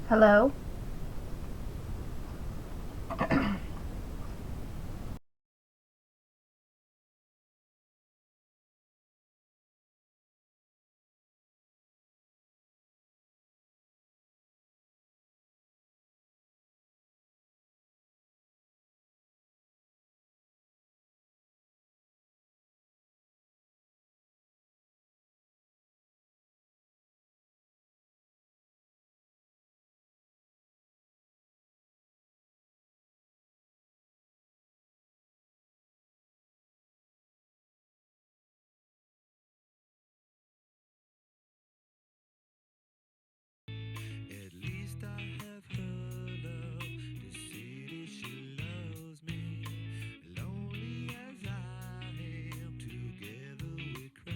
Hello? At least I have her love to see that she loves me. Lonely as I am, together we cry.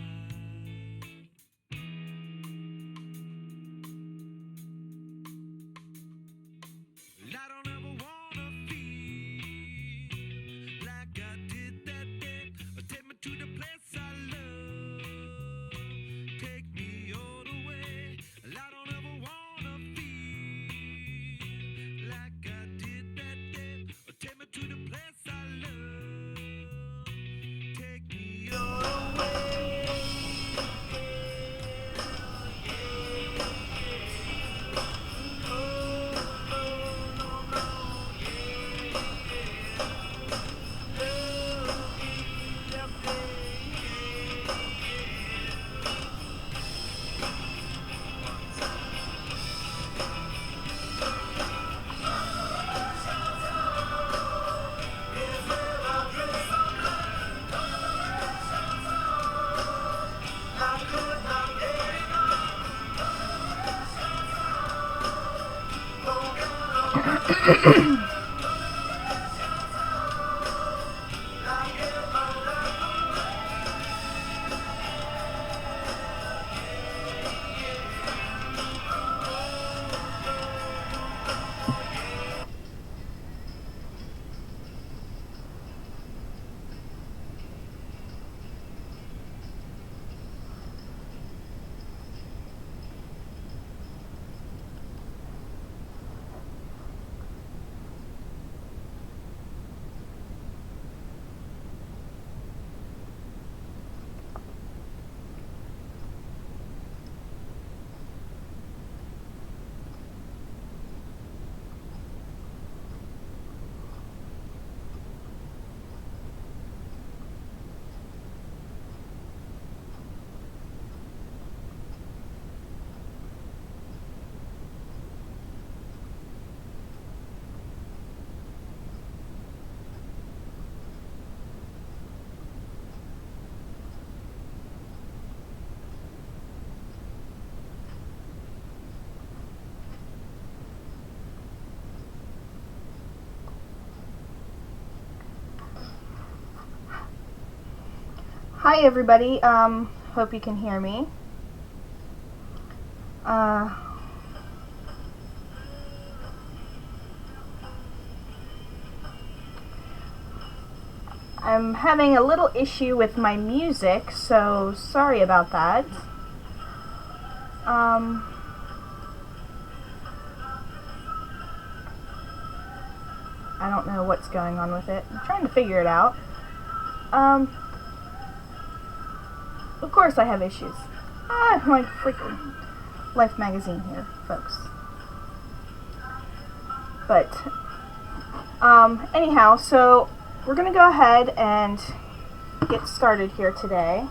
I don't ever wanna feel like I did that day. Take me to the place I love. Take me all the way. I don't ever wanna feel like I did that day. Take me to the place I love. Take me all the Hi everybody, hope you can hear me. I'm having a little issue with my music, so sorry about that. I don't know what's going on with it. I'm trying to figure it out. Of course I have issues. I'm like freaking Life magazine here, folks. But, anyhow, so we're gonna go ahead and get started here today.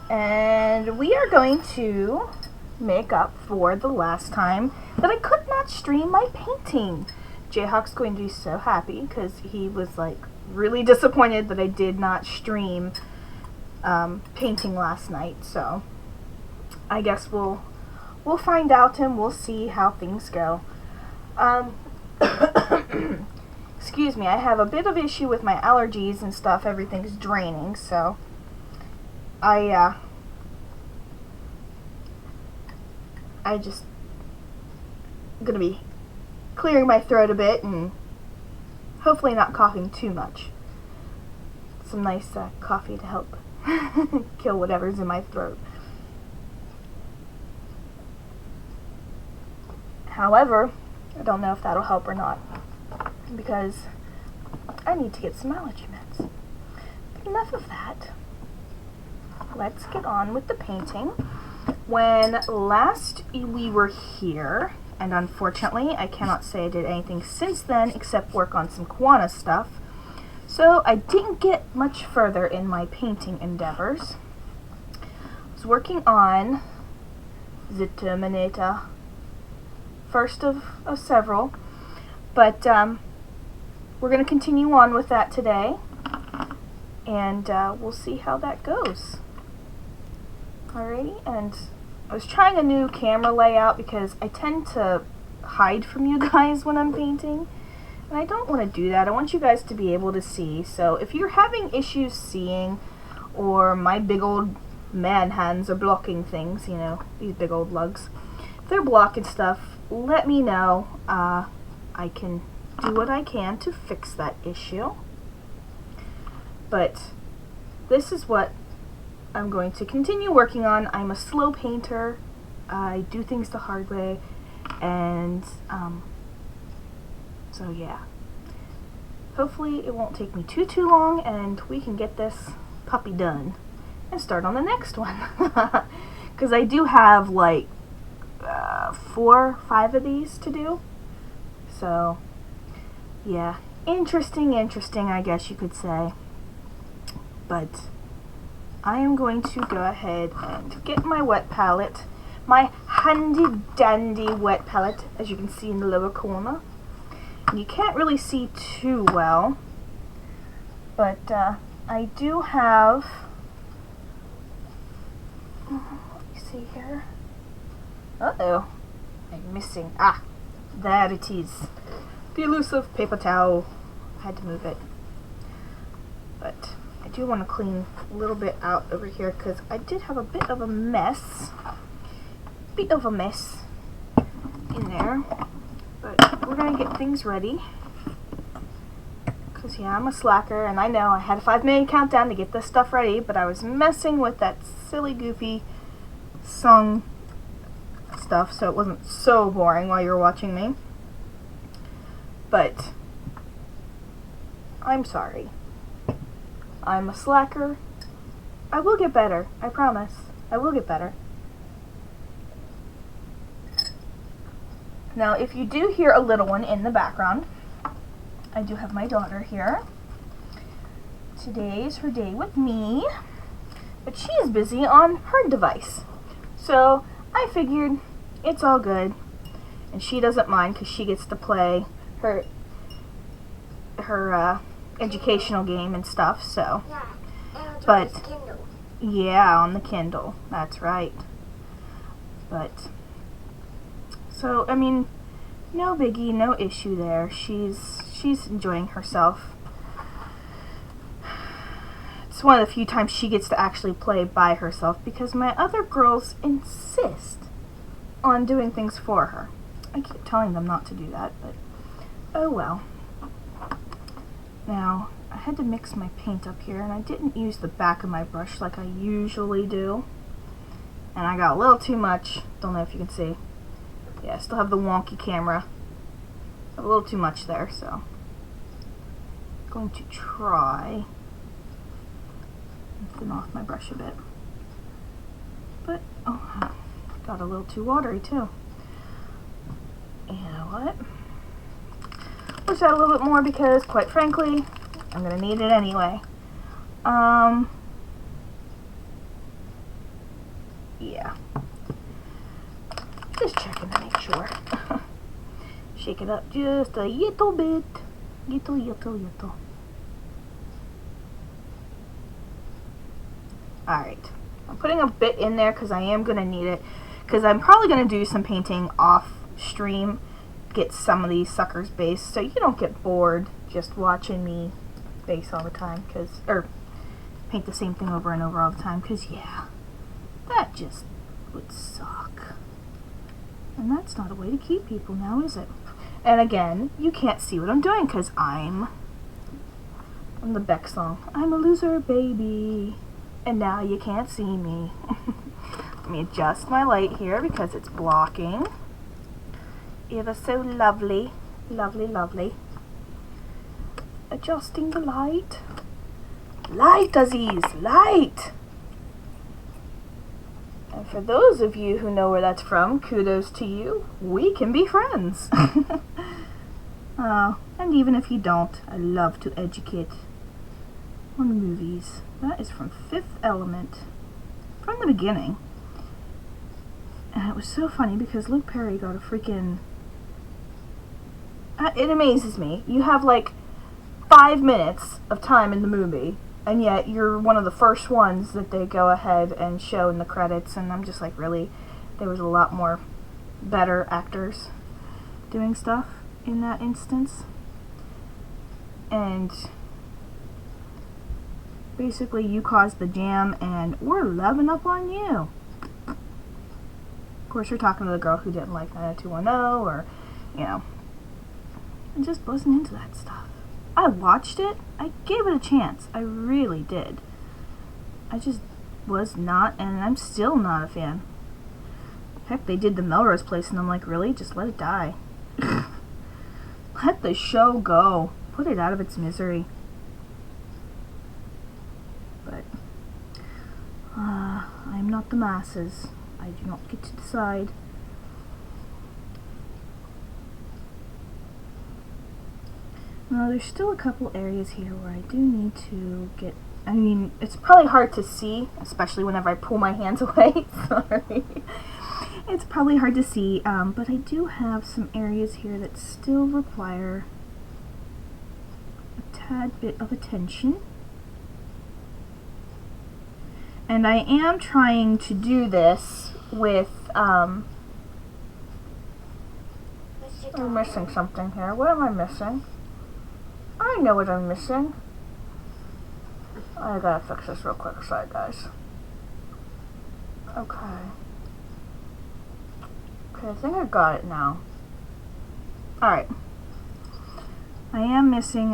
And we are going to make up for the last time that I could not stream my painting. Jayhawk's going to be so happy because he was like really disappointed that I did not stream painting last night. So I guess we'll find out and we'll see how things go. Excuse me, I have a bit of issue with my allergies and stuff. Everything's draining, so I just gonna be clearing my throat a bit and hopefully not coughing too much. Some nice coffee to help kill whatever's in my throat. However, I don't know if that'll help or not, because I need to get some allergy meds. But enough of that. Let's get on with the painting. When last we were here, and unfortunately I cannot say I did anything since then except work on some Kiwanis stuff, so I didn't get much further in my painting endeavors. I was working on the Terminator, first of several, but we're going to continue on with that today, and we'll see how that goes. Alrighty, and I was trying a new camera layout because I tend to hide from you guys when I'm painting, and I don't want to do that. I want you guys to be able to see. So if you're having issues seeing, or my big old man hands are blocking things, you know, these big old lugs, if they're blocking stuff, let me know. I can do what I can to fix that issue. But this is what I'm going to continue working on. I'm a slow painter. I do things the hard way, and so yeah. Hopefully it won't take me too long, and we can get this puppy done and start on the next one. Because I do have like 4, 5 of these to do. So yeah, interesting, I guess you could say. But I am going to go ahead and get my wet palette, my handy dandy wet palette, as you can see in the lower corner. And you can't really see too well, but I do have, let me see here, uh-oh, I'm missing, there it is, the elusive paper towel. I had to move it, but I do want to clean a little bit out over here because I did have a bit of a mess in there, but we're going to get things ready because yeah, I'm a slacker, and I know I had a 5-minute countdown to get this stuff ready, but I was messing with that silly goofy song stuff so it wasn't so boring while you were watching me. But I'm sorry. I'm a slacker. I will get better. I promise. I will get better. Now, if you do hear a little one in the background, I do have my daughter here. Today is her day with me, but she is busy on her device. So I figured it's all good, and she doesn't mind because she gets to play her educational game and stuff, so. But yeah, on the Kindle, that's right. But so I mean, no biggie, no issue there. She's enjoying herself. It's one of the few times she gets to actually play by herself because my other girls insist on doing things for her. I keep telling them not to do that, but oh well. Now, I had to mix my paint up here, and I didn't use the back of my brush like I usually do. And I got a little too much. Don't know if you can see. Yeah, I still have the wonky camera. A little too much there, so I'm going to try and thin off my brush a bit. But, oh, got a little too watery too. You know what? Push out a little bit more because, quite frankly, I'm going to need it anyway. Yeah. Just checking to make sure. Shake it up just a little bit. Little. Alright. I'm putting a bit in there because I am going to need it. Because I'm probably going to do some painting off stream. Get some of these suckers based so you don't get bored just watching me base all the time, or paint the same thing over and over all the time, because yeah, that just would suck, and that's not a way to keep people now, is it? And again, you can't see what I'm doing because I'm the Beck song, I'm a loser baby, and now you can't see me. Let me adjust my light here because it's blocking. It was so lovely. Lovely, lovely. Adjusting the light. Light, Aziz, light! And for those of you who know where that's from, kudos to you. We can be friends. Oh, and even if you don't, I love to educate on movies. That is from Fifth Element. From the beginning. And it was so funny because Luke Perry got a freaking... it amazes me. You have like 5 minutes of time in the movie, and yet you're one of the first ones that they go ahead and show in the credits, and I'm just like, really? There was a lot more better actors doing stuff in that instance. And basically you caused the jam and we're loving up on you. Of course, you're talking to the girl who didn't like 90210, or, you know, I just wasn't into that stuff. I watched it. I gave it a chance. I really did. I just was not, and I'm still not a fan. Heck, they did the Melrose Place, and I'm like, really? Just let it die. Let the show go. Put it out of its misery. But I'm not the masses. I do not get to decide. Now, there's still a couple areas here where I do need to get... I mean, it's probably hard to see, especially whenever I pull my hands away. Sorry. It's probably hard to see, but I do have some areas here that still require a tad bit of attention. And I am trying to do this with, I'm missing something here. What am I missing? I know what I'm missing. I gotta fix this real quick. Sorry, guys. Okay. Okay, I think I got it now. Alright. I am missing,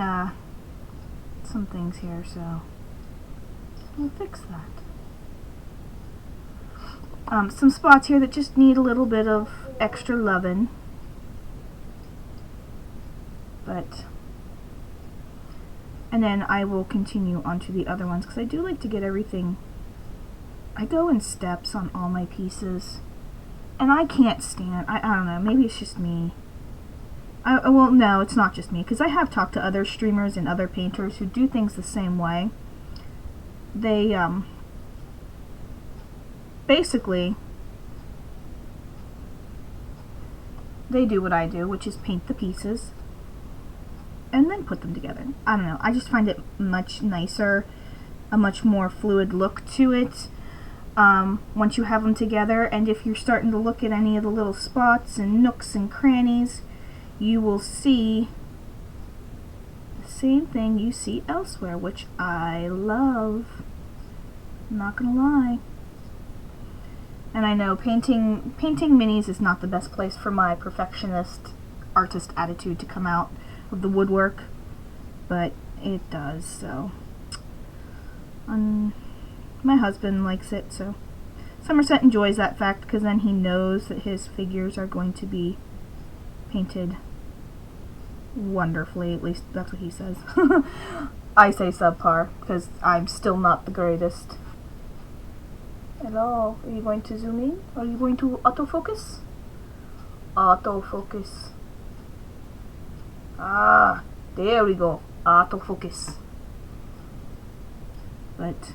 some things here, so I'll fix that. Some spots here that just need a little bit of extra lovin'. But... and then I will continue on to the other ones, because I do like to get everything... I go in steps on all my pieces. And I can't stand... I don't know, maybe it's just me. Well, no, it's not just me, because I have talked to other streamers and other painters who do things the same way. They, basically, they do what I do, which is paint the pieces and then put them together. I don't know, I just find it much nicer, a much more fluid look to it once you have them together. And if you're starting to look at any of the little spots and nooks and crannies, you will see the same thing you see elsewhere, which I love. I'm not gonna lie. And I know painting minis is not the best place for my perfectionist artist attitude to come out of the woodwork, but it does. So my husband likes it, so Somerset enjoys that fact, because then he knows that his figures are going to be painted wonderfully. At least that's what he says. I say subpar because I'm still not the greatest. Hello, are you going to zoom in? Are you going to autofocus? Autofocus. Ah, there we go. Autofocus. But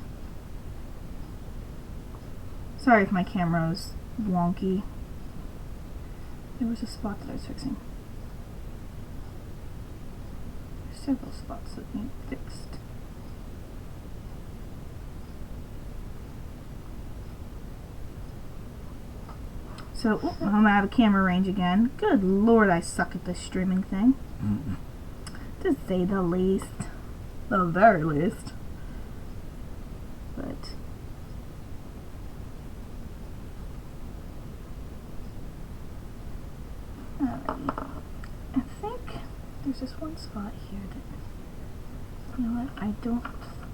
sorry if my camera's wonky. There was a spot that I was fixing. There's several spots that need fixed. So, I'm out of camera range again. Good lord, I suck at this streaming thing. To say the least. The very least. But alrighty. I think there's this one spot here that, you know what, I don't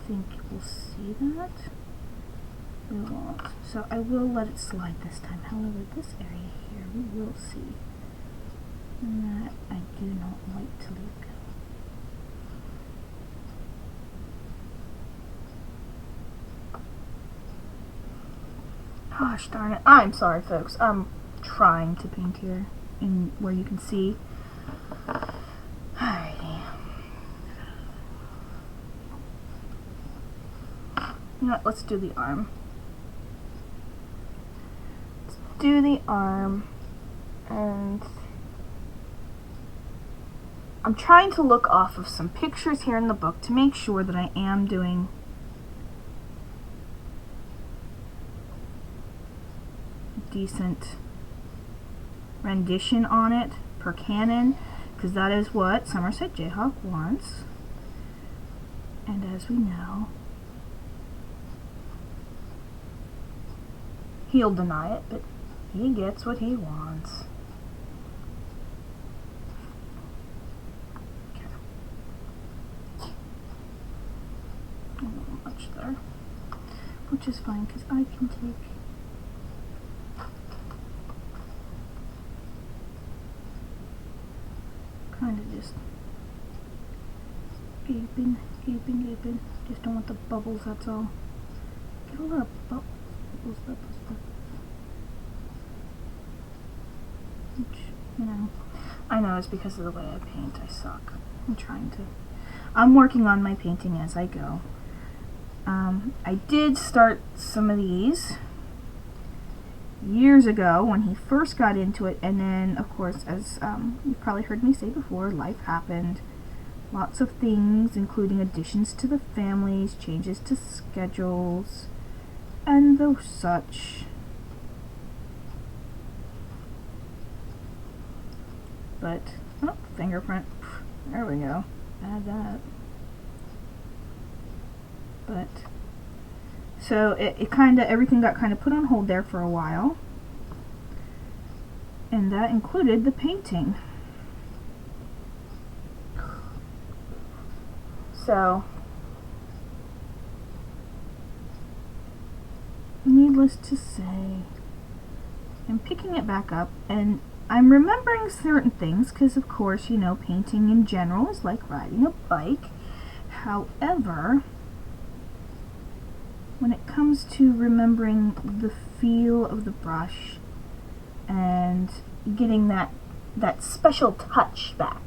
think we'll see that. We won't. So I will let it slide this time. However, this area here we will see. And that I do not like to leave go. Gosh darn it. I'm sorry, folks. I'm trying to paint here in where you can see. Alrighty. You know what? Let's do the arm. Let's do the arm. And I'm trying to look off of some pictures here in the book to make sure that I am doing decent rendition on it per canon, because that is what Somerset Jayhawk wants. And as we know, he'll deny it, but he gets what he wants. Okay. A little much there, which is fine because I can take kind of just gaping. Just don't want the bubbles, that's all. Get a little bubbles. Which, you know, I know it's because of the way I paint. I suck. I'm working on my painting as I go. I did start some of these years ago when he first got into it, and then of course, as you've probably heard me say before, life happened. Lots of things, including additions to the families, changes to schedules, and those such. But, oh, fingerprint. There we go. Add that. But, so it kind of, everything got kind of put on hold there for a while. And that included the painting. So, needless to say, I'm picking it back up, and I'm remembering certain things, because of course, you know, painting in general is like riding a bike. However, when it comes to remembering the feel of the brush and getting that special touch back,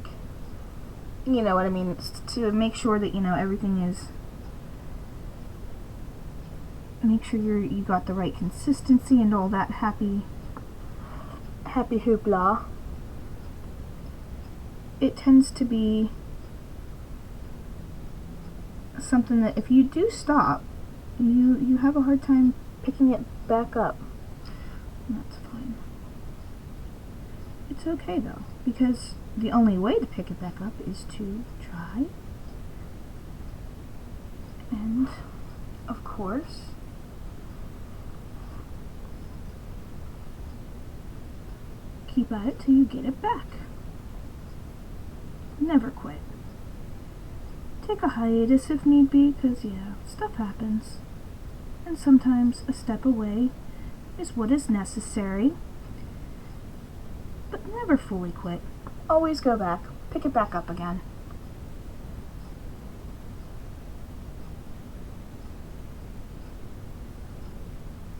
you know what I mean, to make sure that, you know, everything is, make sure you got the right consistency and all that happy hoopla. It tends to be something that if you do stop, you have a hard time picking it back up. That's fine. It's okay though, because the only way to pick it back up is to try. And, of course, keep at it till you get it back. Never quit. Take a hiatus if need be, because, yeah, stuff happens. And sometimes a step away is what is necessary. But never fully quit. Always go back. Pick it back up again.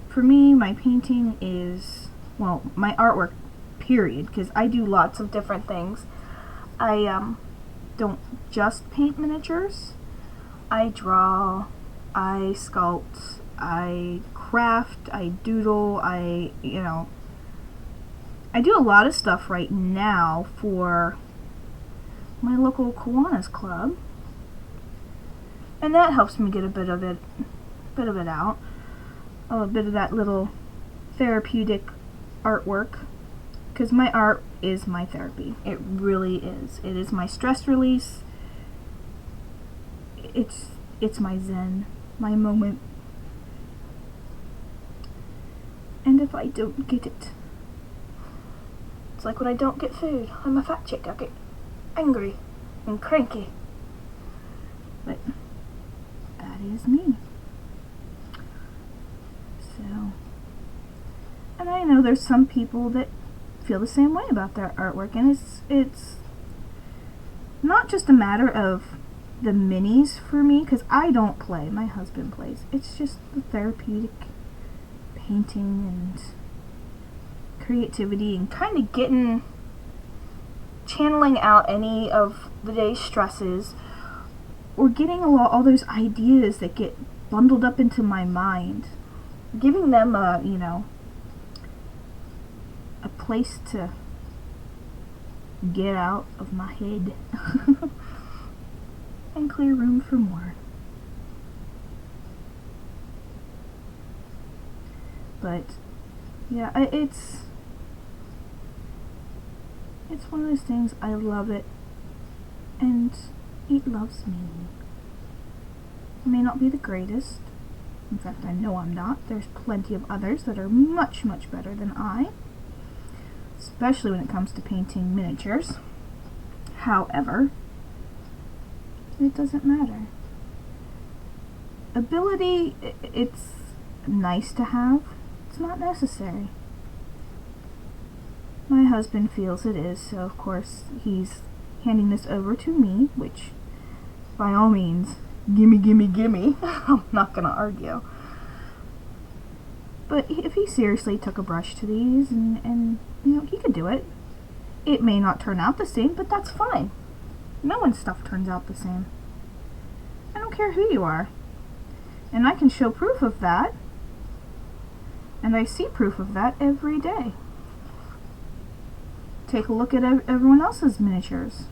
For me, my painting is, well, my artwork, period, because I do lots of different things. I don't just paint miniatures. I draw, I sculpt, I craft, I doodle, I do a lot of stuff right now for my local Kiwanis club, and that helps me get a bit of it out, a bit of that little therapeutic artwork, because my art is my therapy. It really is. It is my stress release. It's my zen, my moment. And if I don't get it, it's like when I don't get food. I'm a fat chick. I get angry and cranky. But that is me. So, and I know there's some people that feel the same way about their artwork, and it's not just a matter of the minis for me, because I don't play, my husband plays. It's just the therapeutic painting and creativity and kind of channeling out any of the day's stresses, or getting all those ideas that get bundled up into my mind, giving them a place to get out of my head and clear room for more. But yeah, it's one of those things. I love it, and it loves me. I may not be the greatest. In fact, I know I'm not. There's plenty of others that are much, much better than I, especially when it comes to painting miniatures. However, it doesn't matter. Ability, it's nice to have. It's not necessary. My husband feels it is, so of course he's handing this over to me, which, by all means, gimme, gimme, gimme. I'm not gonna argue. But if he seriously took a brush to these, and he could do it. It may not turn out the same, but that's fine. No one's stuff turns out the same. I don't care who you are. And I can show proof of that. And I see proof of that every day. Take a look at everyone else's miniatures.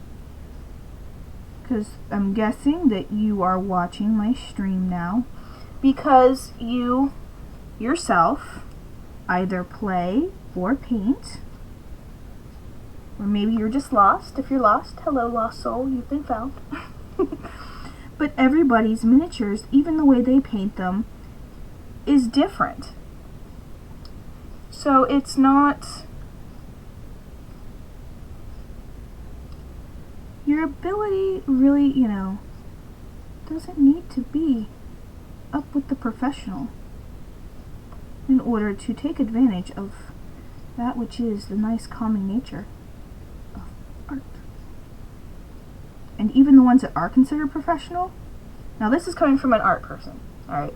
Because I'm guessing that you are watching my stream now because you yourself either play or paint, or maybe you're just lost. If you're lost, hello lost soul, you've been found. But everybody's miniatures, even the way they paint them, is different. So it's not... Your ability really, doesn't need to be up with the professional in order to take advantage of that which is the nice calming nature of art. And even the ones that are considered professional, now this is coming from an art person, alright?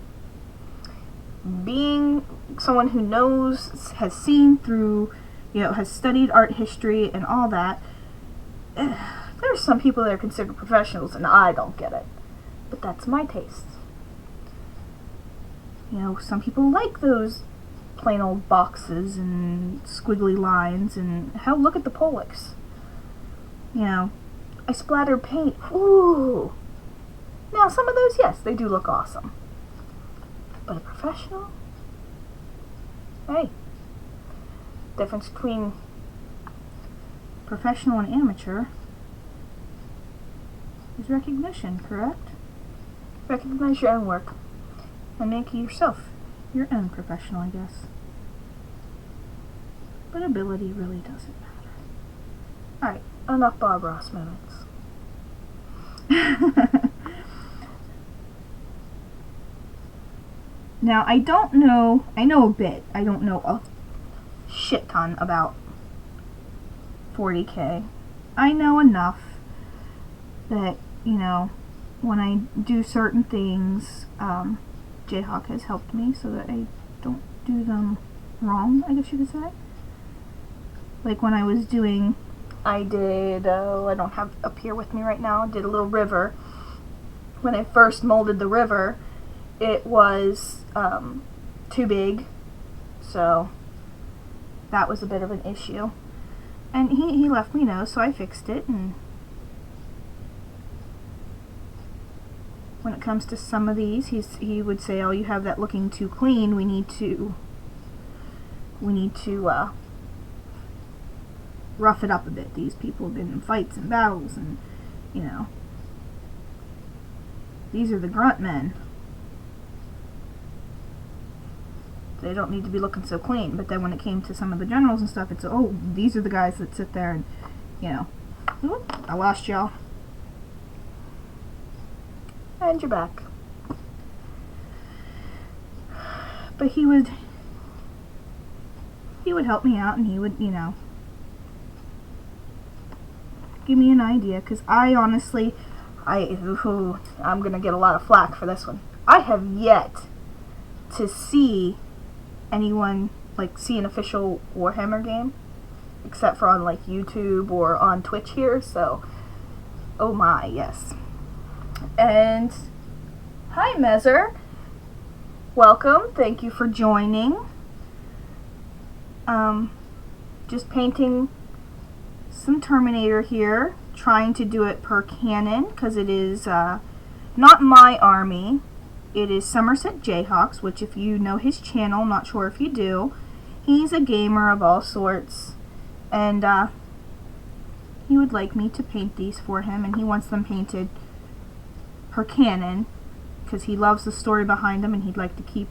Being someone who knows, has seen through, has studied art history and all that, there's some people that are considered professionals and I don't get it. But that's my taste. Some people like those plain old boxes and squiggly lines, and hell, look at the Polacks. I splatter paint. Ooh! Now, some of those, yes, they do look awesome. But a professional? Hey. Difference between professional and amateur is recognition, correct? Recognize your own work and make yourself your own professional, I guess. But ability really doesn't matter. Alright, enough Bob Ross moments. Now, I don't know, I know a bit, I don't know a shit ton about 40K. I know enough that, when I do certain things, Jayhawk has helped me so that I don't do them wrong, I guess you could say. Like when I was doing, I did, I don't have up here with me right now, I did a little river. When I first molded the river, it was too big, so that was a bit of an issue. And he let me know, so I fixed it. And when it comes to some of these, he would say, "Oh, you have that looking too clean. We need to rough it up a bit. These people have been in fights and battles, and these are the grunt men. They don't need to be looking so clean." But then when it came to some of the generals and stuff, it's, "Oh, these are the guys that sit there and, Oop, I lost y'all. And you're back." But he would help me out, and he would, give me an idea, because I honestly, I'm gonna get a lot of flack for this one. I have yet to see anyone see an official Warhammer game, except for on YouTube or on Twitch here. So, oh my, yes. And hi, Mezer. Welcome. Thank you for joining. Just painting some Terminator here, trying to do it per canon, because it is not my army. It is Somerset Jayhawks, which if you know his channel, I'm not sure if you do, he's a gamer of all sorts, and he would like me to paint these for him, and he wants them painted per canon, because he loves the story behind them, and he'd like to keep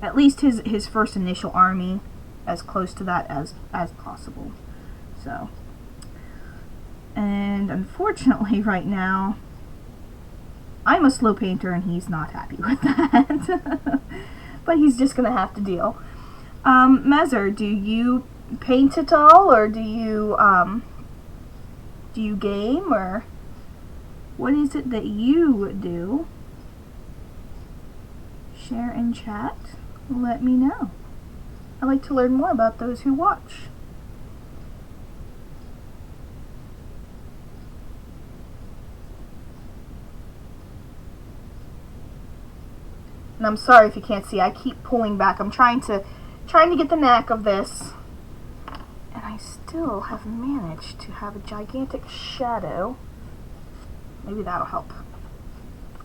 at least his first initial army as close to that as possible. So, and unfortunately right now I'm a slow painter and he's not happy with that. But he's just gonna have to deal. Mezer, do you paint at all, or do you game, or what is it that you do? Share in chat. Let me know. I like to learn more about those who watch. And I'm sorry if you can't see. I keep pulling back. I'm trying to get the knack of this, and I still have managed to have a gigantic shadow. Maybe that'll help.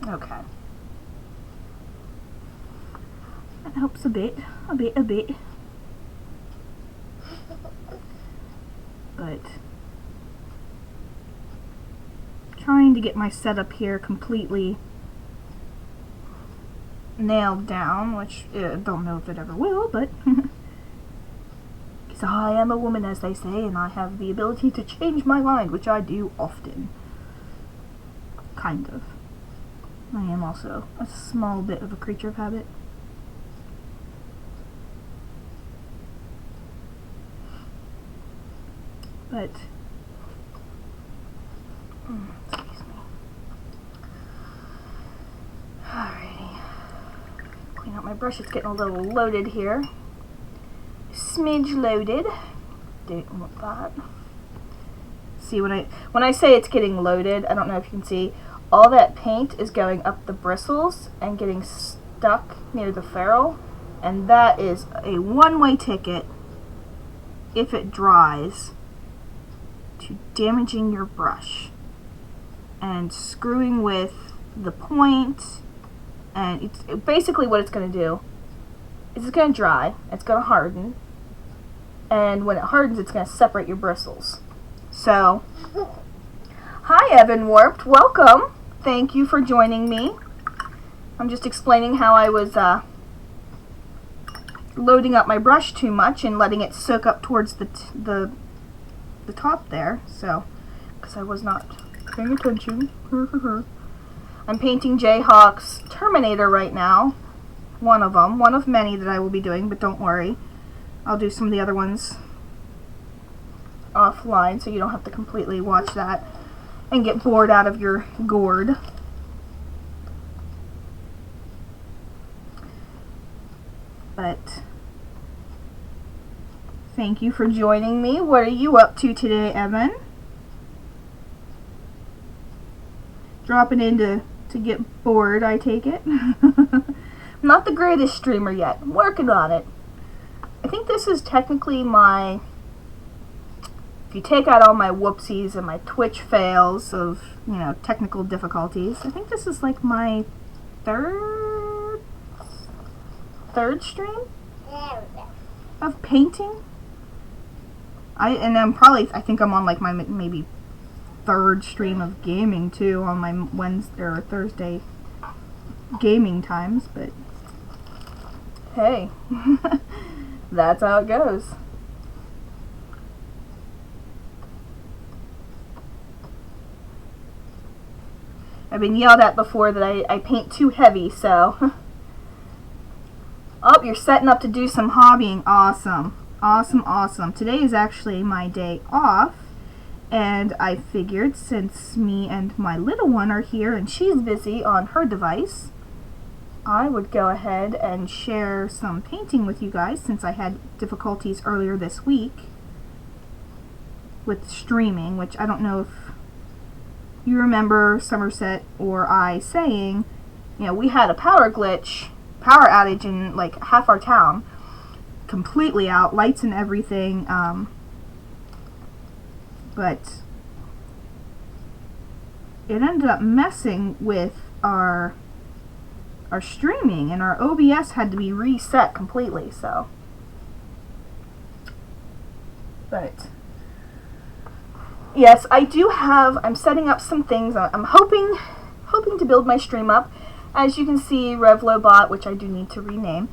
Okay. That helps a bit. But trying to get my setup here completely nailed down, which I don't know if it ever will, but because I am a woman, as they say, and I have the ability to change my mind, which I do often. Kind of. I am also a small bit of a creature of habit. But, excuse me. Alrighty. Clean out my brush. It's getting a little loaded here. Smidge loaded. Don't want that. See, when I say it's getting loaded, I don't know if you can see, all that paint is going up the bristles and getting stuck near the ferrule, and that is a one-way ticket, if it dries, to damaging your brush and screwing with the point. And it's basically what it's going to do is it's going to dry, it's going to harden, and when it hardens it's going to separate your bristles. So, hi Evan Warped, welcome. Thank you for joining me. I'm just explaining how I was loading up my brush too much and letting it soak up towards the top there, so, because I was not paying attention. I'm painting Jayhawk's Terminator right now. One of them. One of many that I will be doing, but don't worry. I'll do some of the other ones offline, so you don't have to completely watch that and get bored out of your gourd. But thank you for joining me. What are you up to today, Evan? Dropping in to get bored, I take it. I'm not the greatest streamer yet. I'm working on it. I think this is technically my, if you take out all my whoopsies and my Twitch fails of, technical difficulties, I think this is like my third stream of painting. I think I'm on like my maybe third stream of gaming too, on my Wednesday or Thursday gaming times, but hey, that's how it goes. I've been yelled at before that I paint too heavy, so. Oh, you're setting up to do some hobbying. Awesome. Awesome, awesome. Today is actually my day off, And I figured since me and my little one are here and she's busy on her device, I would go ahead and share some painting with you guys since I had difficulties earlier this week with streaming, which I don't know if you remember Somerset or I saying, you know, we had a power outage in like half our town, completely out, lights and everything, but it ended up messing with our streaming, and our OBS had to be reset completely. So, but yes, I do have, I'm setting up some things. I'm hoping to build my stream up. As you can see, RevloBot, which I do need to rename,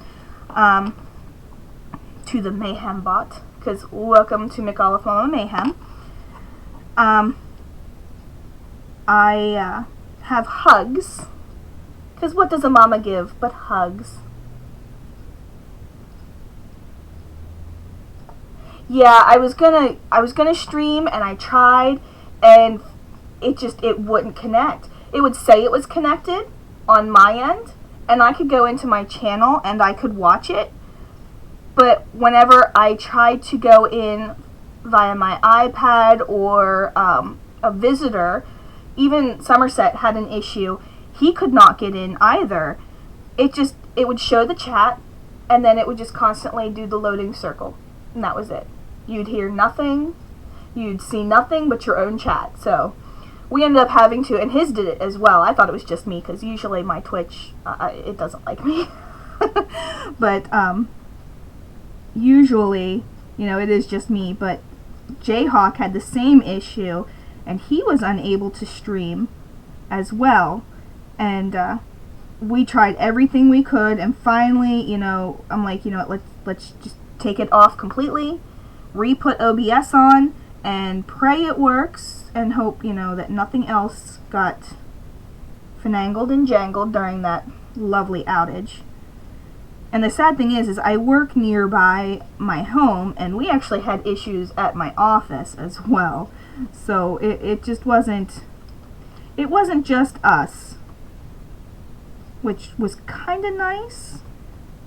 to the Mayhem Bot, because welcome to McAuliffe Mayhem. I have hugs, because what does a mama give but hugs? Yeah, I was gonna stream, and I tried, and it wouldn't connect. It would say it was connected on my end, and I could go into my channel and I could watch it, but whenever I tried to go in via my iPad or a visitor, even Somerset had an issue. He could not get in either. It would show the chat, and then it would just constantly do the loading circle, and that was it. You'd hear nothing, you'd see nothing but your own chat. So we ended up having to, and his did it as well. I thought it was just me, because usually my Twitch, it doesn't like me. But usually, you know, it is just me. But Jayhawk had the same issue, and he was unable to stream as well. And we tried everything we could, and finally, you know, I'm like, you know what, let's just take it off completely, re-put OBS on, and pray it works, and hope, you know, that nothing else got finangled and jangled during that lovely outage. And the sad thing is I work nearby my home, and we actually had issues at my office as well. So it just wasn't, it wasn't just us, which was kind of nice,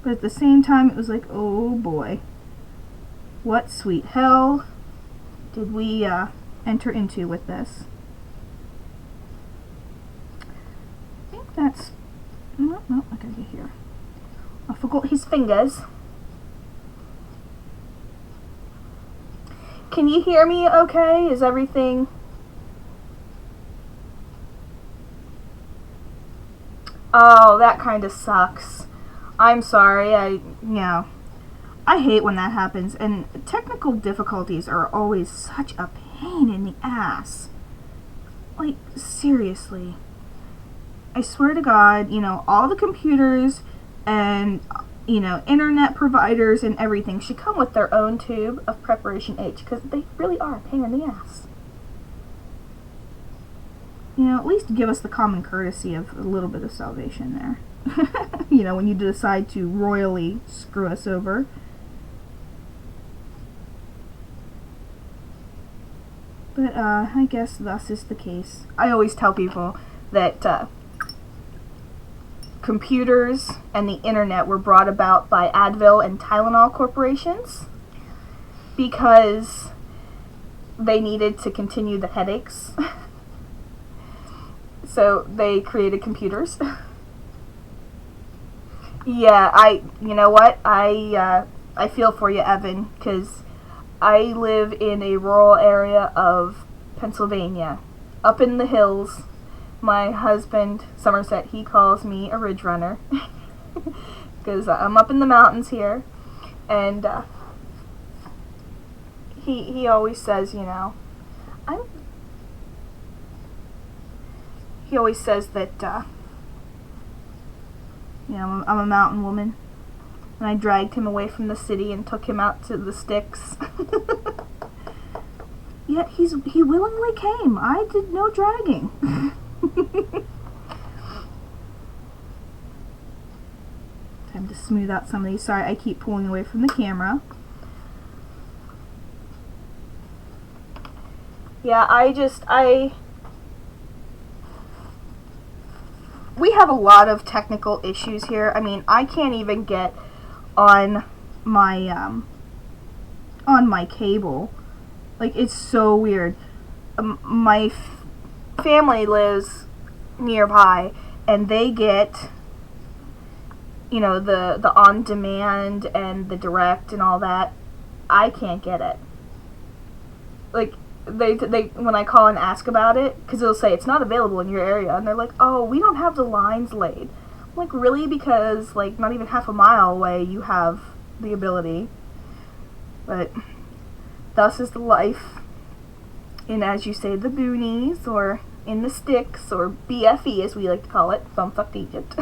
but at the same time it was like, oh boy, what sweet hell did we enter into with this. I think that's, no, I gotta get here. I forgot his fingers. Can you hear me okay? Is everything... Oh, that kind of sucks. I'm sorry. I hate when that happens, and technical difficulties are always such a pain in the ass. Like, seriously. I swear to God, you know, all the computers and, you know, internet providers and everything should come with their own tube of Preparation H, because they really are a pain in the ass. You know, at least give us the common courtesy of a little bit of salvation there. You know, when you decide to royally screw us over. But, I guess thus is the case. I always tell people that, computers and the internet were brought about by Advil and Tylenol corporations because they needed to continue the headaches. So they created computers. Yeah, you know what? I feel for you, Evan, because I live in a rural area of Pennsylvania, up in the hills. My husband, Somerset, he calls me a ridge runner because I'm up in the mountains here, and he always says, you know, he always says that, you know, I'm a mountain woman, and I dragged him away from the city and took him out to the sticks. Yet he willingly came. I did no dragging. Time to smooth out some of these. Sorry, I keep pulling away from the camera. Yeah, we have a lot of technical issues here. I mean, I can't even get on my cable. Like, it's so weird. My family lives nearby, and they get, the on demand and the direct and all that. I can't get it. Like, they when I call and ask about it, because it'll say it's not available in your area, and they're like, oh, we don't have the lines laid. I'm like, really? Because, like, not even half a mile away you have the ability. But thus is the life in, as you say, the boonies, or in the sticks, or BFE as we like to call it, Bumfucked Egypt.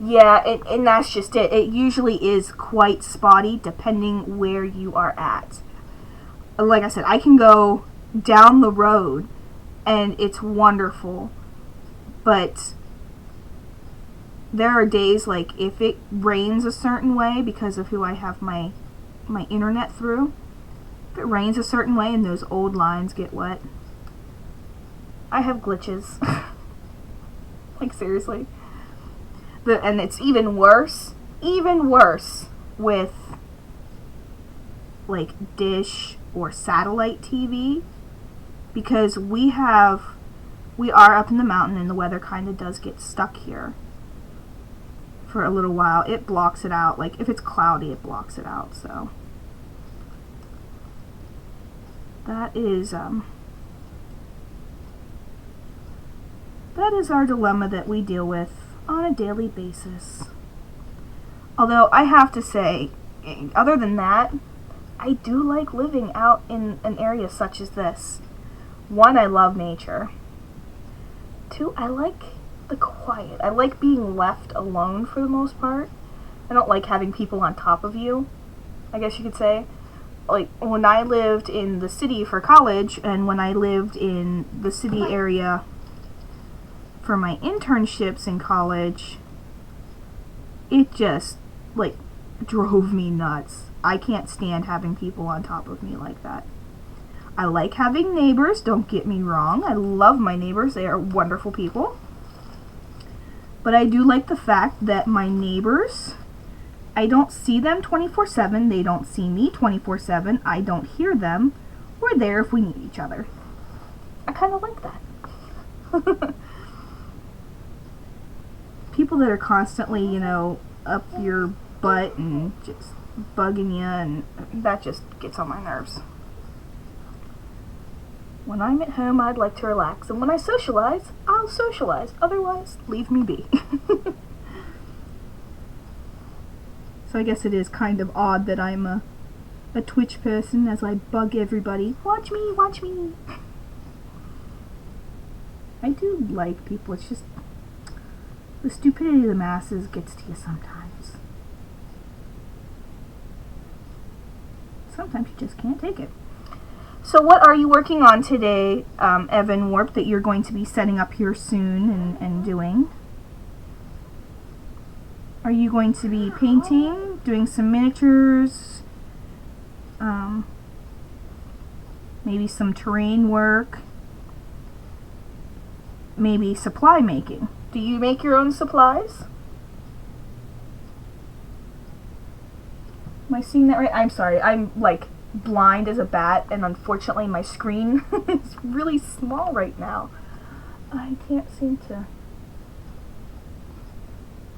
Yeah, and that's just it. It usually is quite spotty depending where you are at. Like I said, I can go down the road and it's wonderful, but there are days, like, if it rains a certain way because of who I have my internet through, if it rains a certain way and those old lines get wet, I have glitches. Like, seriously. And it's even worse with, like, dish or satellite TV, because we are up in the mountain and the weather kind of does get stuck here for a little while. It blocks it out. Like, if it's cloudy, it blocks it out. So that is our dilemma that we deal with on a daily basis. Although I have to say, other than that, I do like living out in an area such as this. One, I love nature. Two, I like the quiet. I like being left alone for the most part. I don't like having people on top of you, I guess you could say. Like, when I lived in the city for college, and when I lived in the city area for my internships in college, it just, like, drove me nuts. I can't stand having people on top of me like that. I like having neighbors, don't get me wrong. I love my neighbors. They are wonderful people. But I do like the fact that my neighbors, I don't see them 24/7. They don't see me 24/7. I don't hear them. We're there if we need each other. I kind of like that. People that are constantly, up your butt and just bugging you, and that just gets on my nerves. When I'm at home, I'd like to relax, and when I socialize, I'll socialize. Otherwise, leave me be. So I guess it is kind of odd that I'm a Twitch person, as I bug everybody. Watch me, watch me. I do like people. It's just the stupidity of the masses gets to you sometimes. Sometimes you just can't take it. So what are you working on today, Evan Warp, that you're going to be setting up here soon and doing? Are you going to be painting, doing some miniatures, maybe some terrain work, maybe supply making? Do you make your own supplies? Am I seeing that right? I'm sorry, I'm like blind as a bat, and unfortunately my screen is really small right now. I can't seem to...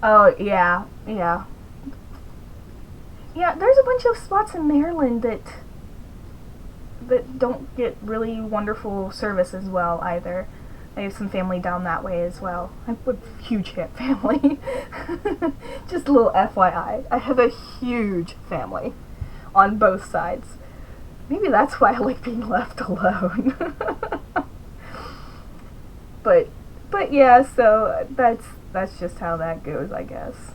Oh, yeah. Yeah, there's a bunch of spots in Maryland that don't get really wonderful service as well either. I have some family down that way as well. I have a huge family. Just a little FYI. I have a huge family on both sides. Maybe that's why I like being left alone. But yeah, so that's just how that goes, I guess.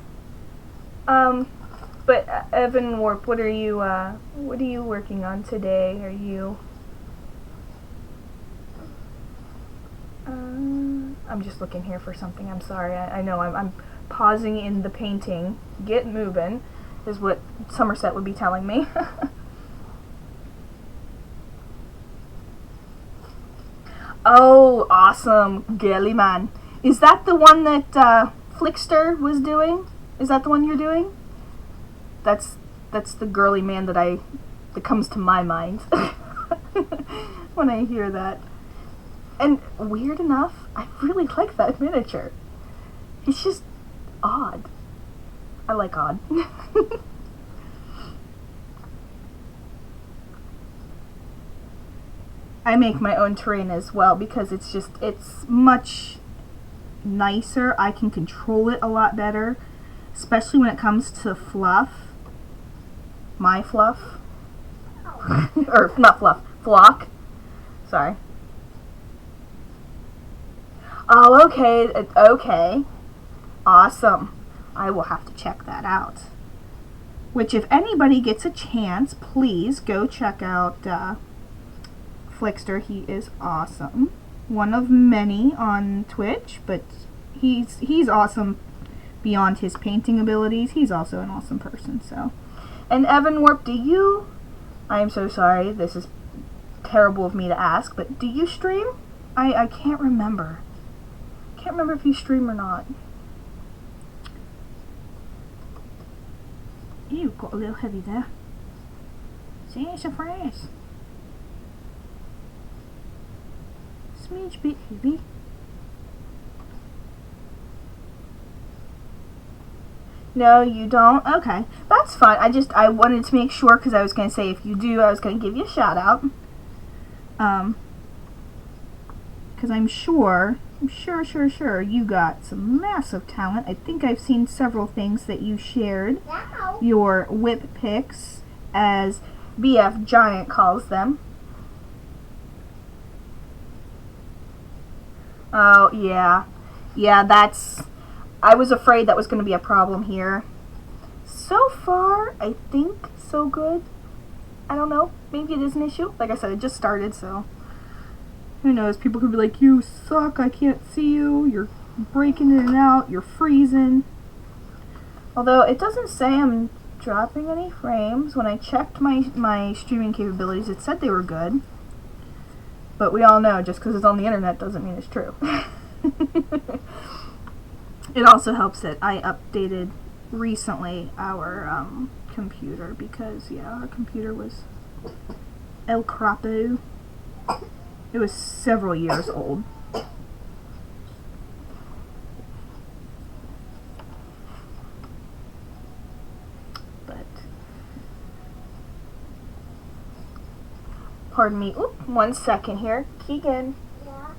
But Evan Warp, what are you working on today? Are you... I'm just looking here for something. I'm sorry. I know I'm pausing in the painting. Get moving is what Somerset would be telling me. Oh, awesome. Girly man. Is that the one that Flickster was doing? Is that the one you're doing? That's the girly man that comes to my mind when I hear that. And weird enough, I really like that miniature. It's just odd. I like odd. I make my own terrain as well because it's much nicer. I can control it a lot better, especially when it comes to fluff. My fluff. Or not fluff, flock. Sorry. Oh, okay, okay. Awesome. I will have to check that out. Which, if anybody gets a chance, please go check out Flickster. He is awesome. One of many on Twitch, but he's awesome beyond his painting abilities. He's also an awesome person, so. And Evan Warp, I am so sorry, this is terrible of me to ask, but do you stream? I can't remember. Can't remember if you stream or not. Ew, got a little heavy there. See, it's a fresh. Smidge bit heavy. No, you don't? Okay. That's fine. I wanted to make sure because I was going to say if you do, I was going to give you a shout out. Because I'm sure you got some massive talent. I think I've seen several things that you shared. Wow. Your whip picks, as BF Giant calls them. Oh, yeah. Yeah, I was afraid that was going to be a problem here. So far, I think so good. I don't know. Maybe it is an issue. Like I said, it just started, so who knows? People could be like, you suck, I can't see you, you're breaking in and out, you're freezing. Although, it doesn't say I'm dropping any frames. When I checked my streaming capabilities, it said they were good. But we all know, just because it's on the internet doesn't mean it's true. It also helps that I updated recently our computer, because, yeah, our computer was El Crapo. It was several years old. But, pardon me. Oop, 1 second here. Keegan. Yeah?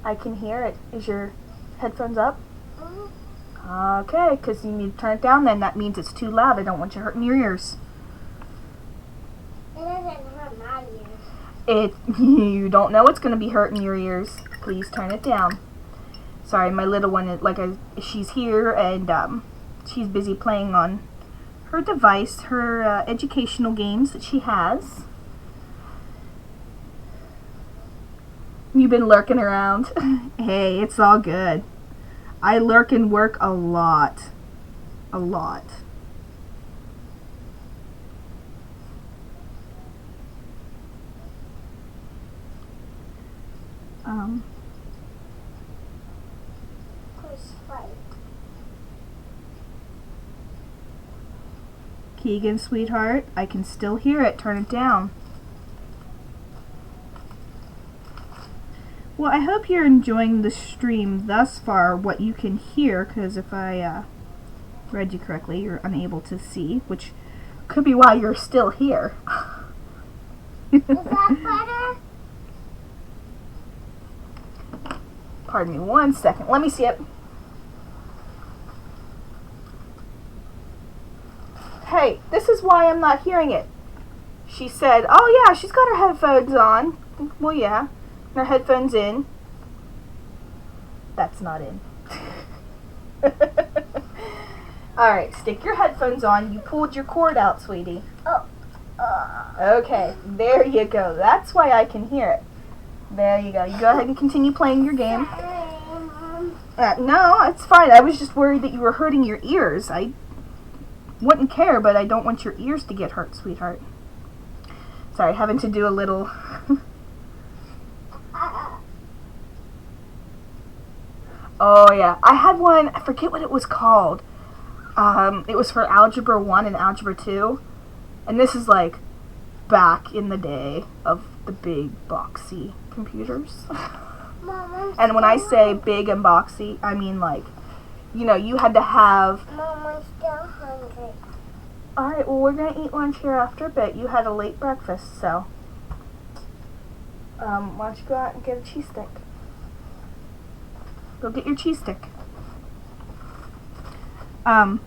I can hear it. Is your headphones up? Okay, because you need to turn it down then. That means it's too loud. I don't want you hurting your ears. It doesn't hurt my ears. You don't know it's going to be hurting your ears. Please turn it down. Sorry, my little one, she's here and she's busy playing on her device, her educational games that she has. You've been lurking around. Hey, it's all good. I lurk and work a lot. A lot. Keegan, sweetheart, I can still hear it. Turn it down. Well, I hope you're enjoying the stream thus far, what you can hear, because if I read you correctly, you're unable to see, which could be why you're still here. Is that better? Pardon me 1 second. Let me see it. Hey, this is why I'm not hearing it. She said, oh yeah, she's got her headphones on. Well, yeah. Her headphones in. That's not in. Alright, stick your headphones on. You pulled your cord out, sweetie. Oh. Okay, there you go. That's why I can hear it. There you go. You go ahead and continue playing your game. No, it's fine. I was just worried that you were hurting your ears. I wouldn't care, but I don't want your ears to get hurt, sweetheart. Sorry, having to do a little Oh yeah, I had one. I forget what it was called. It was for Algebra 1 and Algebra 2, and this is like back in the day of the big boxy computers. Mom, And when I say big and boxy, I mean like, you had to have. Mom, I'm still hungry. Alright, well, we're gonna eat lunch here after a bit. You had a late breakfast, so. Why don't you go out and get a cheese stick? Go get your cheese stick. I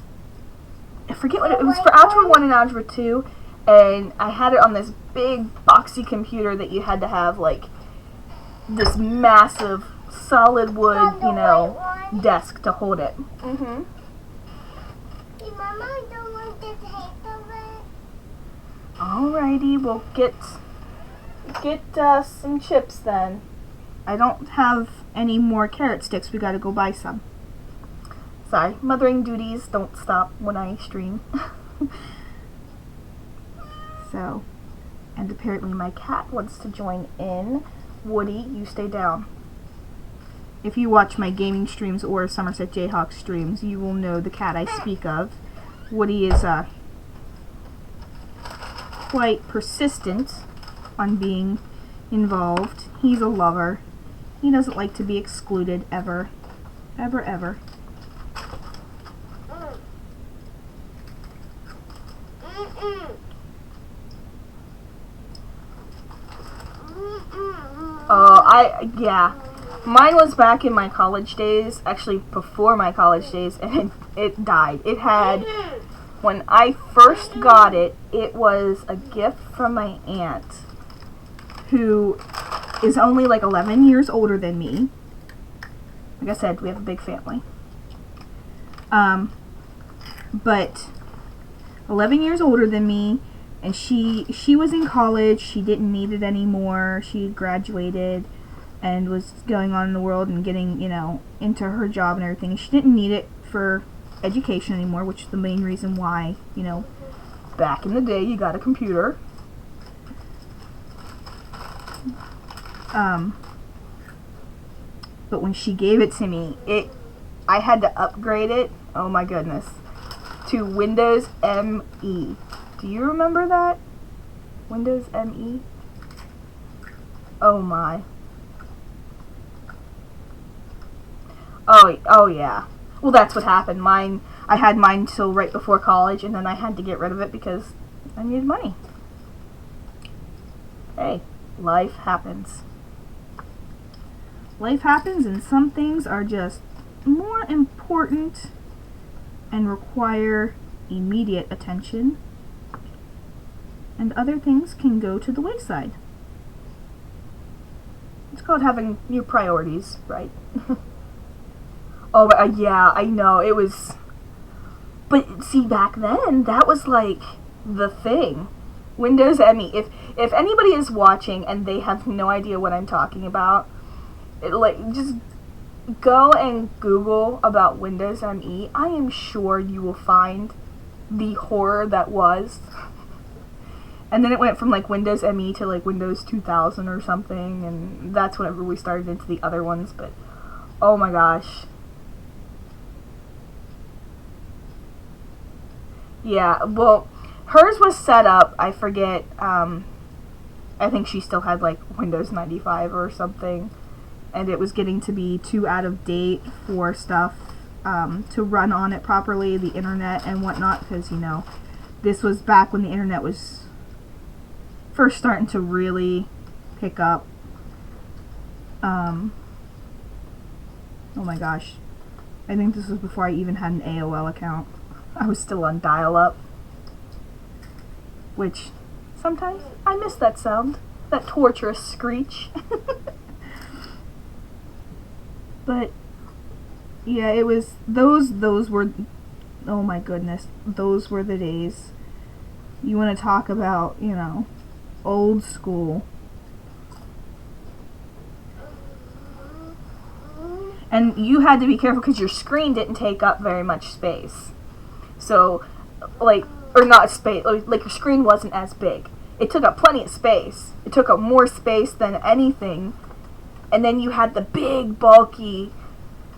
forget what it was for Algebra 1 and Algebra 2, and I had it on this big boxy computer that you had to have, like, this massive solid wood, desk to hold it. Mm-hmm. Hey, Mama, I don't want the taste of it. Alrighty, we'll get some chips then. I don't have any more carrot sticks. We gotta go buy some. Sorry, mothering duties don't stop when I stream. So, and apparently my cat wants to join in. Woody, you stay down. If you watch my gaming streams or Somerset Jayhawk streams, you will know the cat I speak of. Woody is quite persistent on being involved. He's a lover. He doesn't like to be excluded ever. Ever, ever. Yeah. Mine was back in my college days, actually before my college days, and it died. It had, when I first got it, it was a gift from my aunt, who is only like 11 years older than me. Like I said, we have a big family. But 11 years older than me, and she was in college. She didn't need it anymore. She had graduated and was going on in the world and getting, into her job and everything. She didn't need it for education anymore, which is the main reason why, back in the day you got a computer. But when she gave it to me, I had to upgrade it, oh my goodness, to Windows ME. Do you remember that? Windows ME? Oh my. Oh yeah. Well, that's what happened. I had mine till right before college, and then I had to get rid of it because I needed money. Hey, life happens. Life happens, and some things are just more important and require immediate attention, and other things can go to the wayside. It's called having new priorities, right? Oh, yeah, I know, it was... But, see, back then, that was, like, the thing. Windows ME. If anybody is watching and they have no idea what I'm talking about, just go and Google about Windows ME. I am sure you will find the horror that was. And then it went from, like, Windows ME to, like, Windows 2000 or something, and that's whenever we started into the other ones, but, oh my gosh. Yeah, well, hers was set up, I forget, I think she still had, like, Windows 95 or something, and it was getting to be too out of date for stuff to run on it properly, the internet and whatnot, because, this was back when the internet was first starting to really pick up. Oh my gosh. I think this was before I even had an AOL account. I was still on dial-up, which sometimes I miss that sound, that torturous screech. But yeah, it was those were, oh my goodness, those were the days. You want to talk about, old school. And you had to be careful because your screen didn't take up very much space. So, or not space, like your screen wasn't as big. It took up plenty of space. It took up more space than anything. And then you had the big, bulky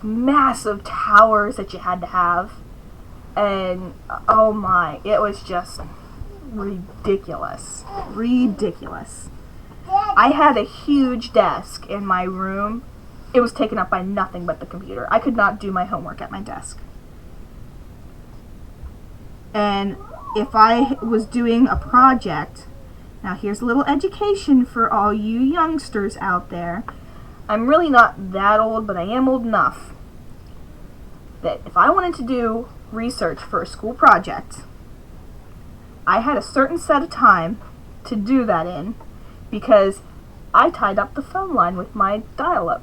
massive towers that you had to have. And oh my, it was just ridiculous. Ridiculous. I had a huge desk in my room. It was taken up by nothing but the computer. I could not do my homework at my desk. And if I was doing a project, now here's a little education for all you youngsters out there. I'm really not that old, but I am old enough that if I wanted to do research for a school project, I had a certain set of time to do that in because I tied up the phone line with my dial-up.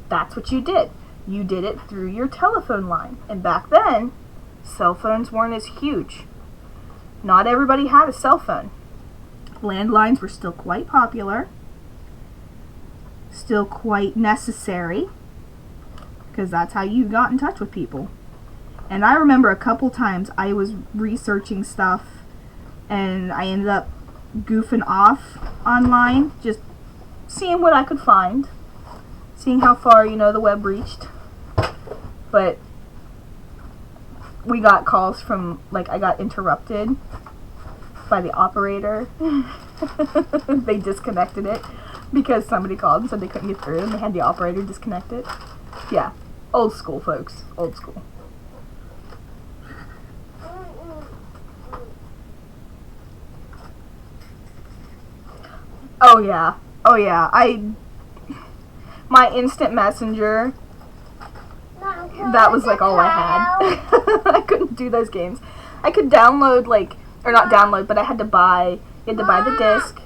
That's what you did. You did it through your telephone line. And back then, cell phones weren't as huge. Not everybody had a cell phone. Landlines were still quite popular, still quite necessary, because that's how you got in touch with people. And I remember a couple times I was researching stuff and I ended up goofing off online, just seeing what I could find, seeing how far, the web reached. But we got calls from, I got interrupted by the operator. They disconnected it because somebody called and said they couldn't get through and they had the operator disconnect it. Yeah, old school, folks. Old school. Oh yeah. My instant messenger, that was all I had. I couldn't do those games. I could download or not download, but I had to buy, you had to buy the disc.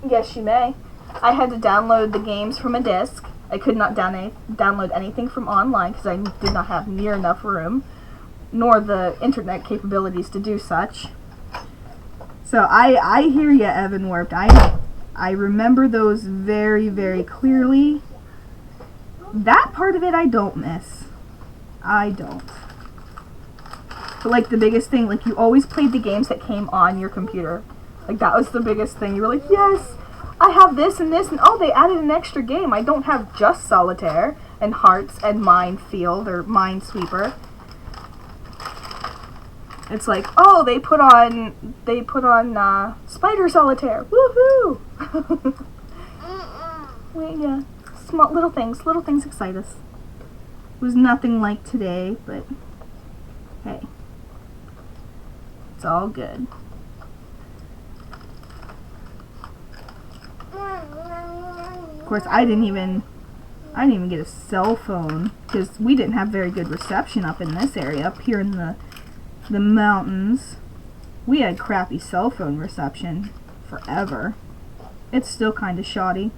Yes, you may. I had to download the games from a disc. I could not download anything from online because I did not have near enough room, nor the internet capabilities to do such. So I hear you, Evan Warped. I remember those very, very clearly. That part of it I don't miss. I don't. But the biggest thing, you always played the games that came on your computer. That was the biggest thing. You were like, yes, I have this, and oh, they added an extra game. I don't have just Solitaire and Hearts and Minefield or Minesweeper. It's oh, they put on Spider Solitaire. Woohoo! Well, yeah, small little things excite us. It was nothing like today, but hey, it's all good. Of course, I didn't even get a cell phone because we didn't have very good reception up in this area. Up here in the mountains, we had crappy cell phone reception forever. It's still kind of shoddy.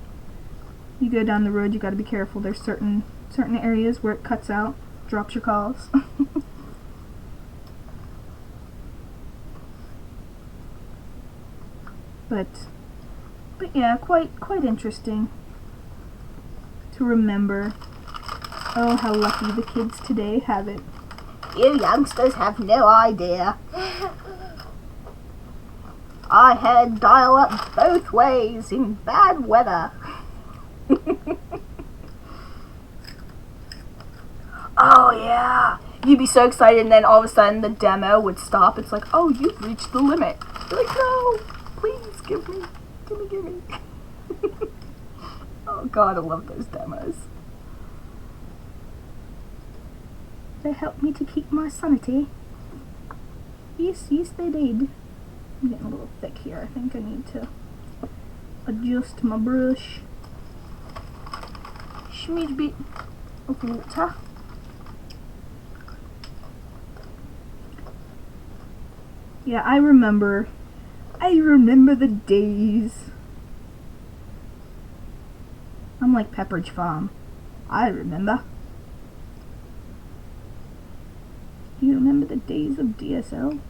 You go down the road, you got to be careful. There's certain areas where it cuts out, drops your calls. But yeah, quite interesting to remember. Oh, how lucky the kids today have it. You youngsters have no idea. I had dial-up both ways in bad weather. Oh yeah. You'd be so excited and then all of a sudden the demo would stop. It's oh, you've reached the limit. You're no, please give me. Oh god, I love those demos. They helped me to keep my sanity. Yes, they did. I'm getting a little thick here. I think I need to adjust my brush. Smidge bit of water. Yeah, I remember the days. I'm like Pepperidge Farm. I remember. You remember the days of DSL?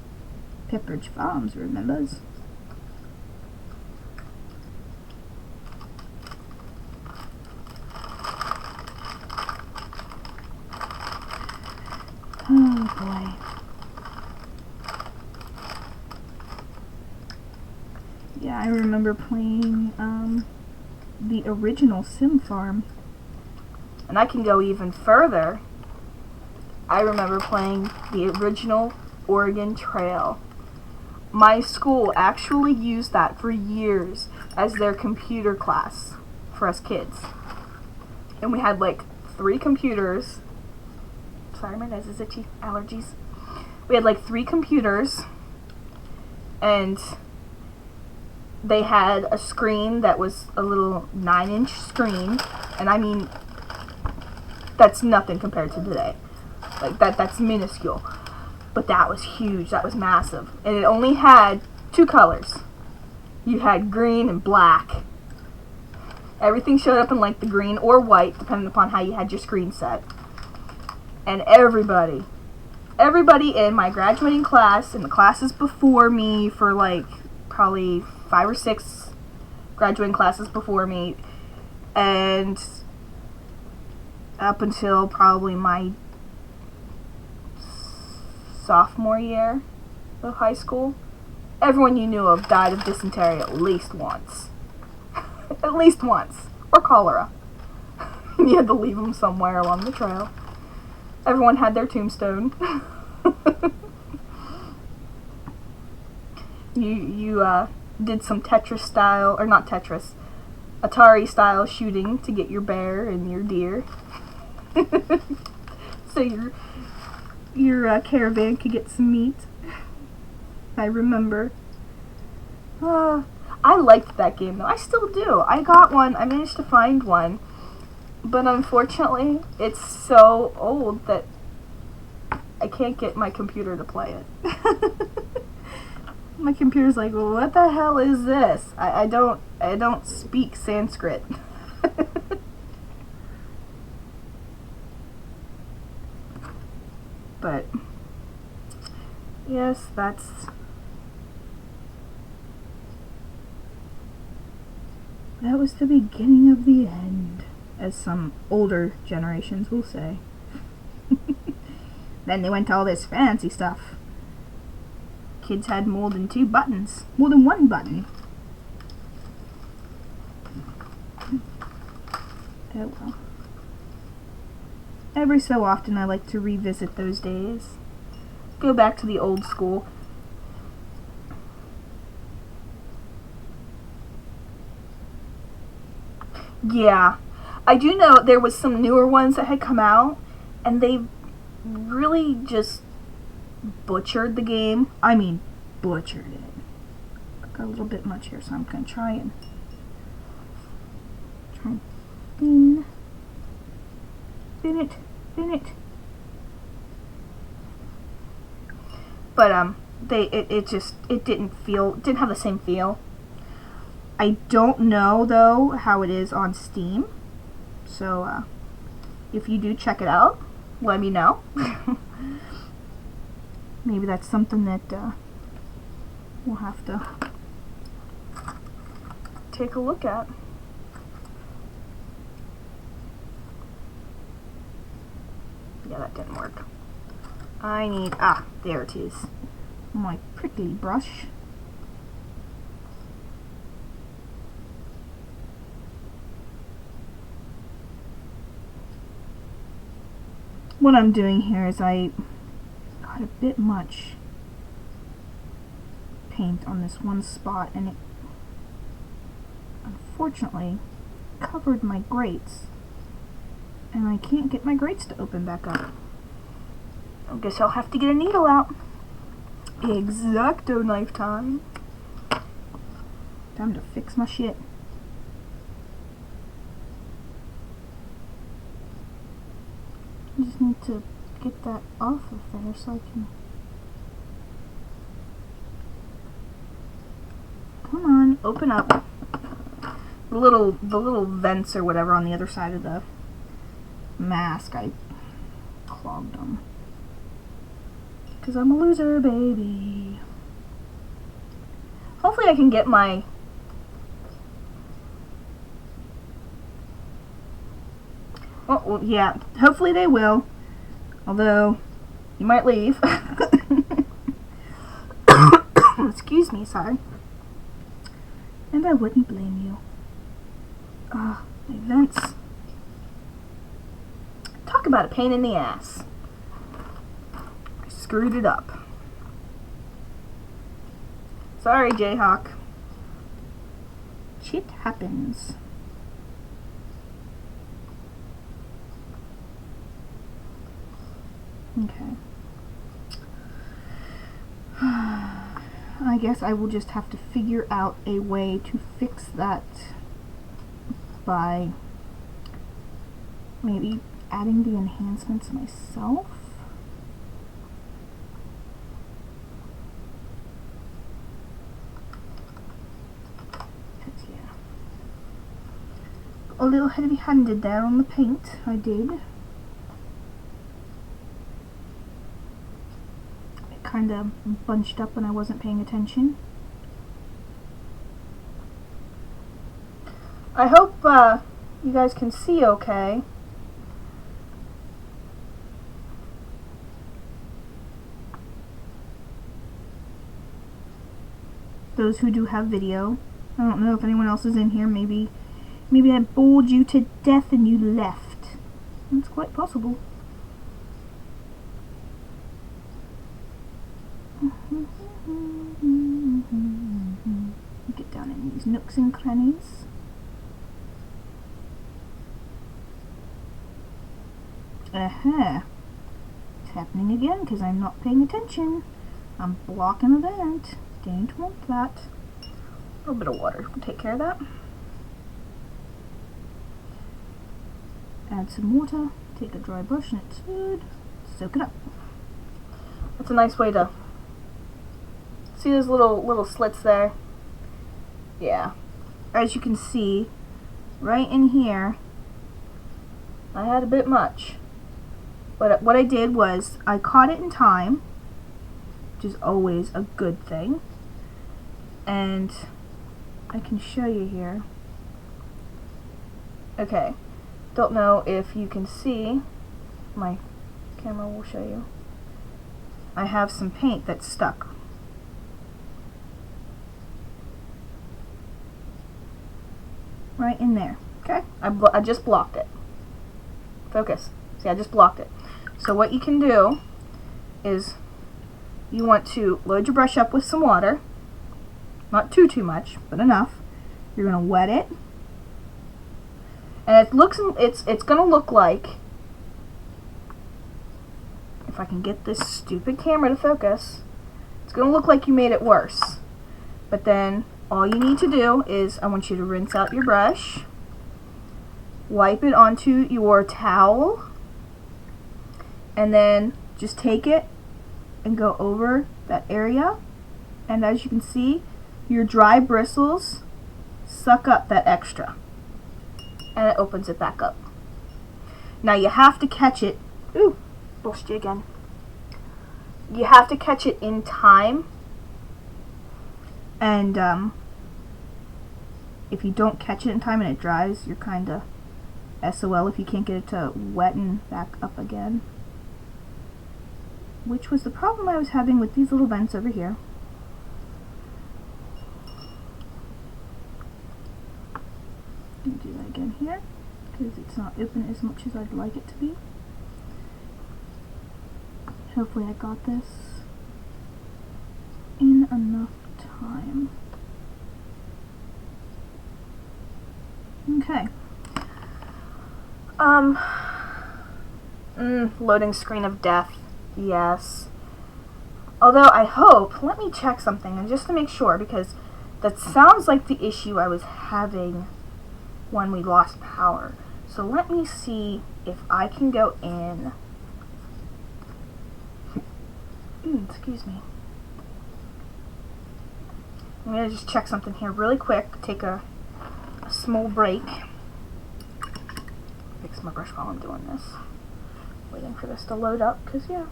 Pepperidge Farms remembers. Oh boy. Yeah, I remember playing the original Sim Farm. And I can go even further. I remember playing the original Oregon Trail. My school actually used that for years as their computer class for us kids. And we had like 3 computers. Sorry, my nose is itchy. Allergies. We had like 3 computers, and they had a screen that was a little 9-inch screen, and I mean, that's nothing compared to today. Like that's minuscule. But that was huge. That was massive. And it only had 2 colors. You had green and black. Everything showed up in like the green or white, depending upon how you had your screen set. And everybody in my graduating class and the classes before me, for like probably 5 or 6 graduating classes before me, and up until probably my sophomore year of high school, everyone you knew of died of dysentery at least once. At least once. Or cholera. You had to leave them somewhere along the trail. Everyone had their tombstone. You did some Tetris style, or not Tetris, Atari style shooting to get your bear and your deer. So your caravan could get some meat. I remember. I liked that game though. I still do. I got one. I managed to find one. But unfortunately, it's so old that I can't get my computer to play it. My computer's like, well, what the hell is this? I don't speak Sanskrit. But yes, that was the beginning of the end, as some older generations will say. Then they went to all this fancy stuff. Kids had more than 2 buttons. More than 1 button. Oh well. Every so often I like to revisit those days. Go back to the old school. Yeah. I do know there was some newer ones that had come out, and they really just butchered the game. I mean, butchered it. Got a little bit much here, so I'm going to try and thin it. But it didn't have the same feel. I don't know though how it is on Steam. So if you do check it out, let me know. Maybe that's something that we'll have to take a look at. Yeah, that didn't work. I need, there it is. My prickly brush. What I'm doing here is I got a bit much paint on this one spot, and it unfortunately covered my grates, and I can't get my grates to open back up. I guess I'll have to get a needle out. Exacto knife time. Time to fix my shit. I just need to get that off of there so I can... Come on, open up. The little vents or whatever on the other side of the mask, I clogged them. 'Cause I'm a loser, baby. Hopefully I can get my... Oh, well, yeah. Hopefully they will. Although, you might leave. Excuse me, sorry. And I wouldn't blame you. My vents. about a pain in the ass. I screwed it up. Sorry, Jayhawk. Shit happens. Okay. I guess I will just have to figure out a way to fix that by maybe adding the enhancements myself. Yeah, a little heavy-handed there on the paint, I did. It kind of bunched up when I wasn't paying attention. I hope you guys can see okay. Those who do have video. I don't know if anyone else is in here. Maybe I bored you to death and you left. It's quite possible. Get down in these nooks and crannies. It's happening again because I'm not paying attention. I'm blocking the vent. Don't want that. A little bit of water will take care of that. Add some water. Take a dry brush and it's good. Soak it up. That's a nice way to see those little slits there. Yeah. As you can see, right in here, I had a bit much. But what I did was I caught it in time, which is always a good thing. And I can show you here. Okay, don't know if you can see, my camera will show you. I have some paint that's stuck. Right in there, okay? I just blocked it. Focus, see, I just blocked it. So what you can do is you want to load your brush up with some water. Not too much, but enough. You're gonna wet it, and it's gonna look like, if I can get this stupid camera to focus, it's gonna look like you made it worse. But then all you need to do is I want you to rinse out your brush, wipe it onto your towel, and then just take it and go over that area, and as you can see, your dry bristles suck up that extra and it opens it back up. Now you have to catch it. Ooh, bust you again. You have to catch it in time, and if you don't catch it in time and it dries, you're kinda SOL if you can't get it to wetten back up again, which was the problem I was having with these little vents over here. Do that again here because it's not open as much as I'd like it to be. Hopefully I got this in enough time. Okay. Loading screen of death. Yes. Although I hope, let me check something and just to make sure, because that sounds like the issue I was having when we lost power. So let me see if I can go in. Excuse me. I'm going to just check something here really quick. Take a small break. Fix my brush while I'm doing this. Waiting for this to load up, because yeah.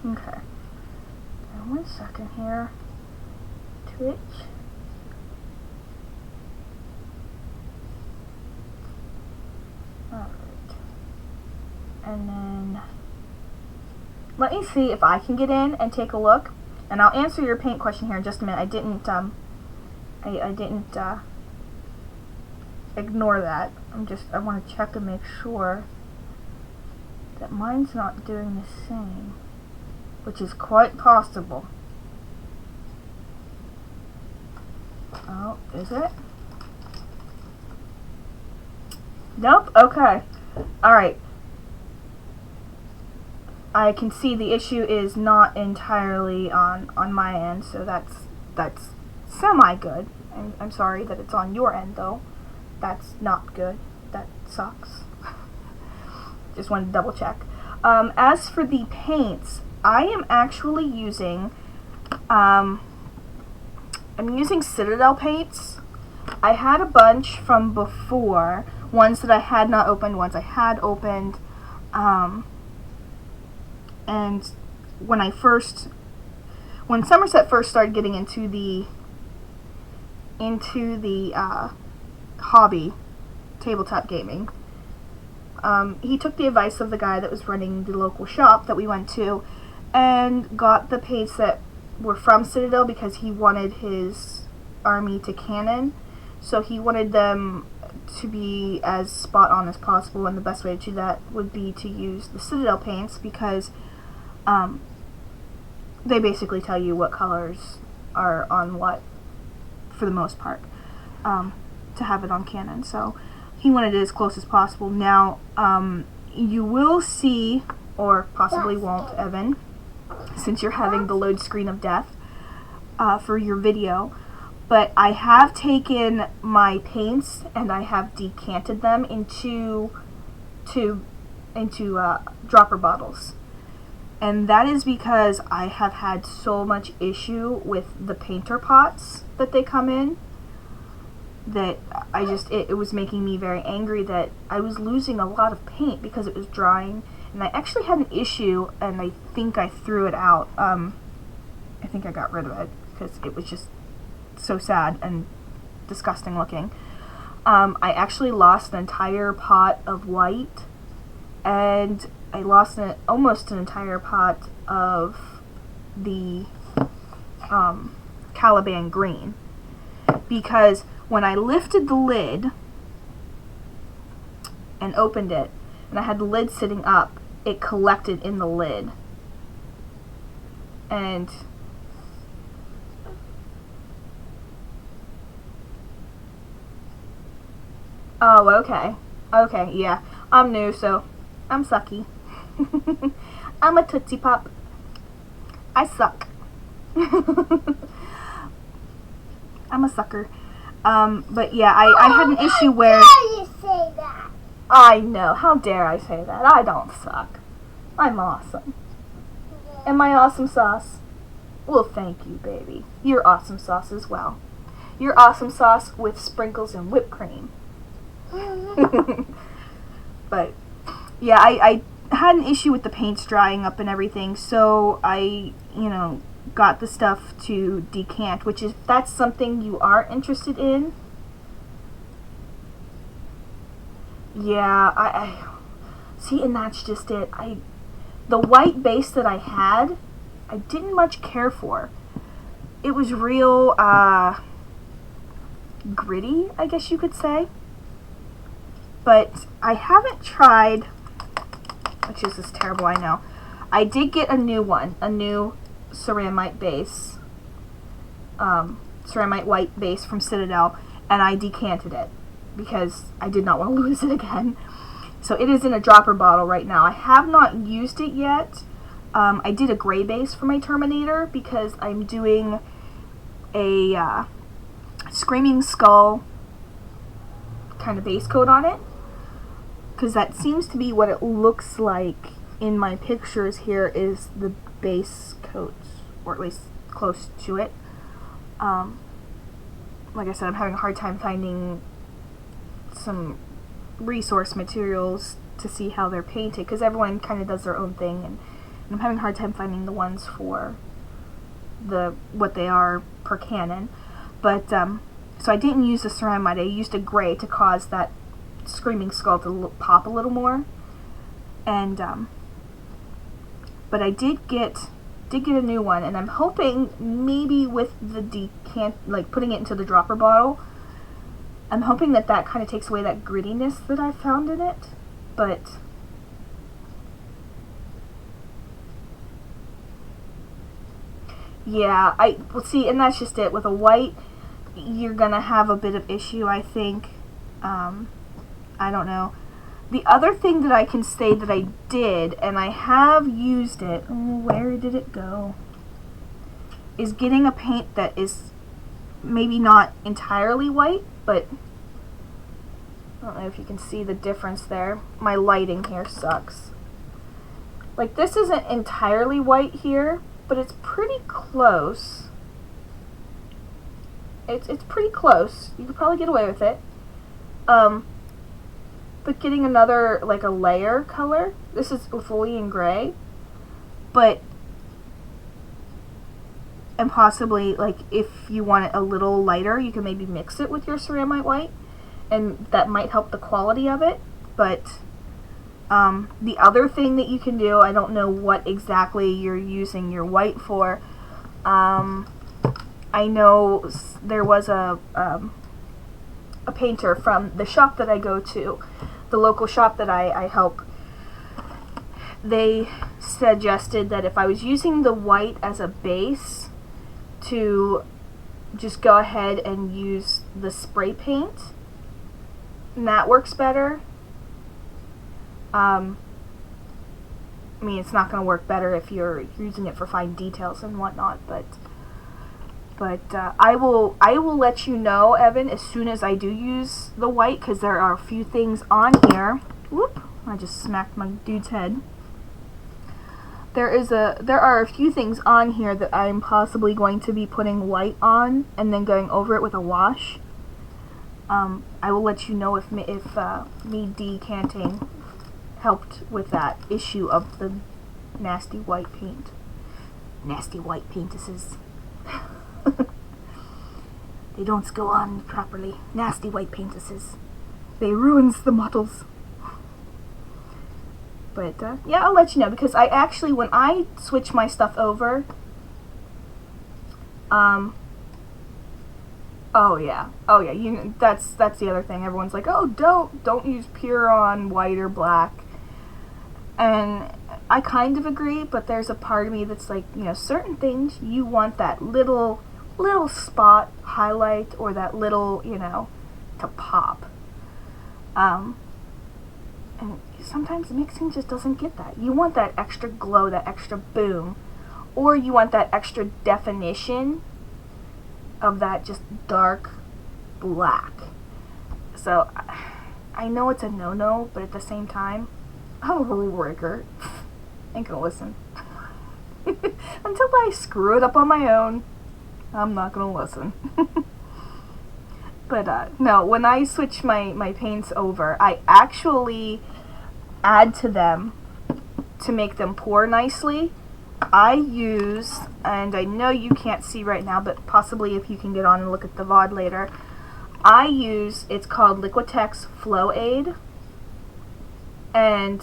Okay. Now 1 second here. Twitch. Alright. And then let me see if I can get in and take a look. And I'll answer your paint question here in just a minute. I didn't ignore that. I want to check and make sure that mine's not doing the same, which is quite possible. Oh, is it? Nope. Okay. Alright. I can see the issue is not entirely on my end, so that's semi-good. I'm sorry that it's on your end, though. That's not good. That sucks. Just wanted to double check. As for the paints, I am actually using, I'm using Citadel paints. I had a bunch from before, ones that I had not opened, ones I had opened, and when Somerset first started getting into the hobby, tabletop gaming, he took the advice of the guy that was running the local shop that we went to and got the paints that were from Citadel because he wanted his army to canon. So he wanted them to be as spot on as possible, and the best way to do that would be to use the Citadel paints because they basically tell you what colors are on what for the most part, to have it on canon. So he wanted it as close as possible. Now, you will see, or possibly won't, Evan, since you're having the load screen of death for your video, but I have taken my paints and I have decanted them into dropper bottles. And that is because I have had so much issue with the painter pots that they come in that it was making me very angry that I was losing a lot of paint because it was drying. And I actually had an issue, and I think I threw it out. I think I got rid of it because it was just so sad and disgusting looking. I actually lost an entire pot of white, and I lost almost an entire pot of the Caliban green, because when I lifted the lid and opened it, and I had the lid sitting up, it collected in the lid. And oh, okay. Okay, yeah. I'm new, so I'm sucky. I'm a Tootsie Pop. I suck. I'm a sucker. But yeah, I had an issue where... How dare you say that? I know. How dare I say that? I don't suck. I'm awesome. Am I awesome sauce? Well, thank you, baby. You're awesome sauce as well. You're awesome sauce with sprinkles and whipped cream. But yeah, I had an issue with the paints drying up and everything, so I, got the stuff to decant, which is, that's something you are interested in. Yeah, I see, and that's just it. The white base that I had, I didn't much care for. It was real, gritty, I guess you could say. But I haven't tried, which is just terrible, I know. I did get a new one, a new ceramite base, ceramite white base from Citadel, and I decanted it because I did not want to lose it again. So it is in a dropper bottle right now. I have not used it yet. I did a gray base for my Terminator because I'm doing a Screaming Skull kind of base coat on it, because that seems to be what it looks like in my pictures here, is the base coat, or at least close to it. Like I said, I'm having a hard time finding some resource materials to see how they're painted, because everyone kind of does their own thing, and I'm having a hard time finding the ones for what they are per canon. But so I didn't use the ceramite. I used a gray to cause that Screaming Skull to pop a little more. And but I did get a new one, and I'm hoping maybe with the putting it into the dropper bottle, I'm hoping that that kind of takes away that grittiness that I found in it, but yeah, well, see, and that's just it. With a white, you're gonna have a bit of issue, I think. I don't know. The other thing that I can say that I did, and I have used it, where did it go? Is getting a paint that is maybe not entirely white, but I don't know if you can see the difference there. My lighting here sucks. Like, this isn't entirely white here, but it's pretty close. It's pretty close. You could probably get away with it. But getting another, like, a layer color, this is Etholian gray, but, and possibly, like, if you want it a little lighter, you can maybe mix it with your ceramite white, and that might help the quality of it. But the other thing that you can do, I don't know what exactly you're using your white for. I know there was a painter from the shop that I go to, the local shop that I help. They suggested that if I was using the white as a base, to just go ahead and use the spray paint, and that works better. I mean, it's not going to work better if you're using it for fine details and whatnot, but I will let you know, Evan, as soon as I do use the white, because there are a few things on here. Whoop! I just smacked my dude's head. There are a few things on here that I'm possibly going to be putting white on and then going over it with a wash. I will let you know if me decanting helped with that issue of the nasty white paint. Nasty white paintuses. They don't go on properly. Nasty white paintuses. They ruins the models. But yeah, I'll let you know, because I actually, when I switch my stuff over, oh yeah, that's the other thing. Everyone's like, oh, don't use pure on white or black, and I kind of agree, but there's a part of me that's like, you know, certain things you want that little spot highlight, or that little, you know, to pop. And sometimes mixing just doesn't get that. You want that extra glow, that extra boom, or you want that extra definition of that just dark black. So I know it's a no-no, but at the same time, I'm a rule breaker. Ain't gonna listen. Until I screw it up on my own, I'm not gonna listen. But no, when I switch my paints over, I actually add to them to make them pour nicely. I use, and I know you can't see right now, but possibly if you can get on and look at the VOD later, I use, it's called Liquitex Flow Aid, and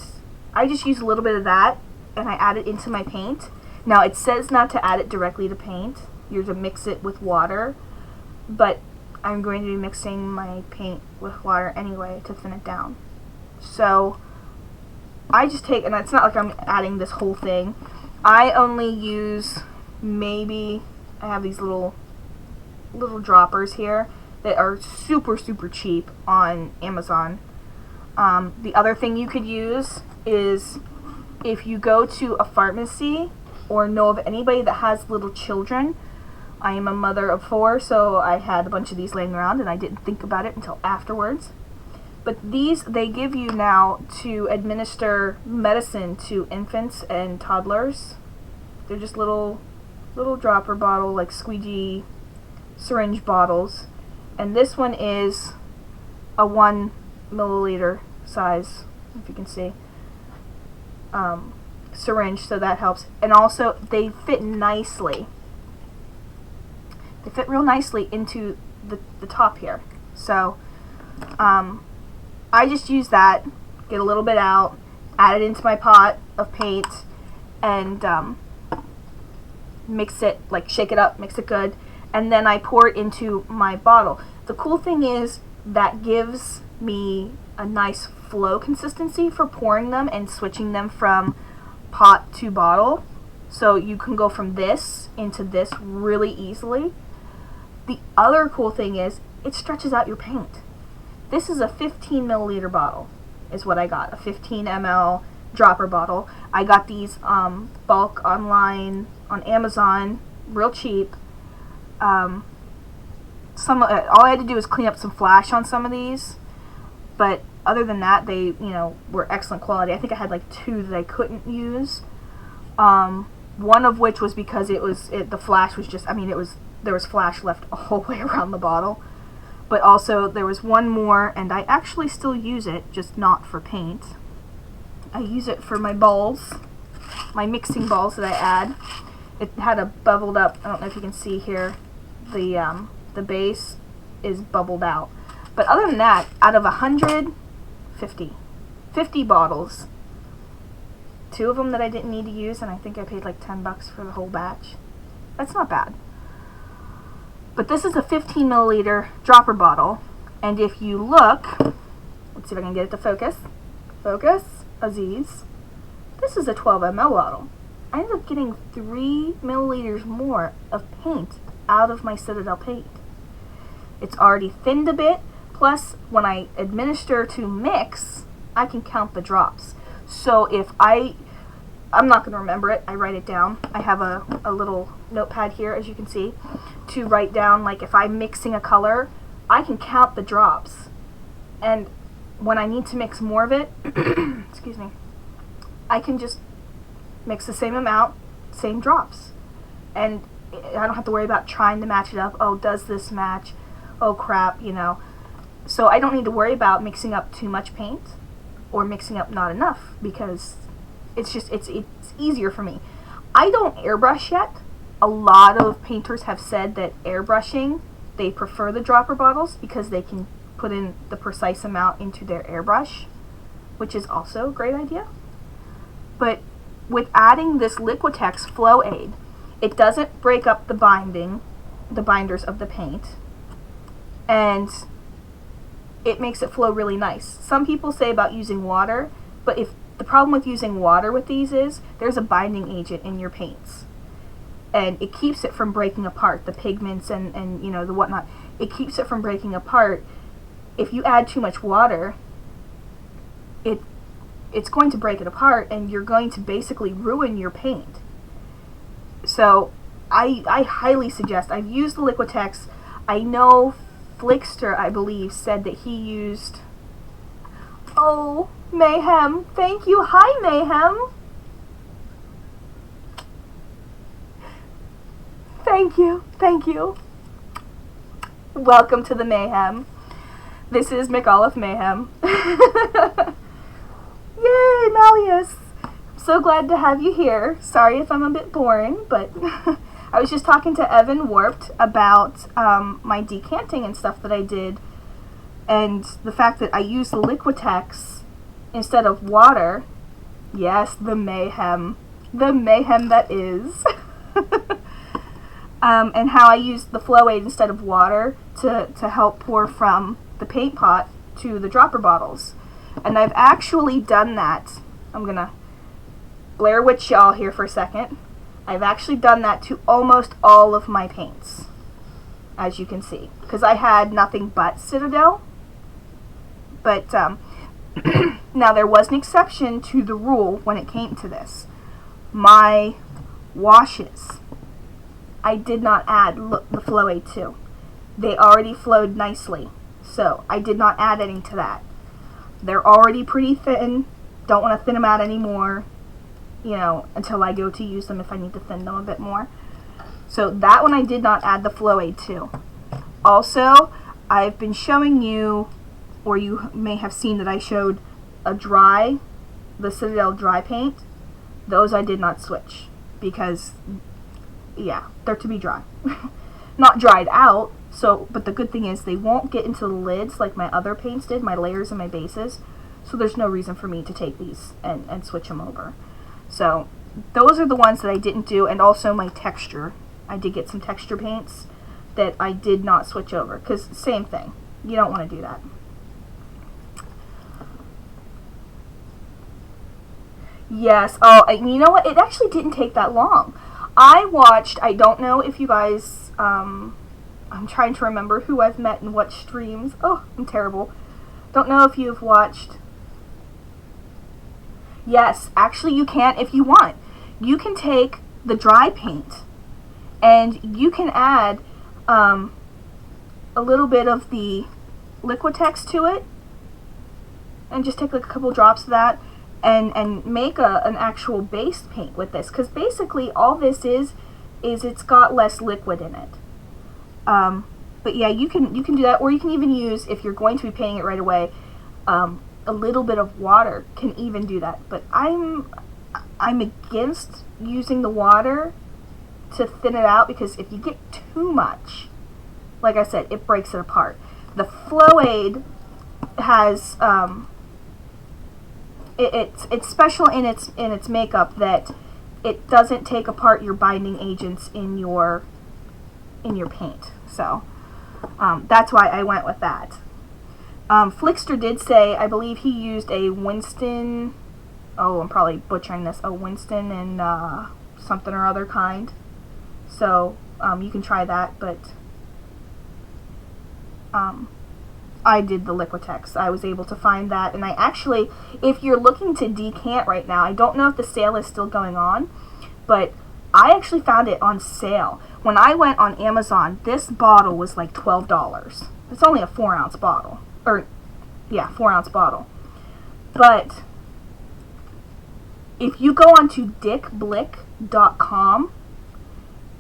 I just use a little bit of that, and I add it into my paint. Now, it says not to add it directly to paint. You're to mix it with water, but I'm going to be mixing my paint with water anyway to thin it down. So I just take, and it's not like I'm adding this whole thing. I only use, maybe, I have these little droppers here that are super cheap on Amazon. The other thing you could use is, if you go to a pharmacy or know of anybody that has little children. I am a mother of 4, so I had a bunch of these laying around and I didn't think about it until afterwards. But these, they give you now to administer medicine to infants and toddlers. They're just little dropper bottle, like squeegee syringe bottles. And this one is a 1 milliliter size, if you can see, syringe, so that helps. And also, they fit nicely. They fit real nicely into the top here. So, I just use that, get a little bit out, add it into my pot of paint, and mix it, like shake it up, mix it good, and then I pour it into my bottle. The cool thing is, that gives me a nice flow consistency for pouring them and switching them from pot to bottle. So you can go from this into this really easily. The other cool thing is it stretches out your paint. This is a 15 milliliter bottle is what I got, a 15 ml dropper bottle. I got these bulk online on Amazon, real cheap. All I had to do was clean up some flash on some of these, but other than that, they were excellent quality. I think I had like 2 that I couldn't use. One of which was because the flash was just, there was flash left all the way around the bottle. But also there was one more, and I actually still use it, just not for paint. I use it for my balls, my mixing balls that I add. It had a bubbled up, I don't know if you can see here, the base is bubbled out. But other than that, out of 50 bottles, 2 of them that I didn't need to use, and I think I paid like $10 for the whole batch. That's not bad. But this is a 15 milliliter dropper bottle, and if you look, let's see if I can get it to focus. Focus, Aziz. This is a 12 ml bottle. I ended up getting 3 milliliters more of paint out of my Citadel paint. It's already thinned a bit, plus when I administer to mix, I can count the drops. So if I'm not going to remember it, I write it down. I have a little notepad here, as you can see, to write down, like if I'm mixing a color, I can count the drops. And when I need to mix more of it, excuse me, I can just mix the same amount, same drops. And I don't have to worry about trying to match it up. Oh, does this match? Oh crap, So I don't need to worry about mixing up too much paint or mixing up not enough, because it's easier for me. I don't airbrush yet. A lot of painters have said that airbrushing, they prefer the dropper bottles because they can put in the precise amount into their airbrush, which is also a great idea. But with adding this Liquitex Flow Aid, it doesn't break up the binders of the paint, and it makes it flow really nice. Some people say about using water, but if the problem with using water with these is there's a binding agent in your paints, and it keeps it from breaking apart, the pigments and the whatnot. It keeps it from breaking apart. If you add too much water, it's going to break it apart, and you're going to basically ruin your paint. So I highly suggest, I've used the Liquitex. I know Flickster, I believe, said that he used, oh, Mayhem. Thank you. Hi, Mayhem. Thank you. Thank you. Welcome to the Mayhem. This is McAuliffe Mayhem. Yay, Malleus. So glad to have you here. Sorry if I'm a bit boring, but I was just talking to Evan Warped about my decanting and stuff that I did, and the fact that I used the Liquitex instead of water. Yes, the mayhem that is. And how I used the Flow Aid instead of water to help pour from the paint pot to the dropper bottles. And I've actually done that. I'm gonna Blair Witch y'all here for a second. I've actually done that to almost all of my paints, as you can see, because I had nothing but Citadel. But now there was an exception to the rule when it came to this. My washes, I did not add the Flow Aid to. They already flowed nicely, so I did not add any to that. They're already pretty thin. Don't want to thin them out anymore, until I go to use them if I need to thin them a bit more. So that one I did not add the Flow Aid to. Also, I've been showing you, or you may have seen that I showed the Citadel dry paint. Those I did not switch because, yeah, they're to be dry. Not dried out, but the good thing is they won't get into the lids like my other paints did, my layers and my bases. So there's no reason for me to take these and switch them over. So those are the ones that I didn't do, and also my texture. I did get some texture paints that I did not switch over, because same thing. You don't want to do that. Yes. Oh, you know what? It actually didn't take that long. I watched, I don't know if you guys, I'm trying to remember who I've met in what streams. Oh, I'm terrible. Don't know if you've watched. Yes, actually you can if you want. You can take the dry paint and you can add a little bit of the Liquitex to it and just take like a couple drops of that and make an actual base paint with this, because basically all this is it's got less liquid in it. But yeah, you can do that, or you can even use, if you're going to be painting it right away, a little bit of water can even do that. But I'm against using the water to thin it out, because if you get too much, like I said, it breaks it apart. The Flow-Aid has it's special in its makeup that it doesn't take apart your binding agents in your paint. So that's why I went with that. Flickster did say, I believe he used a Winston, oh, I'm probably butchering this, a Winston and something or other kind. So you can try that, but I did the Liquitex. I was able to find that, and I actually, if you're looking to decant right now, I don't know if the sale is still going on, but I actually found it on sale. When I went on Amazon, this bottle was like $12. It's only a 4-ounce bottle. Or, yeah, 4-ounce bottle. But if you go onto dickblick.com,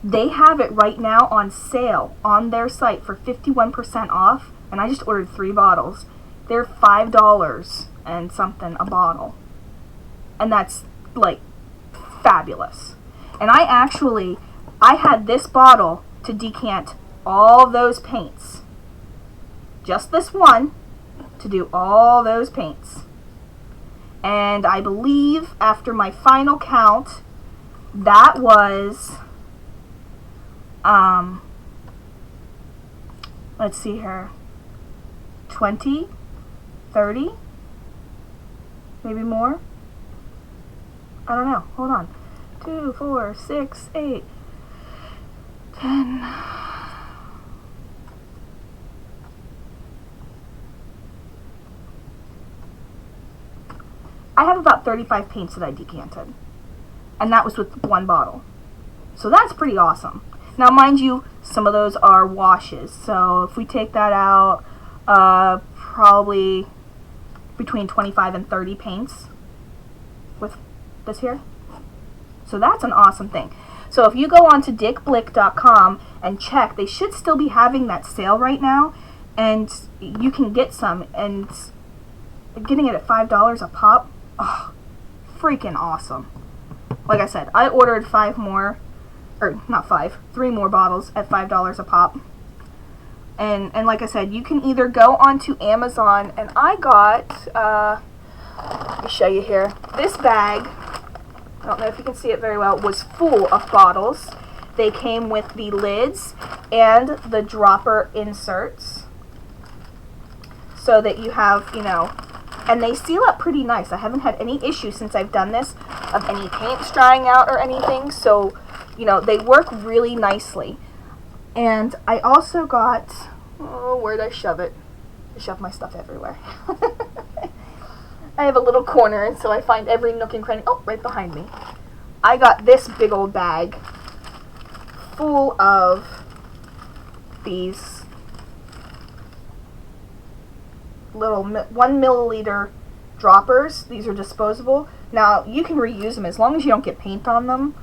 they have it right now on sale on their site for 51% off, and I just ordered 3 bottles. They're $5 and something a bottle. And that's, like, fabulous. And I had this bottle to decant all those paints. Just this one to do all those paints. And I believe after my final count, that was, let's see here, 20, 30, maybe more. I don't know. Hold on. 2, 4, 6, 8, 10. I have about 35 paints that I decanted. And that was with one bottle. So that's pretty awesome. Now, mind you, some of those are washes. So if we take that out, probably between 25 and 30 paints with this here. So that's an awesome thing. So if you go on to dickblick.com and check, they should still be having that sale right now. And you can get some. And getting it at $5 a pop, oh, freaking awesome. Like I said, I ordered 5 more, or not 5, 3 more bottles at $5 a pop. And like I said, you can either go onto Amazon, and I got, let me show you here, this bag, I don't know if you can see it very well, was full of bottles. They came with the lids and the dropper inserts, so that you have, you know, and they seal up pretty nice. I haven't had any issue since I've done this of any paints drying out or anything, so, you know, they work really nicely. And I also got, oh, where'd I shove it? I shove my stuff everywhere. I have a little corner, and so I find every nook and cranny. Oh, right behind me. I got this big old bag full of these little 1 milliliter droppers. These are disposable. Now, you can reuse them as long as you don't get paint on them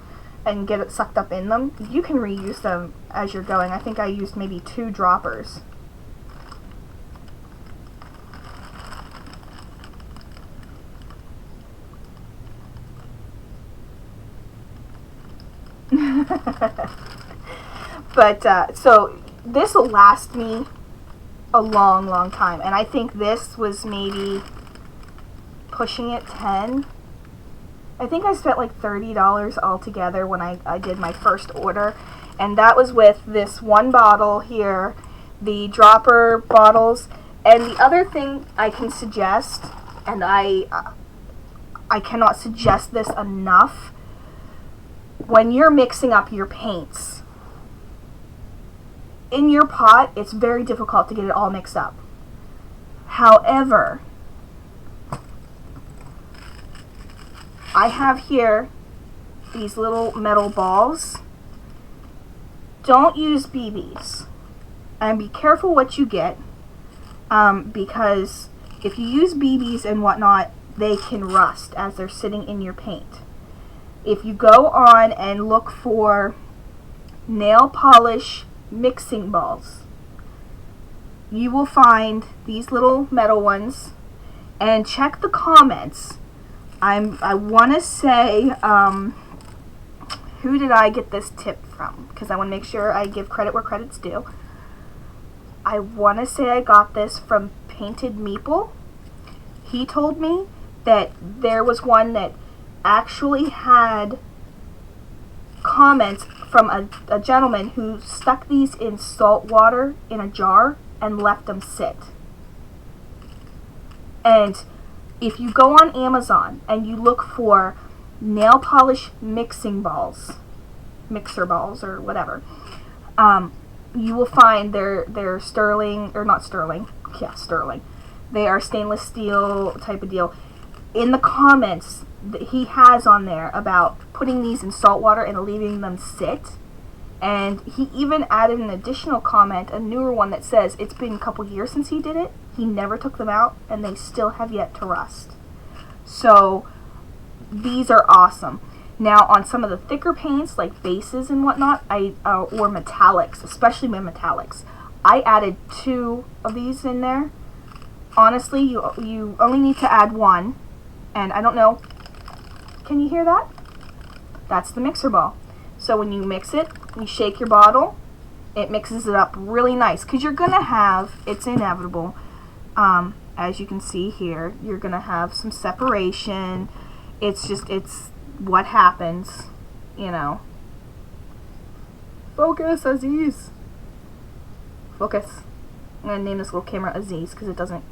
and get it sucked up in them. You can reuse them as you're going. I think I used maybe 2 droppers. But so this will last me a long, long time, and I think this was maybe pushing it 10. I think I spent like $30 altogether when I did my first order, and that was with this one bottle here, the dropper bottles. And the other thing I can suggest, and I cannot suggest this enough, when you're mixing up your paints, in your pot, it's very difficult to get it all mixed up. However, I have here these little metal balls. Don't use BBs, and be careful what you get, because if you use BBs and whatnot, they can rust as they're sitting in your paint. If you go on and look for nail polish mixing balls, you will find these little metal ones, and check the comments. I want to say, who did I get this tip from? Because I want to make sure I give credit where credit's due. I want to say I got this from Painted Meeple. He told me that there was one that actually had comments from a gentleman who stuck these in salt water in a jar and left them sit. And if you go on Amazon and you look for nail polish mixing balls, mixer balls or whatever, you will find they're sterling, or not sterling, yeah, sterling. They are stainless steel type of deal. In the comments that he has on there about putting these in salt water and leaving them sit, and he even added an additional comment, a newer one, that says it's been a couple years since he did it. He never took them out, and they still have yet to rust. So these are awesome. Now, on some of the thicker paints, like bases and whatnot, or metallics, especially my metallics, I added 2 of these in there. Honestly, you only need to add 1, and I don't know, can you hear that? That's the mixer ball. So when you mix it, you shake your bottle, it mixes it up really nice, because you're going to have, it's inevitable, as you can see here, you're going to have some separation. It's what happens, you know. Focus, Aziz. Focus. I'm going to name this little camera Aziz because it doesn't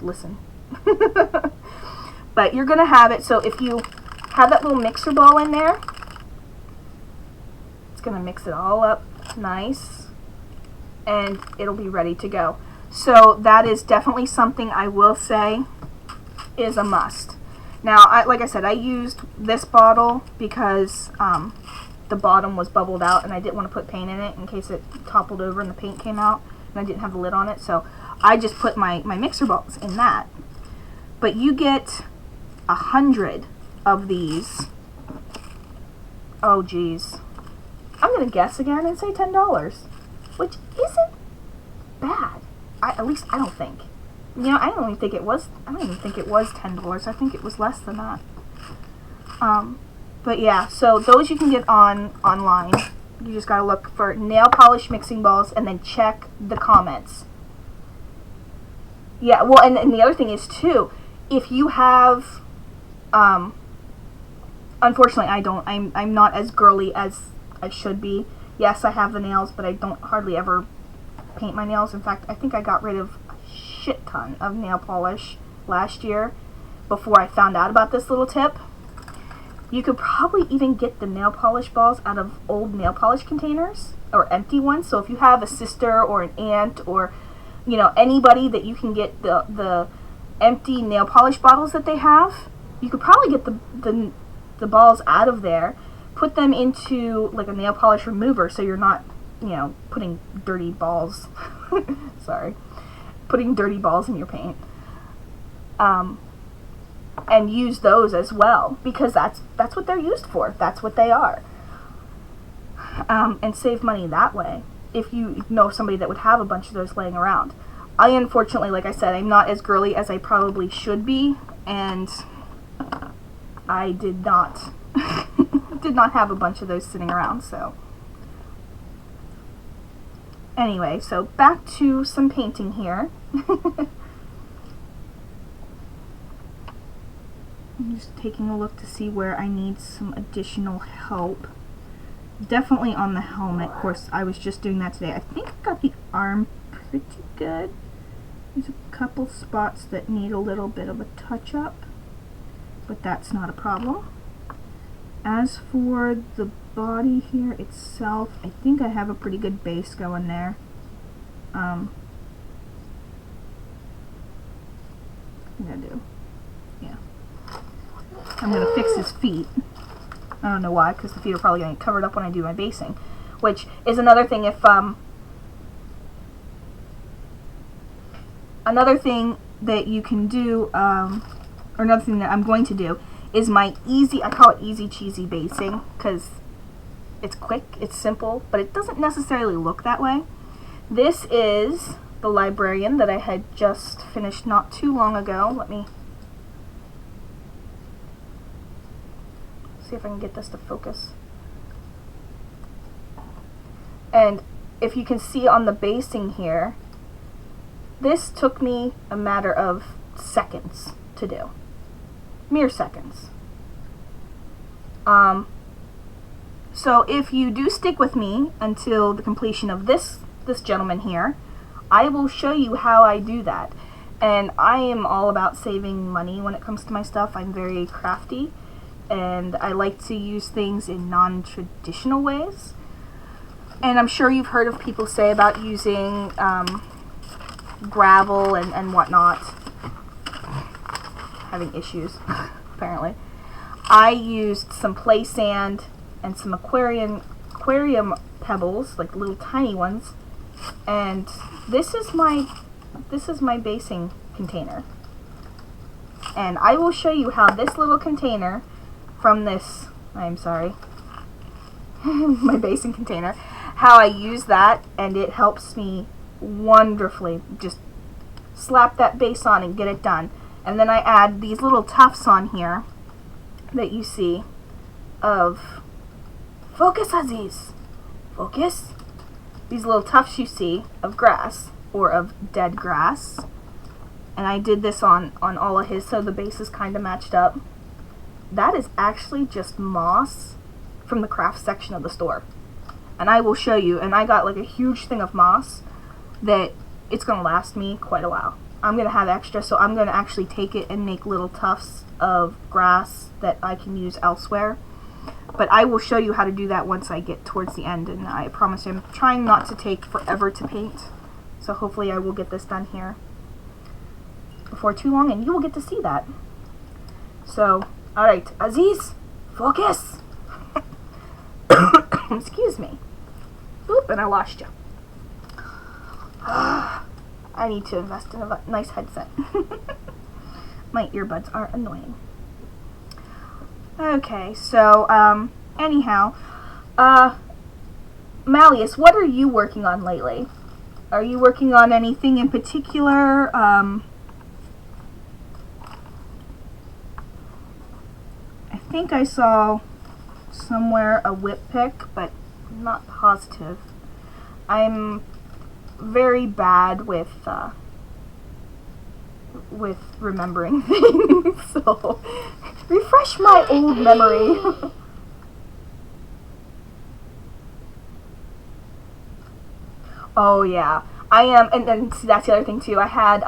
listen. But you're going to have it, so if you have that little mixer ball in there, it's going to mix it all up nice, and it'll be ready to go. So that is definitely something I will say is a must. Now, like I said, I used this bottle because the bottom was bubbled out, and I didn't want to put paint in it in case it toppled over and the paint came out, and I didn't have the lid on it, so I just put my mixer balls in that. But you get 100 of these. Oh, geez. I'm going to guess again and say $10, which isn't bad. At least I don't think. You know, I don't even think it was $10. I think it was less than that. But yeah, so those you can get online. You just gotta look for nail polish mixing balls and then check the comments. Yeah, well, and the other thing is too, if you have, unfortunately I don't, I'm not as girly as I should be. Yes, I have the nails, but I don't hardly ever paint my nails. In fact, I think I got rid of shit ton of nail polish last year before I found out about this little tip. You could probably even get the nail polish balls out of old nail polish containers or empty ones. So if you have a sister or an aunt or, you know, anybody that you can get the empty nail polish bottles that they have, you could probably get the balls out of there, put them into like a nail polish remover so you're not, you know, putting dirty balls sorry, putting dirty balls in your paint, and use those as well, because that's what they're used for. That's what they are. And save money that way if you know somebody that would have a bunch of those laying around. I, unfortunately, like I said, I'm not as girly as I probably should be, and I did not did not have a bunch of those sitting around. So anyway, so back to some painting here. I'm just taking a look to see where I need some additional help. Definitely on the helmet. Of course, I was just doing that today. I think I got the pretty good. There's a couple spots that need a little bit of a touch up, but that's not a problem. As for the body here itself, I think I have a pretty good base going there. I'm gonna do, yeah. I'm gonna fix his feet. I don't know why, because the feet are probably gonna get covered up when I do my basing, which is another thing. If another thing that you can do, or another thing that I'm going to do, is my easy, I call it easy cheesy basing, because it's quick, it's simple, but it doesn't necessarily look that way. This is the librarian that I had just finished not too long ago. Let me see if I can get this to focus. And if you can see on the basing here, this took me a matter of seconds to do. Mere seconds. So if you do stick with me until the completion of this gentleman here, I will show you how I do that. And I am all about saving money when it comes to my stuff. I'm very crafty, and I like to use things in non-traditional ways. And I'm sure you've heard of people say about using gravel and whatnot. Having issues, apparently. I used some play sand and some aquarium pebbles, like little tiny ones, and this is my basing container. And I will show you how this little container from this, I'm sorry, my basing container, how I use that, and it helps me wonderfully. Just slap that base on and get it done. And then I add these little tufts on here that you see of, focus Aziz, focus. These little tufts you see of grass, or of dead grass. And I did this on all of his, so the base is kind of matched up. That is actually just moss from the craft section of the store. And I will show you, and I got like a huge thing of moss that it's going to last me quite a while. I'm going to have extra, so I'm going to actually take it and make little tufts of grass that I can use elsewhere. But I will show you how to do that once I get towards the end, and I promise you I'm trying not to take forever to paint. So hopefully I will get this done here before too long, and you will get to see that. So, alright, Aziz, focus! Excuse me. Oop, and I lost you. I need to invest in a nice headset. My earbuds are annoying. Okay, so, anyhow, Malleus, what are you working on lately? Are you working on anything in particular? I think I saw somewhere a whip pick, but I'm not positive. I'm very bad with remembering things, so refresh my old memory. Oh yeah, I am, and then see, that's the other thing too. I have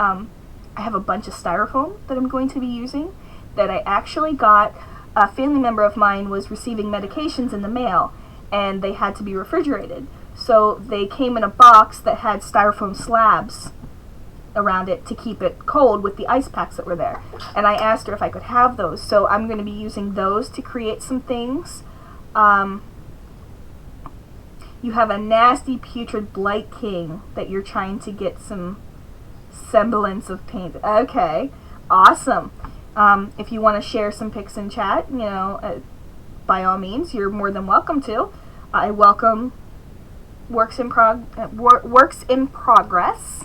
a bunch of styrofoam that I'm going to be using that I actually got. A family member of mine was receiving medications in the mail, and they had to be refrigerated. So they came in a box that had styrofoam slabs around it to keep it cold with the ice packs that were there. And I asked her if I could have those. So I'm going to be using those to create some things. You have a nasty putrid blight king that you're trying to get some semblance of paint. Okay, awesome. If you want to share some pics in chat, you know, by all means, you're more than welcome to. I welcome works in progress.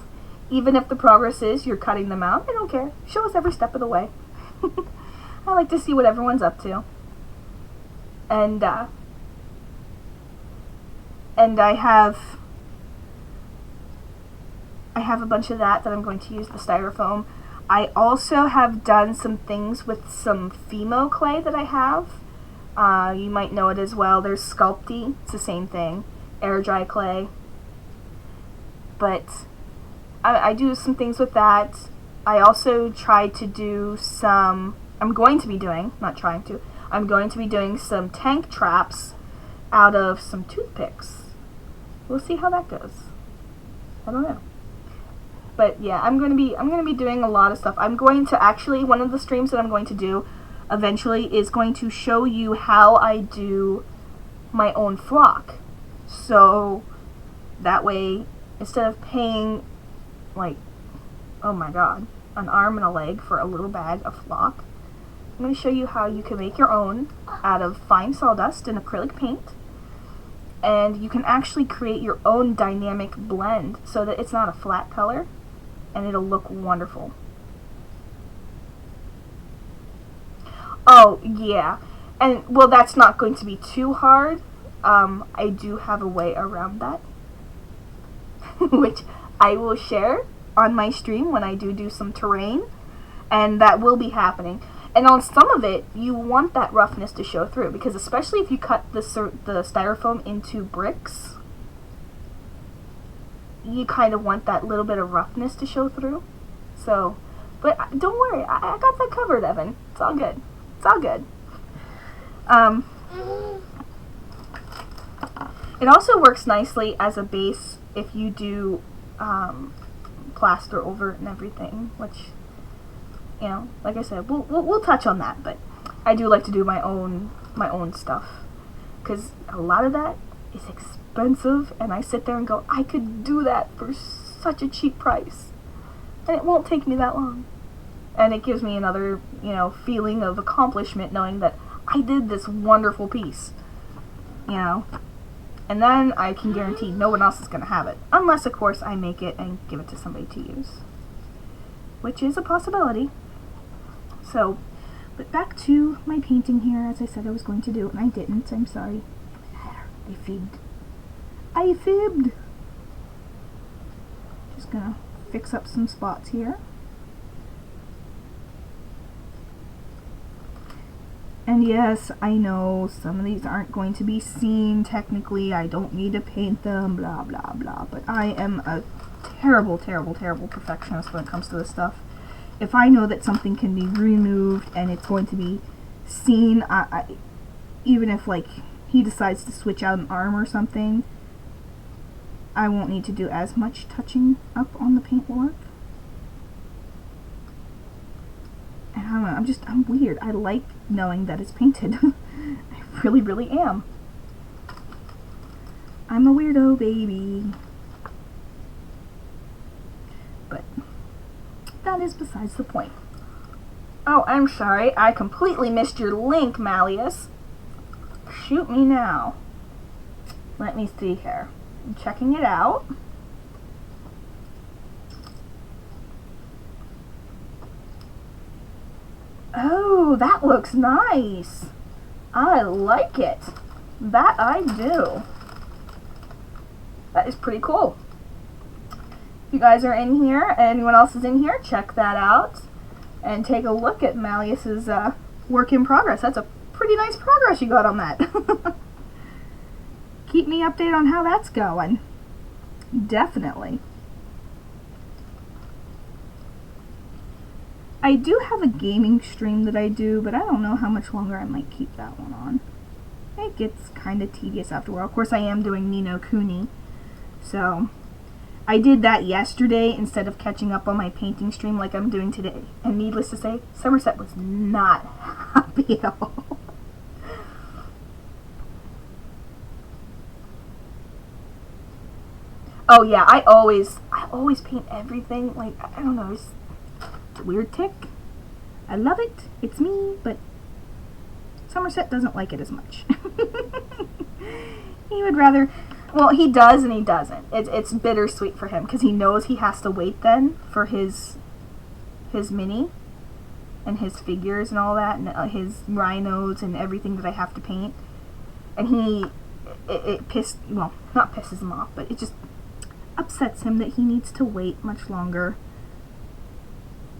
Even if the progress is you're cutting them out, I don't care. Show us every step of the way. I like to see what everyone's up to. And I have a bunch of that I'm going to use the styrofoam. I also have done some things with some Fimo clay that I have. You might know it as well. There's Sculpty. It's the same thing. Air dry clay. But I do some things with that. I also try to do some, I'm going to be doing, not trying to, I'm going to be doing some tank traps out of some toothpicks. We'll see how that goes. I don't know. But yeah, I'm gonna be doing a lot of stuff. I'm going to actually, one of the streams that I'm going to do eventually is going to show you how I do my own flock. So that way, instead of paying like, oh my god, an arm and a leg for a little bag of flock, I'm going to show you how you can make your own out of fine sawdust and acrylic paint. And you can actually create your own dynamic blend so that it's not a flat color and it'll look wonderful. Oh, yeah. And, well, that's not going to be too hard. I do have a way around that, which I will share on my stream when I do some terrain, and that will be happening. And on some of it, you want that roughness to show through, because especially if you cut the styrofoam into bricks, you kind of want that little bit of roughness to show through. So, but don't worry, I got that covered, Evan. It's all good. It's all good. It also works nicely as a base if you do plaster over it and everything, which, you know, like I said, we'll touch on that. But I do like to do my own stuff, because a lot of that is expensive, and I sit there and go, I could do that for such a cheap price, and it won't take me that long, and it gives me another, you know, feeling of accomplishment knowing that I did this wonderful piece, you know. And then I can guarantee no one else is going to have it. Unless, of course, I make it and give it to somebody to use. Which is a possibility. So, but back to my painting here, as I said I was going to do, and I didn't. I'm sorry. I fibbed. I fibbed! Just going to fix up some spots here. And yes, I know some of these aren't going to be seen technically. I don't need to paint them, blah, blah, blah. But I am a terrible, terrible, terrible perfectionist when it comes to this stuff. If I know that something can be removed and it's going to be seen, even if, like, he decides to switch out an arm or something, I won't need to do as much touching up on the paint work. I don't know, I'm weird. I like knowing that it's painted. I really, really am. I'm a weirdo, baby. But that is besides the point. Oh, I'm sorry. I completely missed your link, Malleus. Shoot me now. Let me see here. I'm checking it out. Oh, that looks nice. I like it. That I do. That is pretty cool. If you guys are in here, anyone else is in here, check that out and take a look at Malleus's work in progress. That's a pretty nice progress you got on that. Keep me updated on how that's going. Definitely. I do have a gaming stream that I do, but I don't know how much longer I might keep that one on. It gets kind of tedious after a while. Of course, I am doing Ni no Kuni, so I did that yesterday instead of catching up on my painting stream like I'm doing today. And needless to say, Somerset was not happy at all. Oh yeah, I always paint everything, like, I don't know, it's a weird tick. I love it, it's me, but Somerset doesn't like it as much. He would rather, well, he does and he doesn't. It's bittersweet for him, because he knows he has to wait then for his mini and his figures and all that, and his rhinos and everything that I have to paint. And it pissed, well, not pisses him off, but it just upsets him that he needs to wait much longer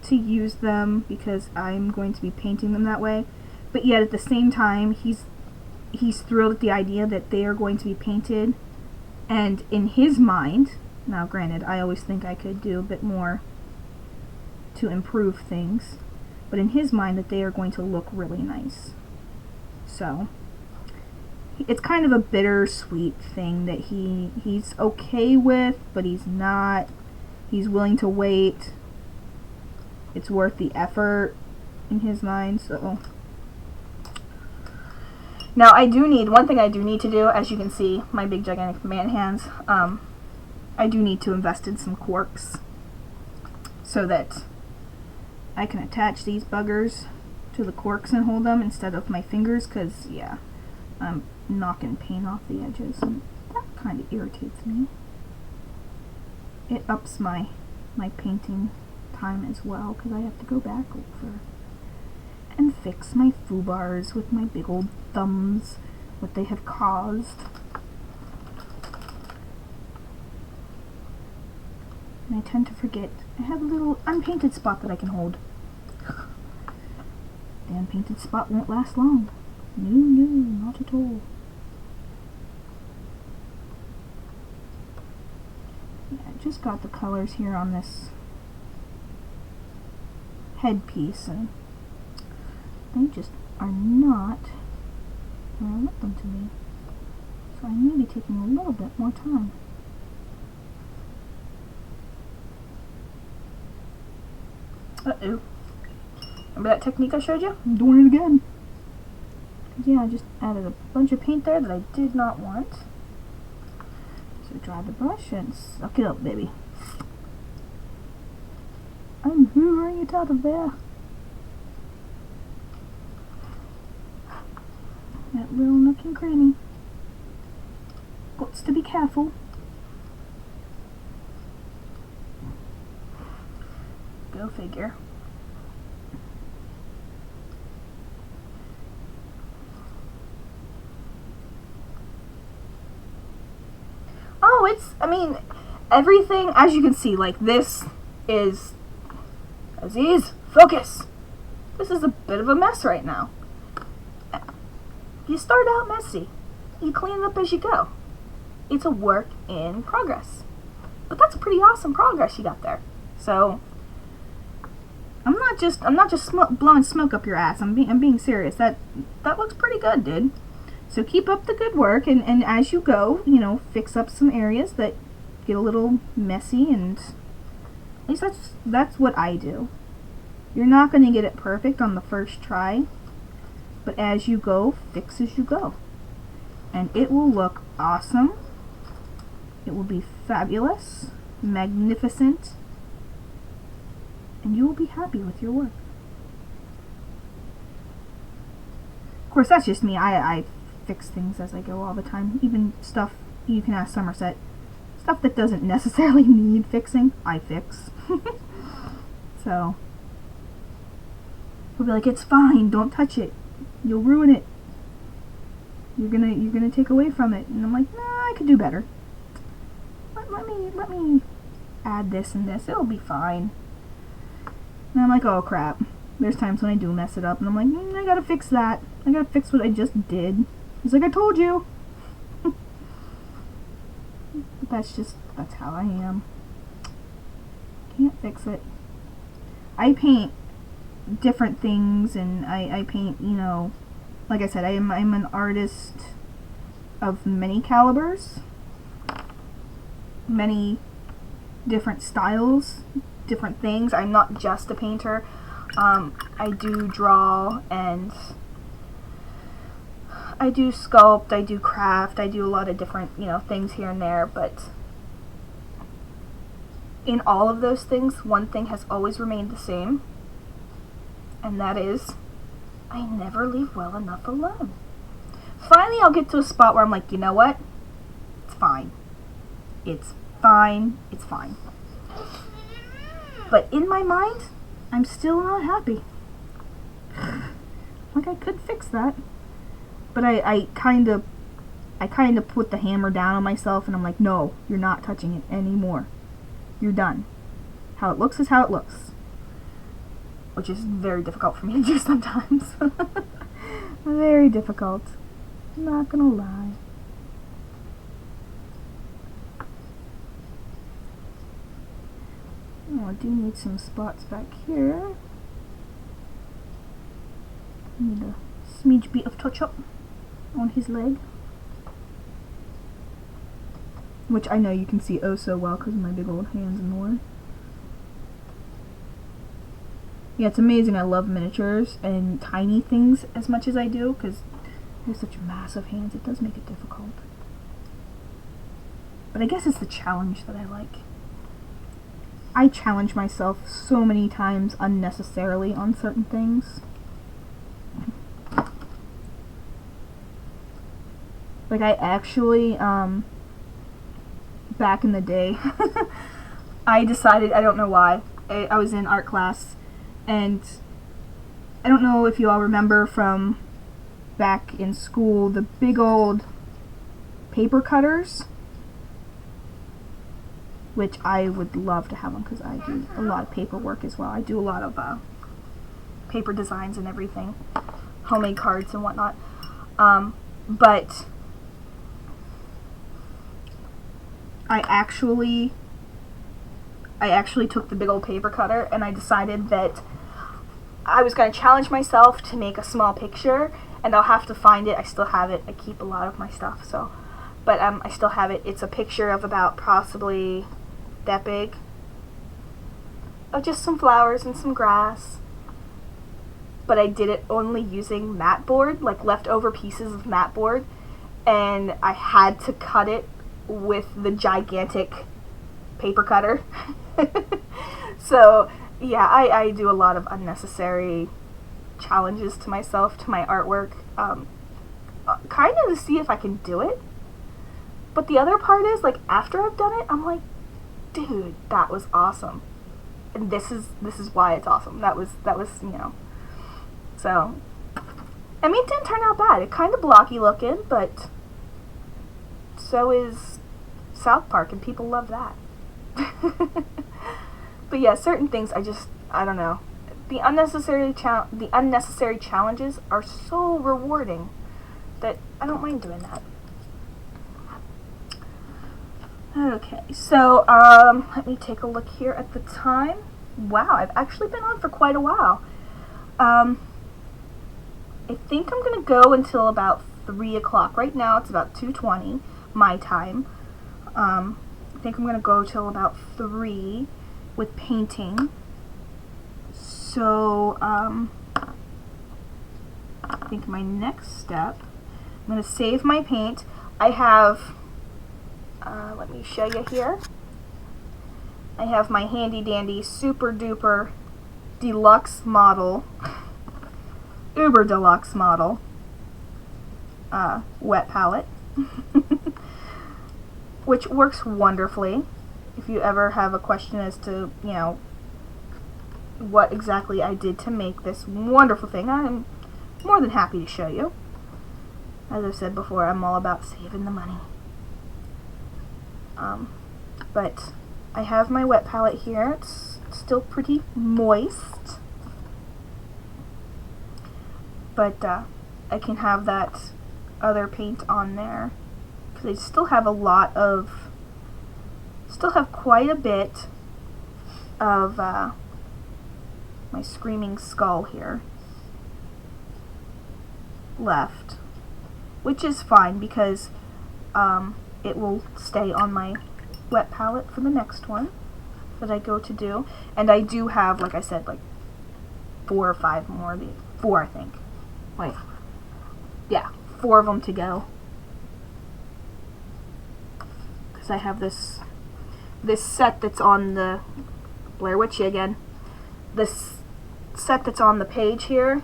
to use them, because I'm going to be painting them that way. But yet at the same time, he's thrilled at the idea that they are going to be painted, and in his mind, Now, granted, I always think I could do a bit more to improve things, but in his mind that they are going to look really nice. So, it's kind of a bittersweet thing that he's okay with, but he's not. He's willing to wait. It's worth the effort in his mind, so. Now, one thing I do need to do, as you can see, my big gigantic man hands, I do need to invest in some corks so that I can attach these buggers to the corks and hold them instead of my fingers, because, yeah, I'm knocking paint off the edges, and that kind of irritates me. It ups my painting time as well, because I have to go back over and fix my foobars with my big old thumbs, what they have caused. And I tend to forget I have a little unpainted spot that I can hold. The unpainted spot won't last long. No, not at all. Yeah, I just got the colors here on this headpiece, and they just are not where I want them to be. So I may be taking a little bit more time. Uh-oh. Remember that technique I showed you? I'm doing it again. Yeah, I just added a bunch of paint there that I did not want. So dry the brush and suck it up, baby. I'm hoovering it out of there. That little nook and cranny. Got to be careful. Go figure. Oh, I mean, everything, as you can see, like, this is, Aziz, focus. This is a bit of a mess right now. You start out messy. You clean it up as you go. It's a work in progress. But that's pretty awesome progress you got there. So, I'm not just blowing smoke up your ass. I'm being serious. That looks pretty good, dude. So keep up the good work, and as you go, you know, fix up some areas that get a little messy, and at least that's what I do. You're not going to get it perfect on the first try, but as you go, fix as you go. And it will look awesome. It will be fabulous, magnificent, and you will be happy with your work. Of course, that's just me. I fix things as I go all the time. Even stuff, you can ask Somerset, stuff that doesn't necessarily need fixing, I fix. So, he'll be like, it's fine, don't touch it. You'll ruin it. You're gonna take away from it. And I'm like, nah, I could do better. Let me add this and this. It'll be fine. And I'm like, oh crap. There's times when I do mess it up, and I'm like, I gotta fix that. I gotta fix what I just did. He's like, I told you. But that's how I am. Can't fix it. I paint different things, and I paint, you know, like I said, I'm an artist of many calibers, many different styles, different things. I'm not just a painter. I do draw, and I do sculpt, I do craft, I do a lot of different, you know, things here and there, but in all of those things, one thing has always remained the same, and that is, I never leave well enough alone. Finally, I'll get to a spot where I'm like, you know what? It's fine. It's fine. It's fine. But in my mind, I'm still not happy. Like, I could fix that. But I kind of put the hammer down on myself, and I'm like, no, you're not touching it anymore. You're done. How it looks is how it looks. Which is very difficult for me to do sometimes. Very difficult. Not gonna lie. Now I do need some spots back here. Need a smidge bit of touch up on his leg, which I know you can see oh so well because of my big old hands in the way. Yeah, it's amazing. I love miniatures and tiny things as much as I do because they have such massive hands. It does make it difficult. But I guess it's the challenge that I like. I challenge myself so many times unnecessarily on certain things. Like I actually, back in the day, I decided, I don't know why, I was in art class, and I don't know if you all remember from back in school, the big old paper cutters, which I would love to have them because I do a lot of paperwork as well. I do a lot of paper designs and everything, homemade cards and whatnot. But I actually took the big old paper cutter and I decided that I was going to challenge myself to make a small picture, and I'll have to find it. I still have it. I keep a lot of my stuff, so, but I still have it. It's a picture of about possibly that big, of just some flowers and some grass, but I did it only using mat board, like leftover pieces of mat board, and I had to cut it with the gigantic paper cutter. So yeah, I do a lot of unnecessary challenges to myself, to my artwork, kind of to see if I can do it. But the other part is, like, after I've done it, I'm like, dude, that was awesome, and this is why it's awesome. That was you know. So I mean, it didn't turn out bad. It kind of blocky looking, but so is South Park, and people love that. But yeah, certain things I don't know. The unnecessary challenges are so rewarding that I don't mind doing that. Okay, so let me take a look here at the time. Wow, I've actually been on for quite a while. I think I'm gonna go until about 3 o'clock. Right now it's about 2:20 my time. I think I'm gonna go till about 3 with painting. So I think my next step, I'm gonna save my paint. I have, let me show you here. I have my handy dandy super duper deluxe model, uber deluxe model, wet palette, which works wonderfully. If you ever have a question as to, you know, what exactly I did to make this wonderful thing, I'm more than happy to show you. As I've said before, I'm all about saving the money. But I have my wet palette here. It's still pretty moist, but I can have that other paint on there because I still have quite a bit of my screaming skull here left, which is fine because it will stay on my wet palette for the next one that I go to do. And I do have, like I said, like 4 or 5 more. 4, I think. Wait. Yeah, 4 of them to go. Because I have this set that's on the Blair Witchy again. This set that's on the page here.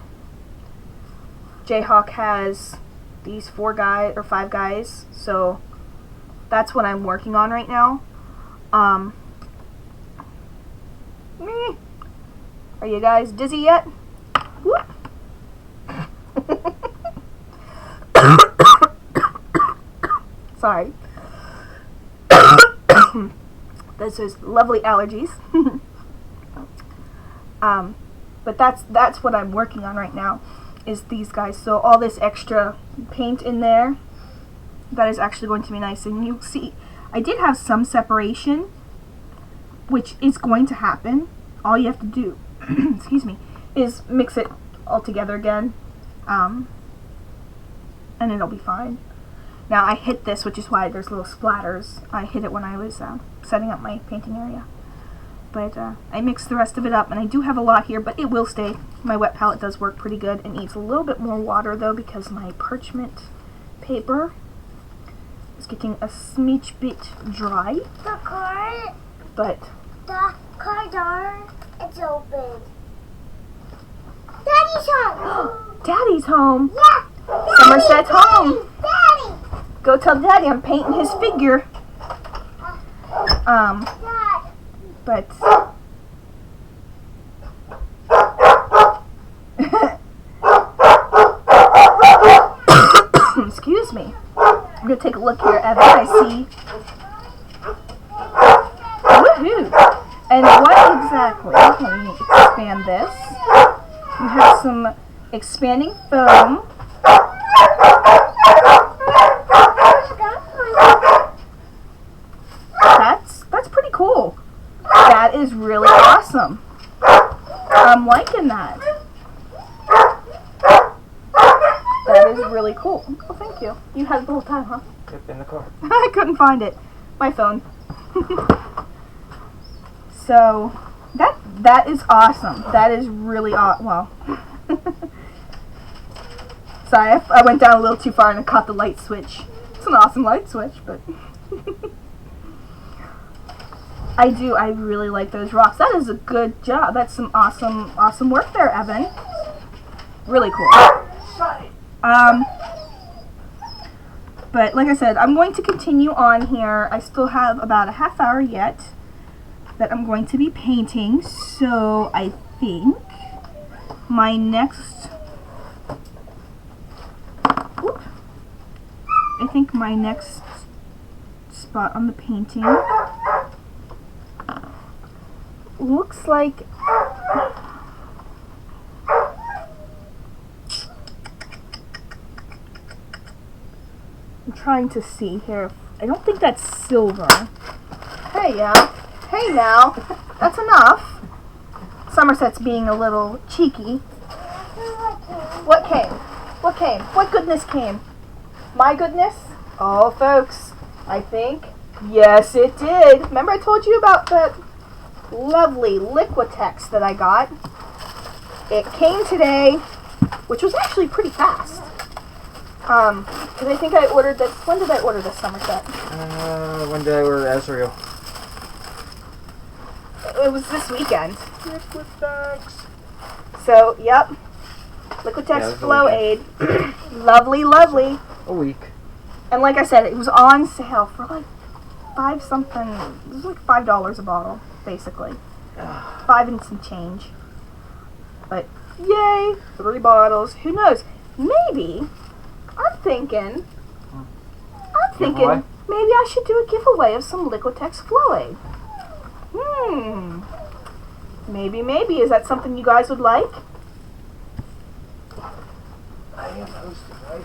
Jayhawk has these 4 guys or 5 guys, so that's what I'm working on right now. Are you guys dizzy yet? Whoop. Sorry. Those are lovely allergies. But that's what I'm working on right now, is these guys. So all this extra paint in there, that is actually going to be nice. And you see, I did have some separation which is going to happen. All you have to do, excuse me, is mix it all together again, and it'll be fine. Now I hit this, which is why there's little splatters. I hit it when I was setting up my painting area. But I mixed the rest of it up, and I do have a lot here, but it will stay. My wet palette does work pretty good. It needs a little bit more water, though, because my parchment paper is getting a smidge bit dry. The car door, it's open. Daddy's home. Daddy's home. Yeah. Somerset's home. Daddy. Go tell Daddy I'm painting his figure. Dad. But excuse me. I'm gonna take a look here, Evan. I see. Woohoo! And what exactly? Let me expand this. You have some expanding foam. That's pretty cool. That is really awesome. I'm liking that. That is really cool. Oh, thank you. You had it the whole time, huh? Yep, in the car. I couldn't find it. My phone. So, that is awesome. That is really awesome. Well, sorry, I went down a little too far and I caught the light switch. It's an awesome light switch, but I really like those rocks. That is a good job. That's some awesome work there, Evan. Really cool. But like I said, I'm going to continue on here. I still have about a half hour yet that I'm going to be painting. So I think my next spot on the painting looks like I'm trying to see here. I don't think that's silver. Hey now, that's enough. Somerset's being a little cheeky. What came? What goodness came? My goodness? Oh, folks, I think, yes it did. Remember I told you about that lovely Liquitex that I got? It came today, which was actually pretty fast. Because I think I ordered this. When did I order this, Somerset? When did I order Ezreal? It was this weekend. Liquitex. So, yep. Liquitex Flow Aid. Lovely. A week. And like I said, it was on sale for like $5 It was like $5 a bottle, basically. 5 and some change. But, yay! 3 bottles. Who knows? Maybe... I'm thinking Giveaway? maybe I should do a giveaway of some Liquitex Flow Aid. Maybe. Is that something you guys would like? I am hosting, right?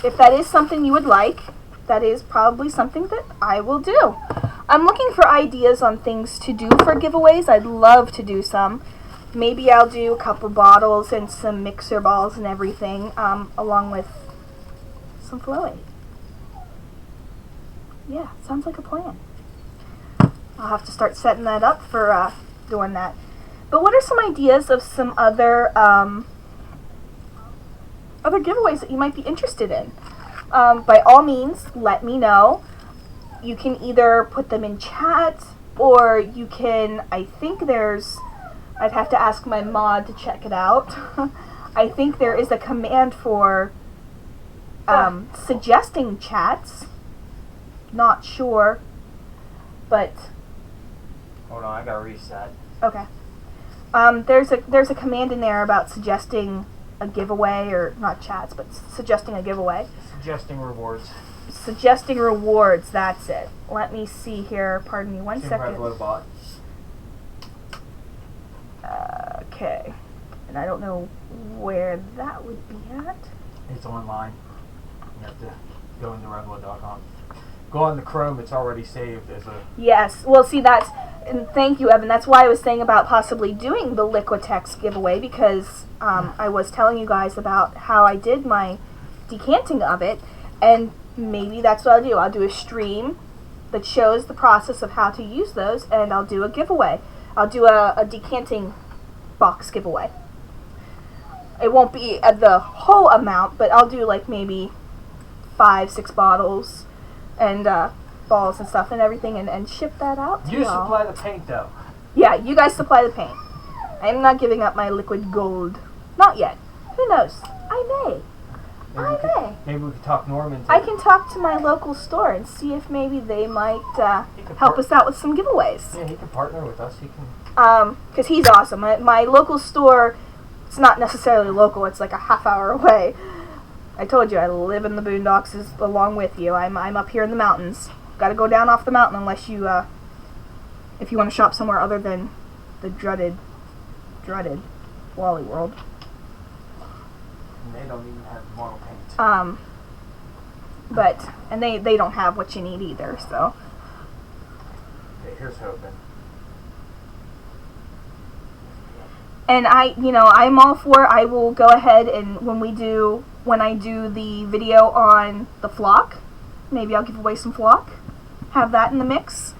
If that is something you would like, that is probably something that I will do. I'm looking for ideas on things to do for giveaways. I'd love to do some. Maybe I'll do a couple bottles and some mixer balls and everything, along with some Flow Aid. Yeah, sounds like a plan. I'll have to start setting that up for doing that. But what are some ideas of some other giveaways that you might be interested in? By all means, let me know. You can either put them in chat, or you can, I think there's... I'd have to ask my mod to check it out. I think there is a command for suggesting chats. Not sure, but Hold on, I gotta reset. okay. There's a command in there about suggesting a giveaway, or not chats, but suggesting a giveaway. Suggesting rewards. Suggesting rewards. That's it. Let me see here. Pardon me one second. Bot. Okay, and I don't know where that would be at. It's online. You have to go into Redwood.com. go on the Chrome, it's already saved as a... Yes. Well, see, that's... And thank you, Evan. That's why I was saying about possibly doing the Liquitex giveaway, because I was telling you guys about how I did my decanting of it, and maybe that's what I'll do. I'll do a stream that shows the process of how to use those, and I'll do a giveaway. I'll do a decanting box giveaway. It won't be at the whole amount, but I'll do like maybe 5-6 bottles and balls and stuff and everything, and ship that out to You y'all. supply the paint, though. Yeah, you guys supply the paint. I'm not giving up my liquid gold. Not yet. Who knows? I may. Maybe we could talk Norman. I can talk to my local store and see if maybe they might help us out with some giveaways. Yeah, he can partner with us. He can... Because he's awesome. My local store, it's not necessarily local. It's like a half-hour away. I told you I live in the boondocks along with you. I'm up here in the mountains. Got to go down off the mountain unless you, if you want to shop somewhere other than the dreaded Wally World. And they don't even have model paint. And they don't have what you need either, so. Okay, here's hoping. And I'm all for, I will go ahead and when I do the video on the flock, maybe I'll give away some flock, have that in the mix.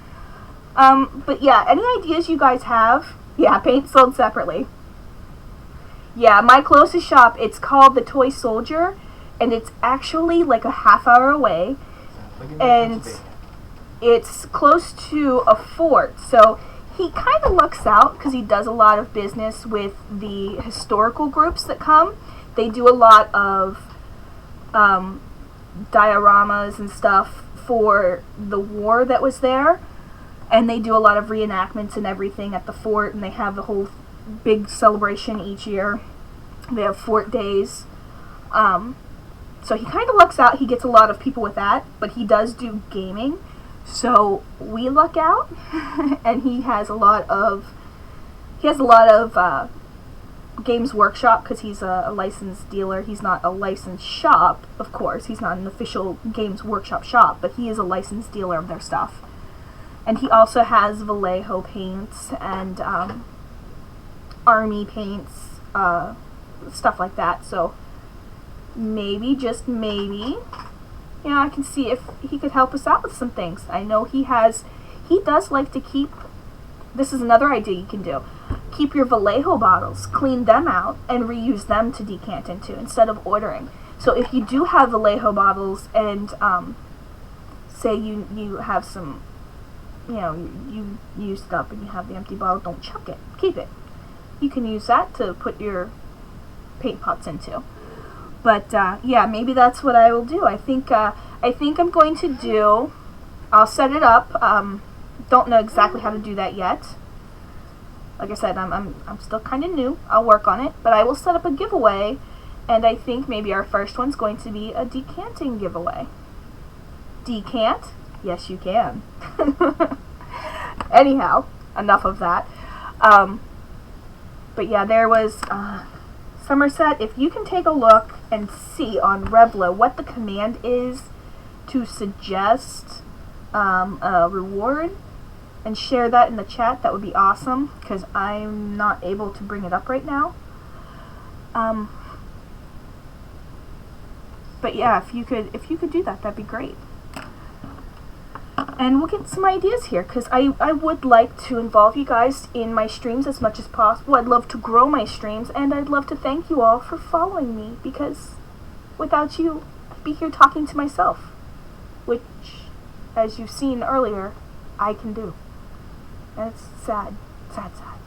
But yeah, any ideas you guys have? Yeah, paint sold separately. Yeah, my closest shop, it's called the Toy Soldier, and it's actually like a half-hour away, and it's close to a fort, so he kind of lucks out because he does a lot of business with the historical groups that come. They do a lot of dioramas and stuff for the war that was there, and they do a lot of reenactments and everything at the fort, and they have the whole big celebration each year. They have fort days. So he kind of lucks out. He gets a lot of people with that, but he does do gaming. So we luck out, and he has a lot of Games Workshop because he's a licensed dealer. He's not a licensed shop, of course. He's not an official Games Workshop shop, but he is a licensed dealer of their stuff. And he also has Vallejo paints and army paints, stuff like that. So maybe, just maybe, I can see if he could help us out with some things. I know he does like to keep, this is another idea you can do, keep your Vallejo bottles, clean them out, and reuse them to decant into instead of ordering. So if you do have Vallejo bottles and say you have some, you used up and you have the empty bottle, don't chuck it, keep it. You can use that to put your paint pots into. But yeah, maybe that's what I will do. I think I'm going to do, I'll set it up. Don't know exactly how to do that yet. Like I said, I'm still kind of new. I'll work on it, but I will set up a giveaway, and I think maybe our first one's going to be a decanting giveaway. Decant? Yes, you can. Anyhow, enough of that. But yeah, there was Somerset. If you can take a look and see on Revlo what the command is to suggest a reward and share that in the chat, that would be awesome, because I'm not able to bring it up right now. But yeah, if you could do that, that'd be great. And we'll get some ideas here, because I would like to involve you guys in my streams as much as possible. I'd love to grow my streams, and I'd love to thank you all for following me, because without you, I'd be here talking to myself, which, as you've seen earlier, I can do. And it's sad. Sad, sad.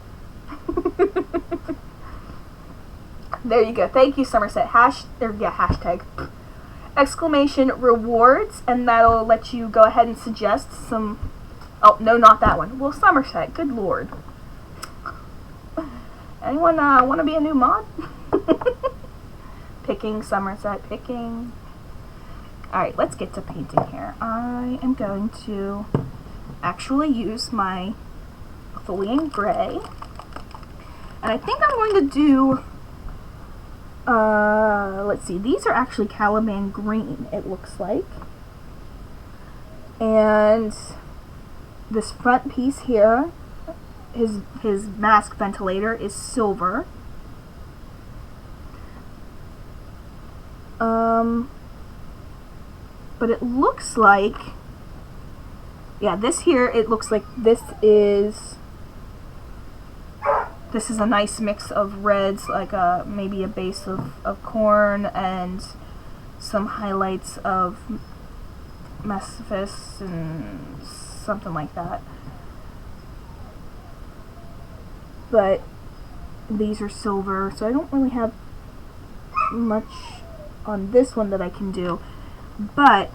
There you go. Thank you, Somerset. Hashtag. Exclamation rewards, and that'll let you go ahead and suggest some. Oh no, not that one. Well, Somerset, good lord. Anyone want to be a new mod? Picking, Somerset, picking. Alright, let's get to painting here. I am going to actually use my Atholian Gray, and I think I'm going to do let's see, these are actually Caliban Green, it looks like. And this front piece here, his mask ventilator is silver. But it looks like, yeah, this here, it looks like this is a nice mix of reds, like maybe a base of corn and some highlights of Mesophysis and something like that. But these are silver, so I don't really have much on this one that I can do. But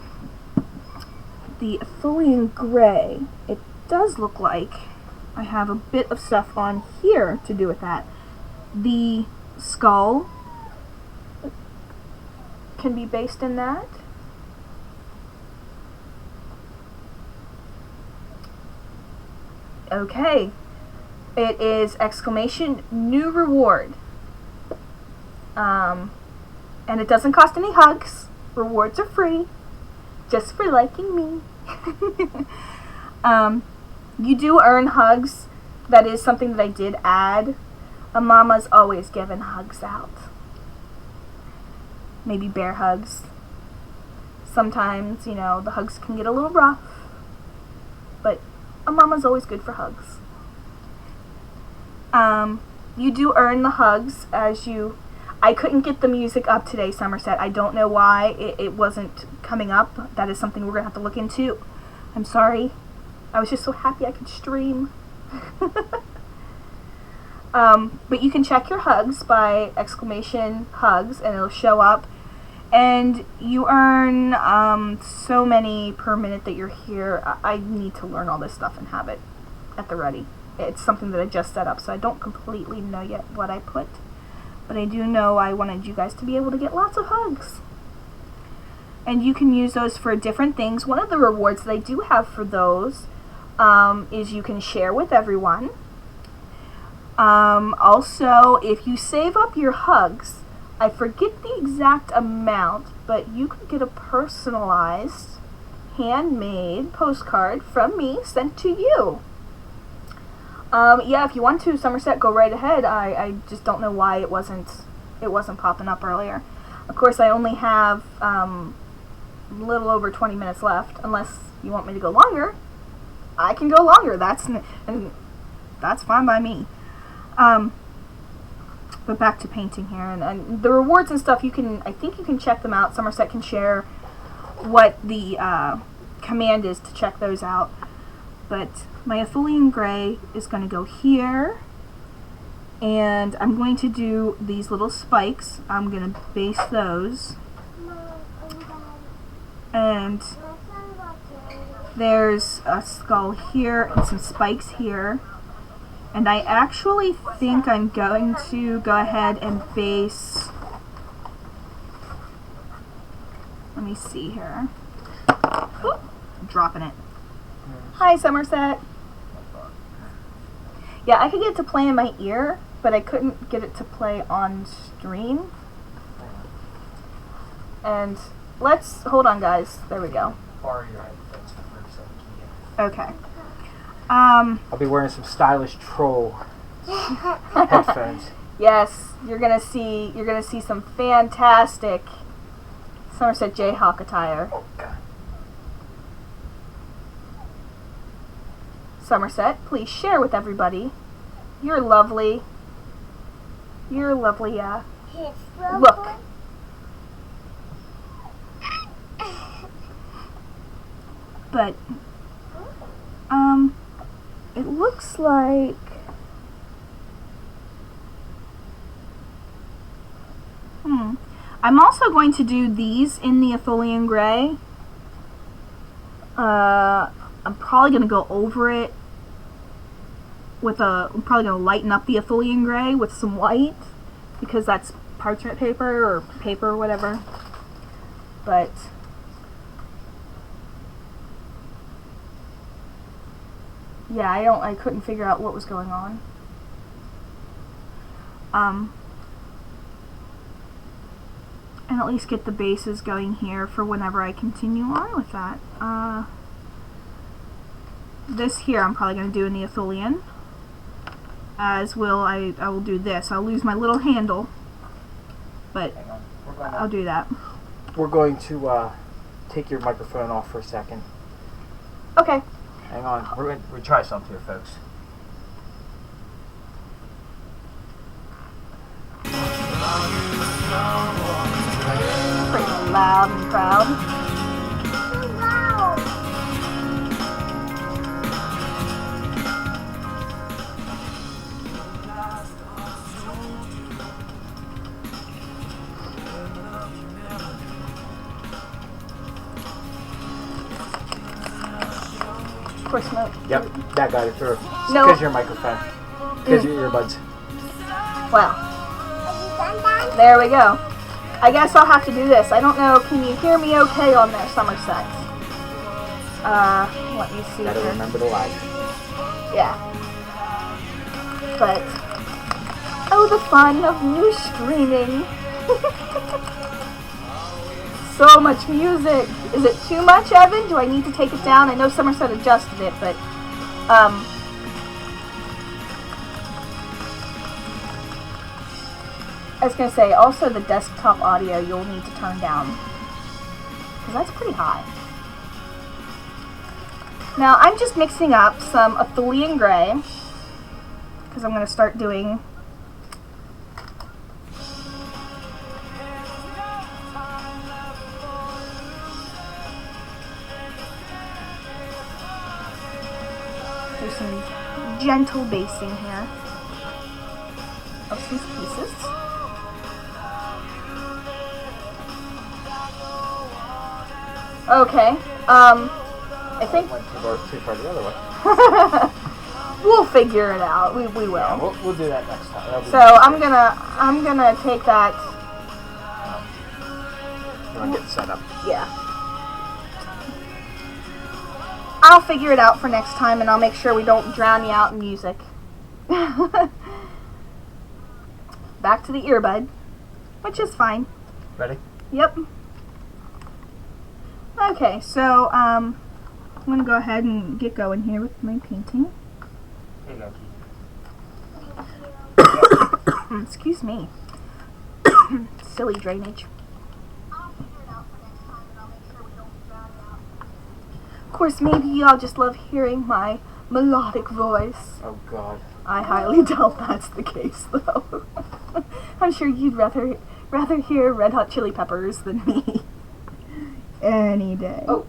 the Atholian Gray, it does look like I have a bit of stuff on here to do with that. The skull can be based in that. Okay, it is exclamation new reward. And it doesn't cost any hugs. Rewards are free, just for liking me. You do earn hugs. That is something that I did add. A mama's always giving hugs out. Maybe bear hugs. Sometimes, you know, the hugs can get a little rough. But a mama's always good for hugs. You do earn the hugs as you... I couldn't get the music up today, Somerset. I don't know why it wasn't coming up. That is something we're going to have to look into. I'm sorry. I was just so happy I could stream. But you can check your hugs by exclamation hugs, and it'll show up. And you earn so many per minute that you're here. I need to learn all this stuff and have it at the ready. It's something that I just set up, so I don't completely know yet what I put. But I do know I wanted you guys to be able to get lots of hugs. And you can use those for different things. One of the rewards that I do have for those is you can share with everyone. Also, if you save up your hugs, I forget the exact amount, but you can get a personalized, handmade postcard from me sent to you. Yeah, if you want to, Somerset, go right ahead. I just don't know why it wasn't popping up earlier. Of course, I only have a little over 20 minutes left. Unless you want me to go longer, I can go longer. That's fine by me. But back to painting here, and the rewards and stuff. I think you can check them out. Somerset can share what the command is to check those out. But my Atholian Gray is going to go here, and I'm going to do these little spikes. I'm going to base those, and there's a skull here and some spikes here, and I actually think I'm going to go ahead and base, let me see here. Oop, I'm dropping it. Hi, Somerset. Yeah, I could get it to play in my ear, but I couldn't get it to play on stream. And hold on, guys. There we go. Okay. I'll be wearing some stylish troll headphones. Yes, you're gonna see some fantastic Somerset Jayhawk attire. Oh God. Somerset, please share with everybody. You're lovely. You're lovely, look. But, it looks like... I'm also going to do these in the Atholian Gray. I'm probably going to go over it I'm probably going to lighten up the Atholian Gray with some white, because that's parchment paper or paper or whatever. But yeah, I couldn't figure out what was going on. And at least get the bases going here for whenever I continue on with that. this here I'm probably going to do in the Atholian, as will I will do this. I'll lose my little handle, but Hang on. I'll do that. We're going to take your microphone off for a second. Okay. Hang on. We're going to try something here, folks. Pretty loud and proud. Wow. Of course, no. Yep, that got it through. No. Because your microphone. Because your earbuds. Well, Are you done? there we go. I guess I'll have to do this. I don't know. Can you hear me okay on there, Somerset? Let me see Gotta here. remember the lag. Yeah. But, oh, the fun of new streaming. So much music. Is it too much, Evan? Do I need to take it down? I know Somerset adjusted it, but, I was going to say, also the desktop audio you'll need to turn down, because that's pretty high. Now, I'm just mixing up some Atholian Gray, because I'm going to start doing some gentle basing here of these pieces. Okay, I think Went too far the other way. we'll figure it out. We will. Yeah, we'll do that next time. That'll be So I'm gonna take that. You want to get set up? Yeah. I'll figure it out for next time, and I'll make sure we don't drown you out in music. Back to the earbud, which is fine. Ready? Yep. Okay, so I'm gonna go ahead and get going here with my painting. Here you go. Excuse me. Silly drainage. Of course, maybe y'all just love hearing my melodic voice. Oh, God. I highly doubt that's the case, though. I'm sure you'd rather hear Red Hot Chili Peppers than me. Any day. Oh.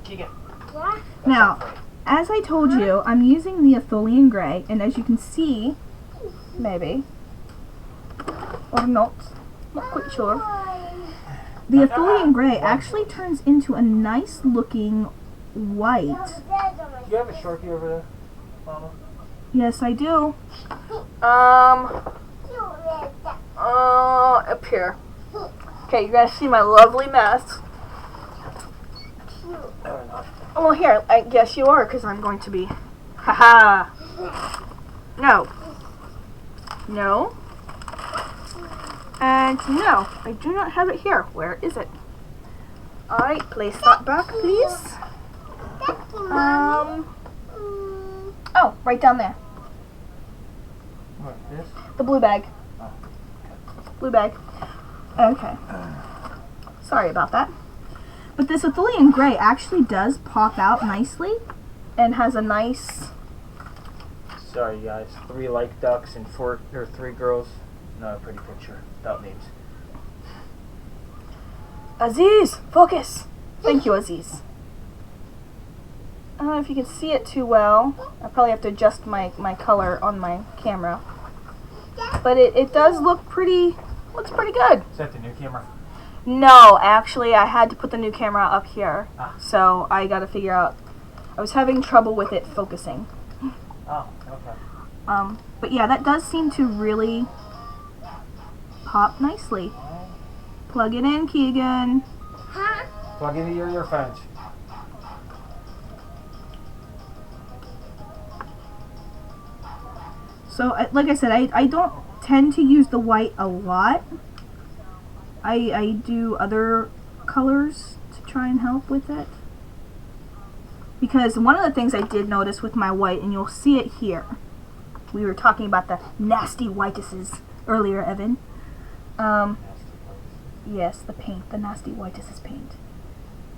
Keegan. Yeah? Now, as I told you, I'm using the Atholian Gray, and as you can see, maybe, or not quite sure, the Atholian Gray actually turns into a nice looking white. Do you have a Sharpie over there, Mama? Yes, I do. Up here. Okay, you guys see my lovely mess. No, we're not. Well, here, I guess you are, because I'm going to be. Haha. No. No. And no, I do not have it here. Where is it? Alright, place that back, please. Oh, right down there. What, this? The blue bag. Oh, Blue bag. Okay. Sorry about that. But this Atholian Gray actually does pop out nicely and has a nice... Sorry, guys. 3 like ducks and 3 girls. Not a pretty picture. Without names. Aziz, focus! Thank you, Aziz. I don't know if you can see it too well. I probably have to adjust my color on my camera. But it does looks pretty good. Is that the new camera? No, actually, I had to put the new camera up here. Ah. So I gotta figure out... I was having trouble with it focusing. Oh, okay. But yeah, that does seem to really pop nicely. Plug it in, Keegan. Huh? Plug into your earphones. So, like I said, I don't tend to use the white a lot. I do other colors to try and help with it. Because one of the things I did notice with my white, and you'll see it here, we were talking about the nasty whitenesses earlier, Evan. Yes, the paint, the nasty whitenesses paint.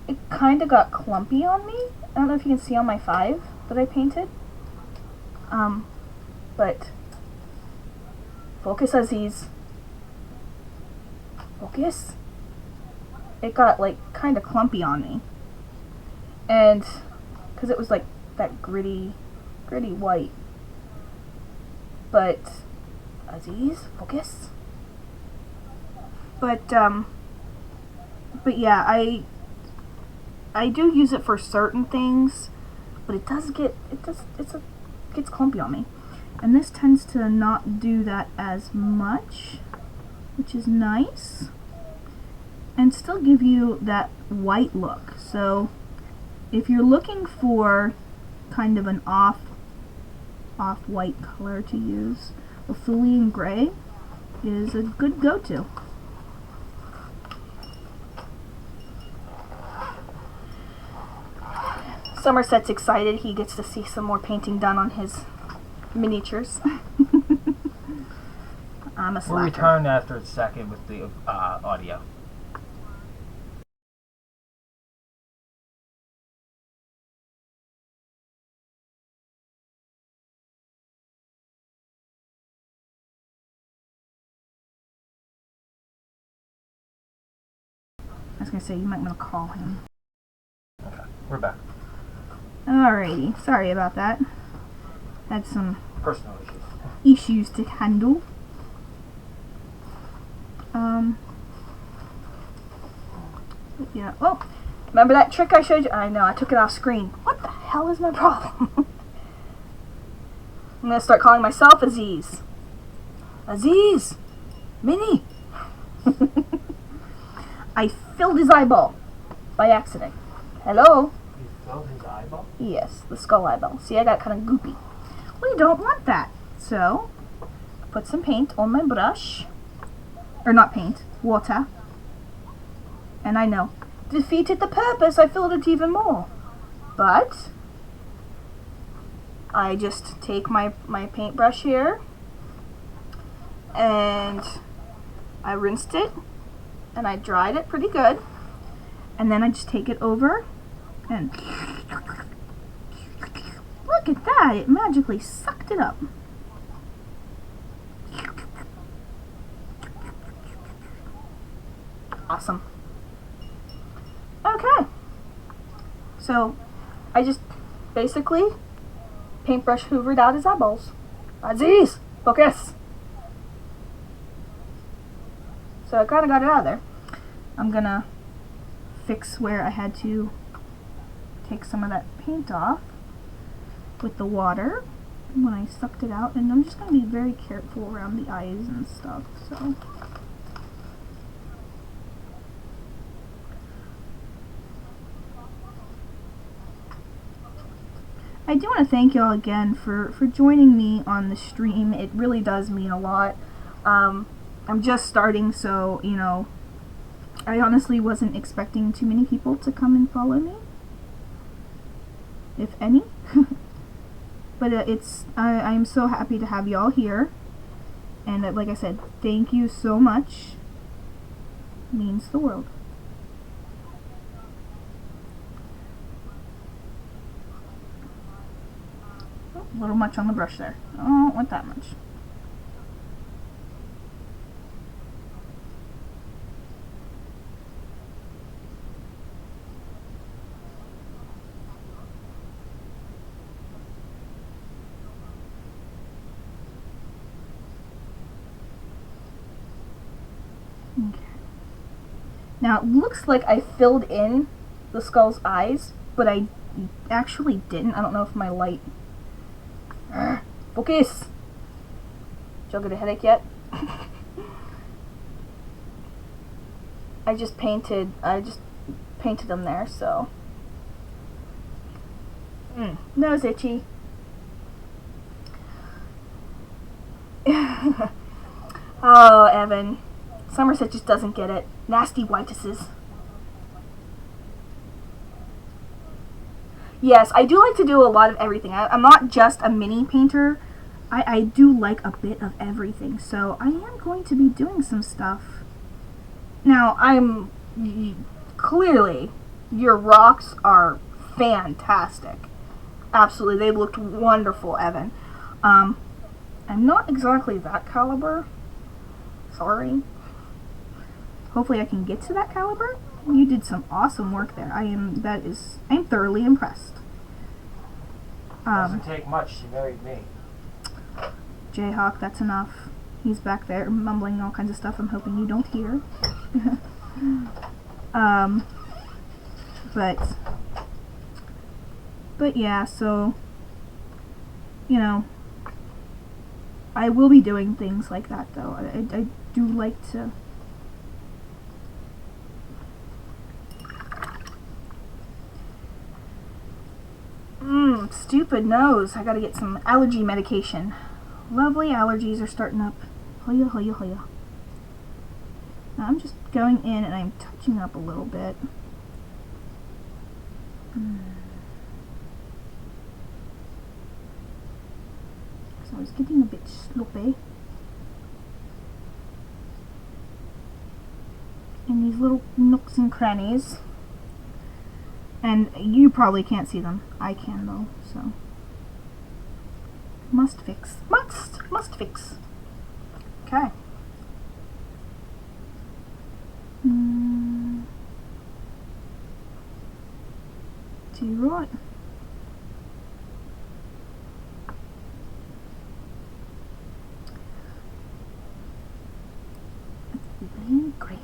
It kind of got clumpy on me. I don't know if you can see on my 5 that I painted. But focus, Aziz. Focus. It got like kind of clumpy on me. And because it was like that gritty white. But Aziz, focus. But yeah, I do use it for certain things, but it gets clumpy on me. And this tends to not do that as much, which is nice. And still give you that white look. So if you're looking for kind of an off-white color to use, Ophidian Gray is a good go-to. Somerset's excited. He gets to see some more painting done on his miniatures. I'm a slacker. We'll return after a second with the audio. I was going to say, you might want to call him. Okay, we're back. Alrighty, sorry about that. Had some Personal issues. To handle. Yeah. Oh, remember that trick I showed you? I know, I took it off screen. What the hell is my problem? I'm gonna start calling myself Aziz. Aziz! Minnie! I filled his eyeball by accident. Hello? You filled his eyeball? Yes, the skull eyeball. See, I got kind of goopy. We don't want that. So, put some paint on my brush. Or not paint, water. And I know, defeated the purpose, I filled it even more. But, I just take my paintbrush here, and I rinsed it, and I dried it pretty good, and then I just take it over, and look at that, it magically sucked it up. Awesome. Okay. So, I just basically paintbrush hoovered out his eyeballs. Aziz! Focus! So I kind of got it out of there. I'm gonna fix where I had to take some of that paint off with the water when I sucked it out, and I'm just gonna be very careful around the eyes and stuff, so. I do want to thank y'all again for joining me on the stream. It really does mean a lot. I'm just starting, so, you know, I honestly wasn't expecting too many people to come and follow me. If any. But I'm so happy to have y'all here. And like I said, thank you so much. It means the world. A little much on the brush there. I don't want that much. Okay. Now it looks like I filled in the skull's eyes, but I actually didn't. I don't know if my light... Focus! Did y'all get a headache yet? I just painted them there, so. Nose itchy. Oh, Evan. Somerset just doesn't get it. Nasty whitenesses. Yes, I do like to do a lot of everything. I'm not just a mini painter. I do like a bit of everything. So I am going to be doing some stuff. Now, clearly, your rocks are fantastic. Absolutely, they looked wonderful, Evan. I'm not exactly that caliber. Sorry. Hopefully I can get to that caliber. You did some awesome work there. I'm thoroughly impressed. Doesn't take much. She married me. Jayhawk, that's enough. He's back there mumbling all kinds of stuff I'm hoping you don't hear. But yeah, so, you know, I will be doing things like that, though. I do like to... Stupid nose. I gotta get some allergy medication. Lovely allergies are starting up. Hoya, hoya, hoya. Now I'm just going in and I'm touching up a little bit. So I was getting a bit sloppy. In these little nooks and crannies. And you probably can't see them. I can though, so. Must fix. Must fix. Okay. To your right. Blue grey.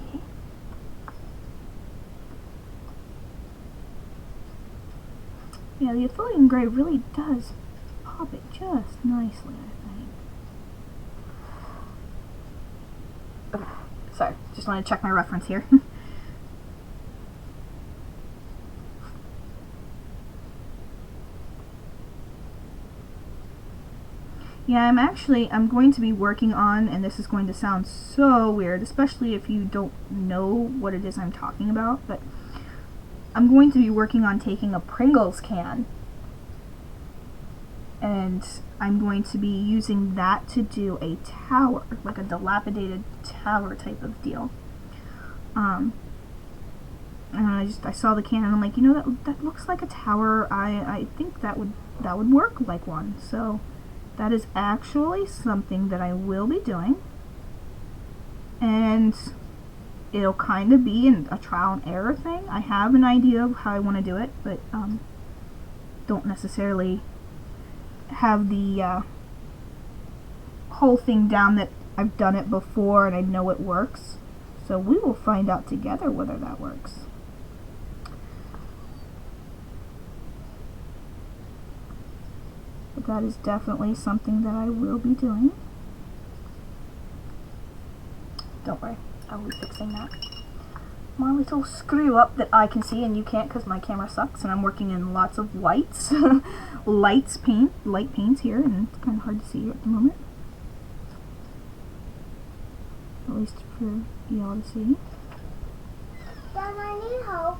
Yeah, the Athelian grey really does pop it just nicely, I think. Sorry, just want to check my reference here. Yeah, I'm going to be working on, and this is going to sound so weird, especially if you don't know what it is I'm talking about, but I'm going to be working on taking a Pringles can, and I'm going to be using that to do a tower, like a dilapidated tower type of deal. And I saw the can and I'm like, you know, that looks like a tower. I think that would work like one. So that is actually something that I will be doing, and it'll kind of be a trial and error thing. I have an idea of how I want to do it, but don't necessarily have the whole thing down that I've done it before and I know it works. So we will find out together whether that works. But that is definitely something that I will be doing. Don't worry, I'll be fixing that. My little screw up that I can see and you can't because my camera sucks, and I'm working in lots of whites. Light paints here, and it's kind of hard to see here at the moment. At least for y'all to see. Dad, I need help.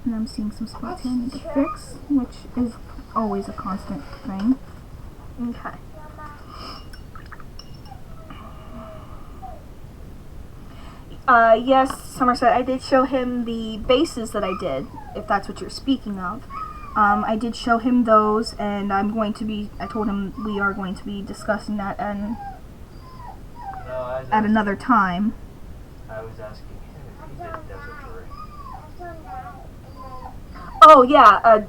And I'm seeing some spots here I need to fix, which is always a constant thing. Okay. Yes, Somerset, I did show him the bases that I did, if that's what you're speaking of. I did show him those, and I told him we are going to be discussing that at another time. I was asking him if he did Desert Terrain. Oh, yeah,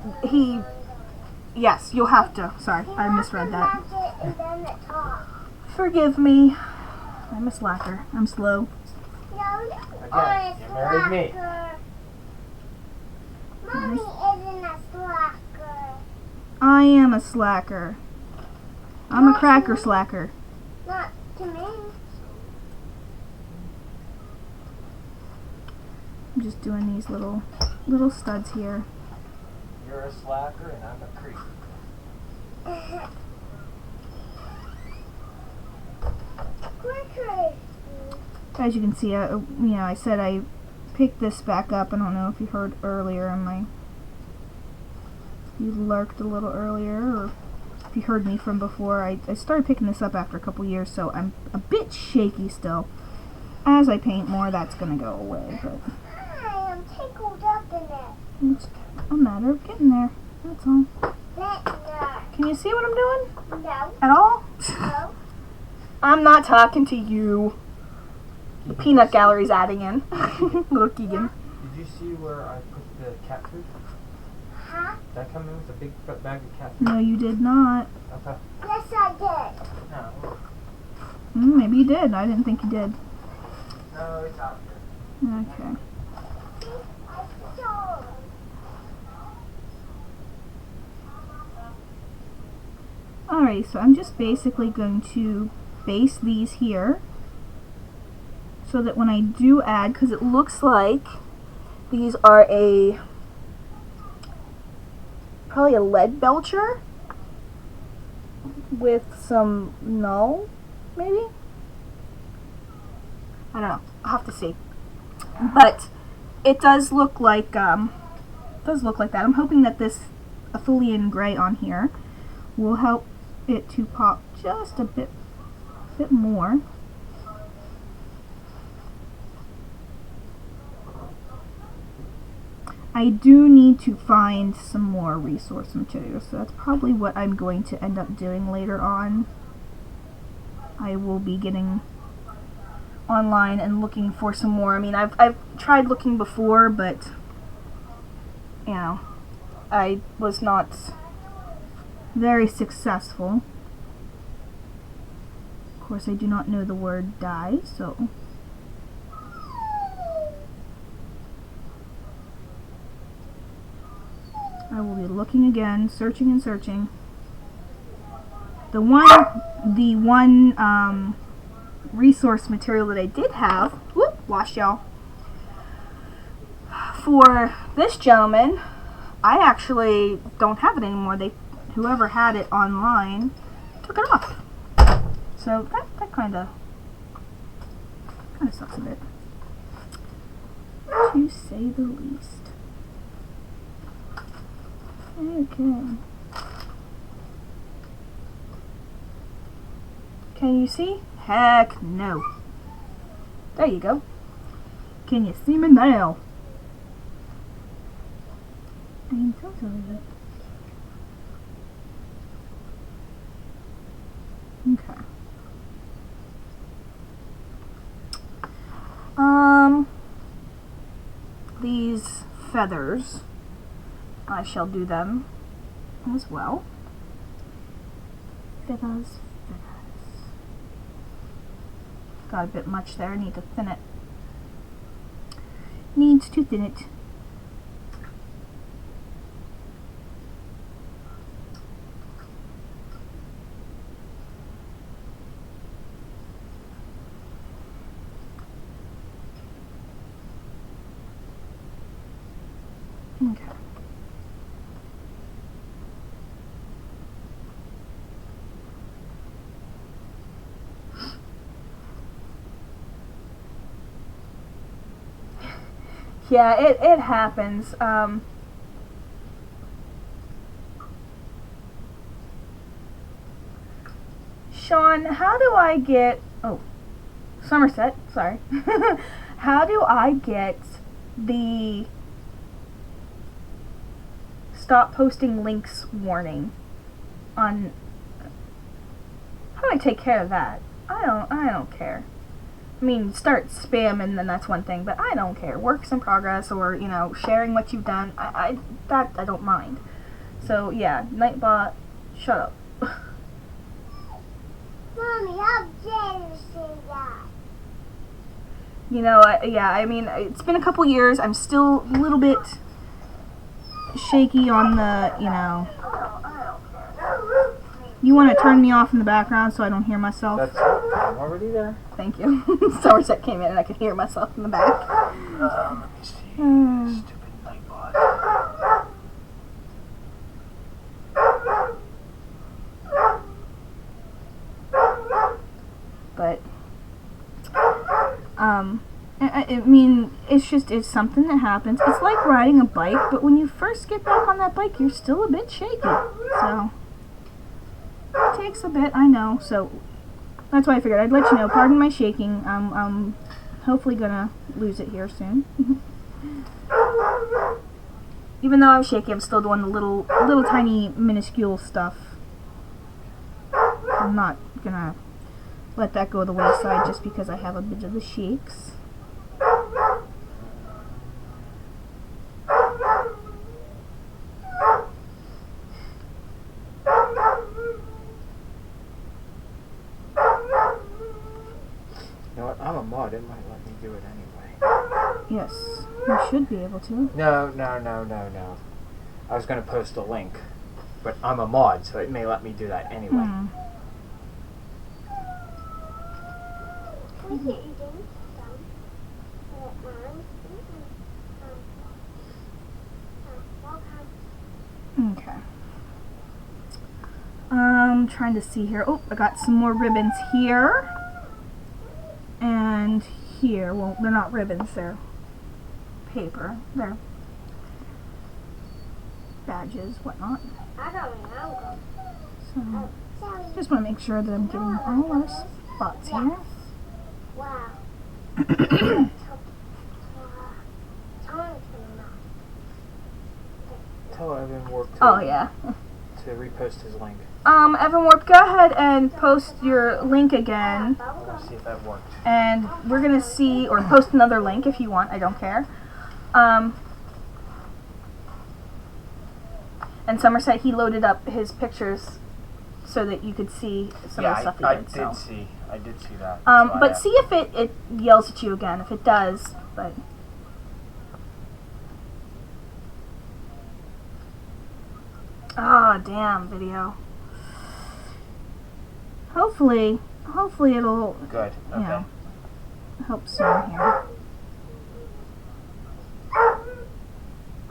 yes, you'll have to. Sorry, I misread that. Forgive me. I'm a slacker. I'm slow. Again, you married me. Mommy isn't a slacker. I am a slacker. I'm a cracker slacker. Not to me. I'm just doing these little studs here. You're a slacker and I'm a creep. Quicker. As you can see, I said I pick this back up. I don't know if you heard earlier in my... You lurked a little earlier, or if you heard me from before. I started picking this up after a couple years, so I'm a bit shaky still. As I paint more, that's going to go away, but... I am tickled up in it. It's a matter of getting there. That's all. No. Can you see what I'm doing? No. At all? No. I'm not talking to you. The peanut gallery's adding in. Little Keegan. Did you see where I put the cat food? Huh? Did that come in with a big bag of cat food? No, you did not. Okay. Yes, I did. No. Maybe you did. I didn't think you did. No, it's out there. Okay. I saw. Alright, so I'm just basically going to base these here so that when I do add, because it looks like these are probably a lead belcher with some null, maybe? I don't know. I'll have to see. But it does look like that. I'm hoping that this Athelian gray on here will help it to pop just a bit more. I do need to find some more resource materials, so that's probably what I'm going to end up doing later on. I will be getting online and looking for some more. I mean, I've tried looking before, but you know, I was not very successful. Of course, I do not know the word dye, so I will be looking again, searching and searching. The one resource material that I did have, whoop, lost y'all, for this gentleman, I actually don't have it anymore. Whoever had it online took it off. So that kind of sucks a bit, to say the least. Okay. Can you see? Heck no. There you go. Can you see me now? I can tell a little bit. Okay. These feathers, I shall do them as well. Feathers. Got a bit much there, need to thin it. Needs to thin it. Okay. Yeah, it happens. Sean, how do I get... Oh, Somerset, sorry. How do I get the stop posting links warning on... How do I take care of that? I don't care. I mean, start spam and then that's one thing, but I don't care. Works in progress, or, you know, sharing what you've done, I don't mind. So, yeah, Nightbot, shut up. Mommy, how dare you say that? You know, yeah, I mean, it's been a couple years. I'm still a little bit shaky on the, you know... You want to turn me off in the background so I don't hear myself? That's it. I'm already there. Thank you. Somerset came in and I could hear myself in the back. Let me see. Stupid Nightbot. But, I mean, it's something that happens. It's like riding a bike, but when you first get back on that bike, you're still a bit shaky. So, it takes a bit, I know. So, that's why I figured I'd let you know. Pardon my shaking. I'm hopefully gonna lose it here soon. Even though I'm shaky, I'm still doing the little tiny minuscule stuff. I'm not gonna let that go to the wayside just because I have a bit of the shakes. You know what? I'm a mod. It might let me do it anyway. Yes, you should be able to. No. I was going to post a link, but I'm a mod, so it may let me do that anyway. We can eat them. Okay. I'm trying to see here. Oh, I got some more ribbons here. And here. Well, they're not ribbons, they're paper. They're badges, whatnot. I don't know. So, Sorry. just want to make sure that I'm getting all our spots here. Wow. Tell Evan Warp to, Oh, yeah. to repost his link. Evan Warp, go ahead and post your link again. Let's see if that worked. And we're going to see, or post another link if you want, I don't care. And Somerset, he loaded up his pictures so that you could see some of the stuff he did. I did see that. But see if it yells at you again, if it does, but... Ah, damn, video. Hopefully it'll, Good. Okay. you know, help soon here.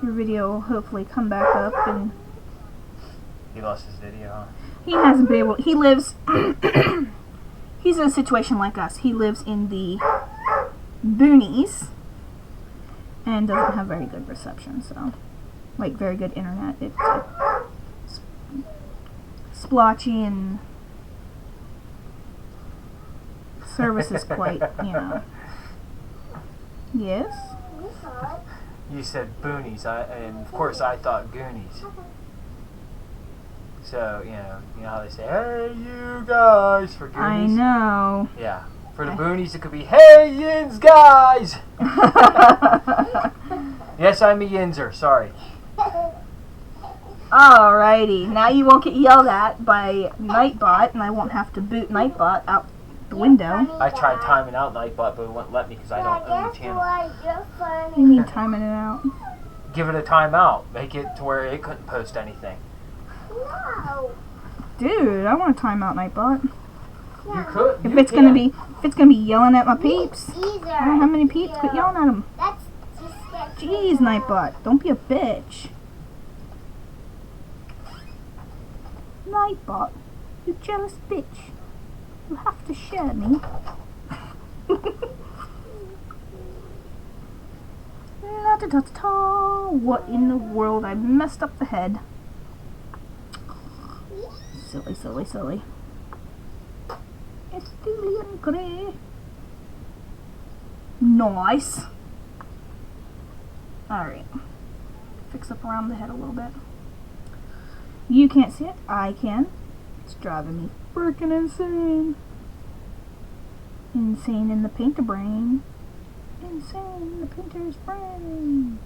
Your video will hopefully come back up, and He lost his video, huh? he hasn't been able, he lives, he's in a situation like us. He lives in the boonies and doesn't have very good reception, so, like, very good internet. It's splotchy, and service is quite, you know. Yes? You saw it. You said boonies, and of course I thought Goonies. So, you know how they say, hey, you guys, for Goonies? I know. Yeah. For the boonies, it could be, hey, yins, guys! Yes, I'm a yinzer, sorry. Alrighty, now you won't get yelled at by Nightbot, and I won't have to boot Nightbot out the window. I tried timing out Nightbot, but it wouldn't let me because I don't own the channel. You're funny. You mean timing it out? Give it a timeout. Make it to where it couldn't post anything. No. Dude, I want to time out Nightbot. You could. If it's gonna be yelling at my peeps, Either. I don't know how many peeps. Quit yelling at them. That's just that. Jeez, Nightbot, don't be a bitch. Nightbot, you jealous bitch. You have to share me. La-da-da-da-da. What in the world? I messed up the head. Silly, silly, silly. Estilian Grey. Nice. Alright. Fix up around the head a little bit. You can't see it. I can. It's driving me freaking insane. Insane in the painter brain. Insane in the painter's brain.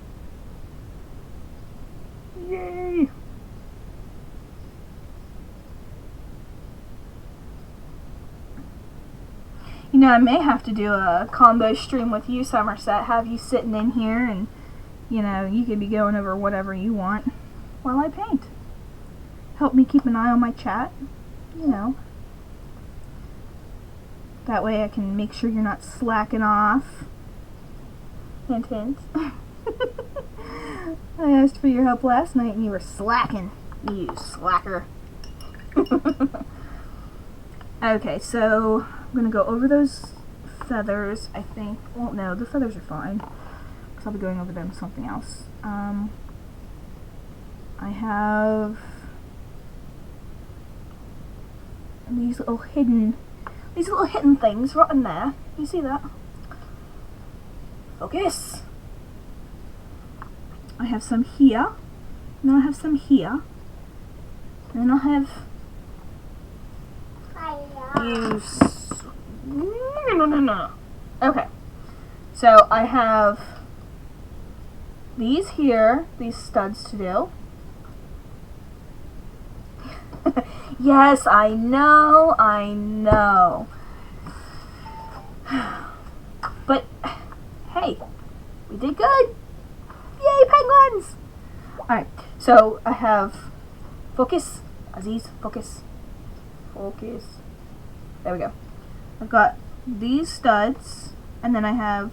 Yay! You know, I may have to do a combo stream with you, Somerset. Have you sitting in here, and, you know, you could be going over whatever you want while I paint. Help me keep an eye on my chat, you know. That way I can make sure you're not slacking off. Hint, hint. I asked for your help last night and you were slacking. You slacker. Okay, so I'm going to go over those feathers, I think. Well, no, the feathers are fine, because I'll be going over them with something else. I have these little hidden things right in there. You see that? Focus. I have some here, and then I have some here, and then I have no. Okay, so I have these here, these studs to do. Yes, I know. But, hey, we did good. Yay, penguins! Alright, so I have focus. Aziz, focus. Focus. There we go. I've got these studs, and then I have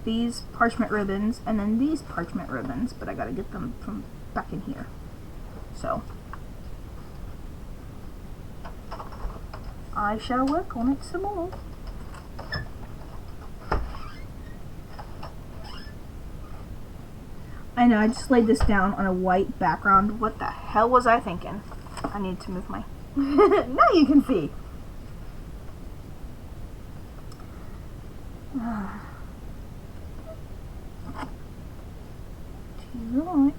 these parchment ribbons, and then these parchment ribbons, but I gotta get them from back in here. So, I shall work on it some more. I know, I just laid this down on a white background. What the hell was I thinking? I need to move my... Now you can see. To the right.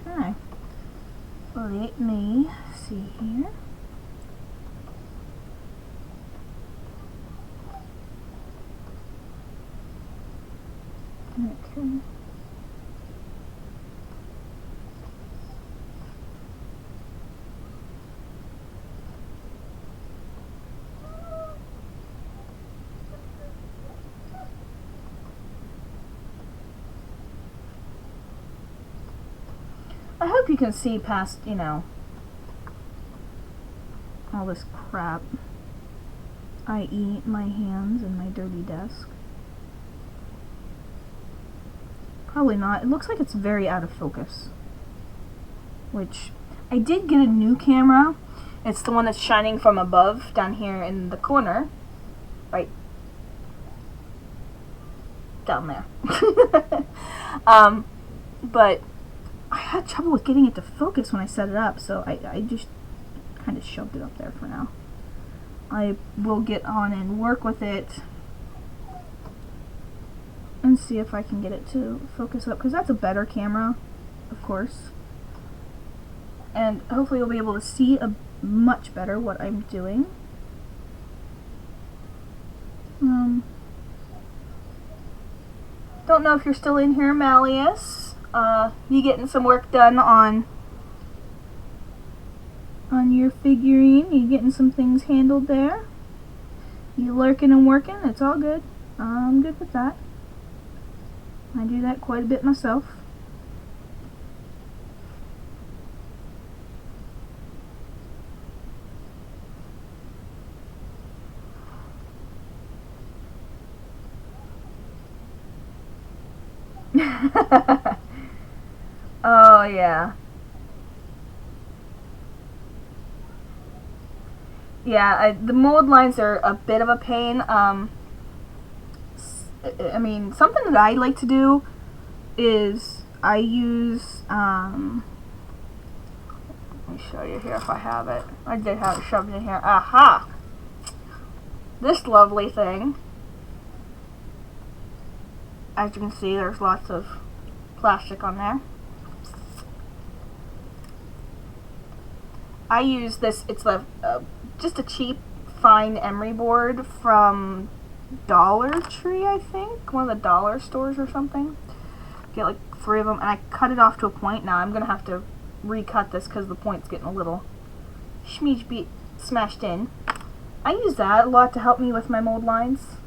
Okay. Let me see here. Okay. I hope you can see past, you know, all this crap, i.e. my hands and my dirty desk. Probably not. It looks like it's very out of focus. Which, I did get a new camera. It's the one that's shining from above down here in the corner. Right down there. But I had trouble with getting it to focus when I set it up, so I just kind of shoved it up there for now. I will get on and work with it and see if I can get it to focus up, because that's a better camera, of course. And hopefully you'll be able to see much better what I'm doing. Don't know if you're still in here, Malleus. You getting some work done on your figurine? You getting some things handled there? You lurking and working? It's all good. I'm good with that. I do that quite a bit myself. Oh yeah. Yeah, the mold lines are a bit of a pain. I mean, something that I like to do is I use, let me show you here if I have it. I did have it shoved in here. Aha! This lovely thing. As you can see, there's lots of plastic on there. I use this, it's just a cheap fine emery board from Dollar Tree, I think. One of the dollar stores or something. Get like 3 of them, and I cut it off to a point. Now I'm going to have to recut this because the point's getting a little smashed in. I use that a lot to help me with my mold lines,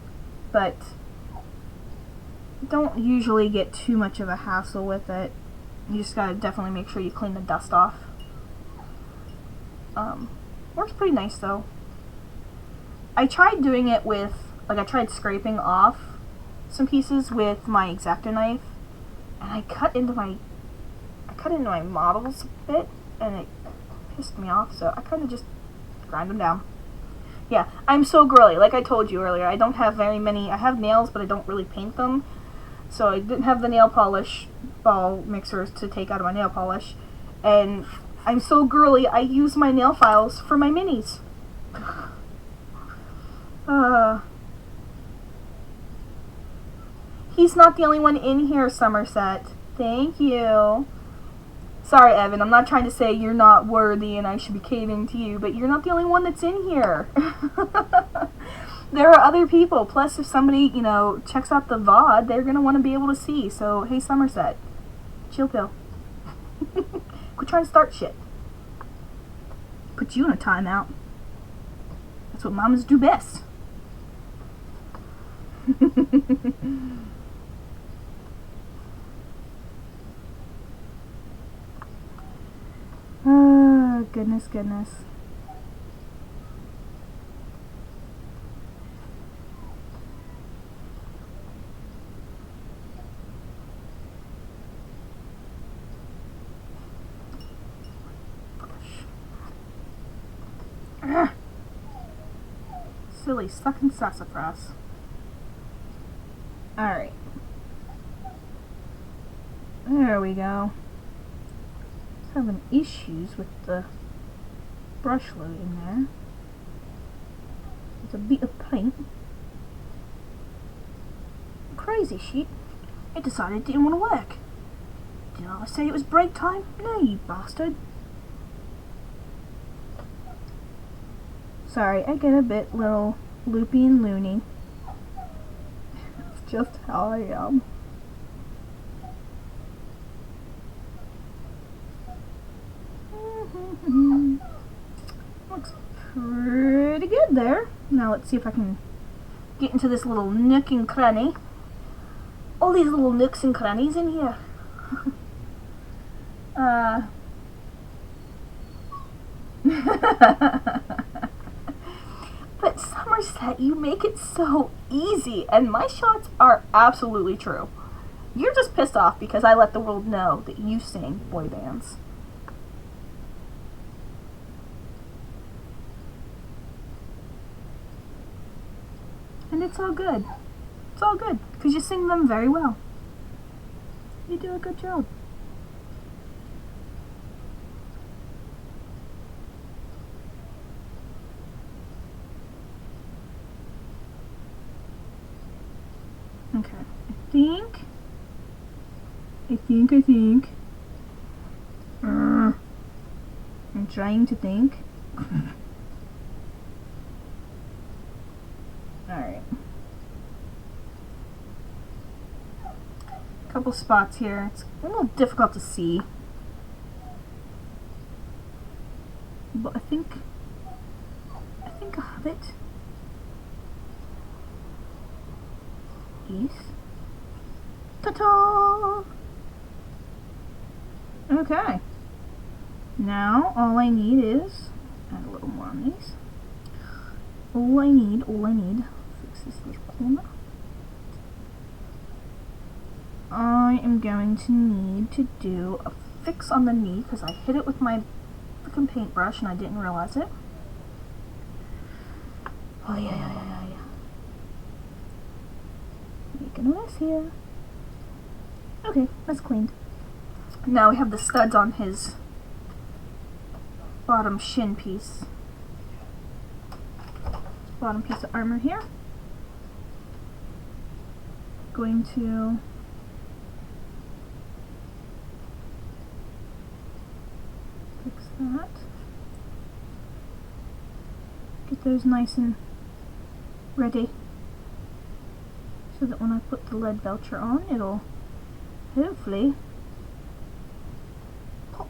but don't usually get too much of a hassle with it. You just got to definitely make sure you clean the dust off. Works pretty nice though. I tried doing it with, like I tried scraping off some pieces with my X-Acto knife, and I cut into my cut into my models a bit, and it pissed me off, so I kind of just grind them down. Yeah, I'm so girly. Like I told you earlier, I don't have very many. I have nails, but I don't really paint them. So I didn't have the nail polish ball mixers to take out of my nail polish. And I'm so girly, I use my nail files for my minis. He's not the only one in here, Somerset. Thank you. Sorry, Evan, I'm not trying to say you're not worthy and I should be catering to you, but you're not the only one that's in here. There are other people. Plus, if somebody, you know, checks out the VOD, they're going to want to be able to see. So, hey, Somerset. Chill pill. Quit trying to start shit. Put you in a timeout. That's what mamas do best. Oh, goodness, goodness. Silly sucking sassafras. Alright. There we go. Having issues with the brush load in there. It's a bit of paint. Crazy shit. It decided it didn't want to work. Did I say it was break time? No, you bastard. Sorry, I get a bit little loopy and loony. It's just how I am. Looks pretty good there. Now let's see if I can get into this little nook and cranny. All these little nooks and crannies in here. But Somerset, you make it so easy, and my shots are absolutely true. You're just pissed off because I let the world know that you sing boy bands. And it's all good. It's all good, because you sing them very well. You do a good job. Okay, I think. I'm trying to think. Alright. Couple spots here. It's a little difficult to see. But I think I have it. Ta-ta! Okay. Now all I need is add a little more on these. All I need, fix this little corner. I am going to need to do a fix on the knee because I hit it with my freaking paintbrush and I didn't realize it. Oh yeah. Making a mess here. Okay, that's cleaned. Now we have the studs on his bottom shin piece. Bottom piece of armor here. Going to fix that. Get those nice and ready so that when I put the lead belcher on, it'll hopefully pop.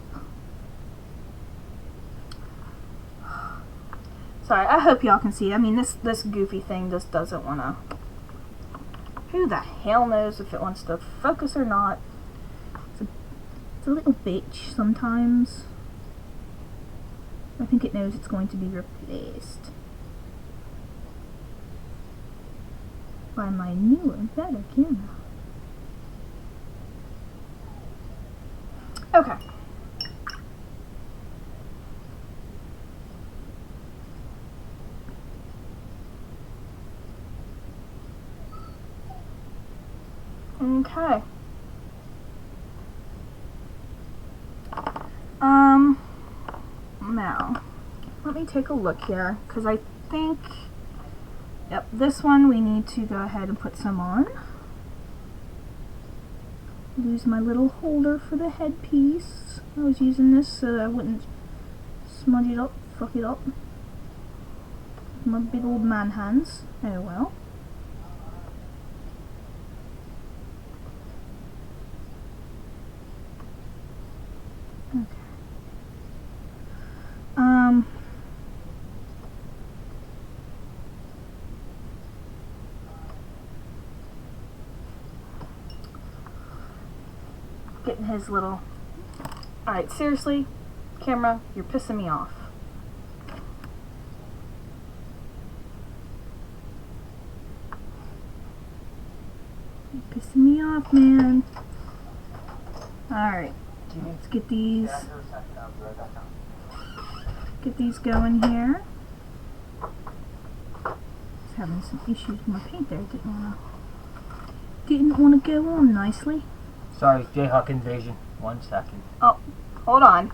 Sorry, I hope y'all can see. I mean, this goofy thing just doesn't want to. Who the hell knows if it wants to focus or not? It's a little bitch sometimes. I think it knows it's going to be replaced by my newer, better camera. Okay. Okay. Now, let me take a look here, because I think, yep, this one we need to go ahead and put some on. Use my little holder for the headpiece. I was using this so that I wouldn't smudge it up, fuck it up. My big old man hands. Oh well. Okay. Getting his little... Alright, seriously, camera, you're pissing me off. You're pissing me off, man. Alright, let's get these... Get these going here. Just having some issues with my paint there. Didn't wanna go on nicely. Sorry, Jayhawk invasion. 1 second. Oh, hold on.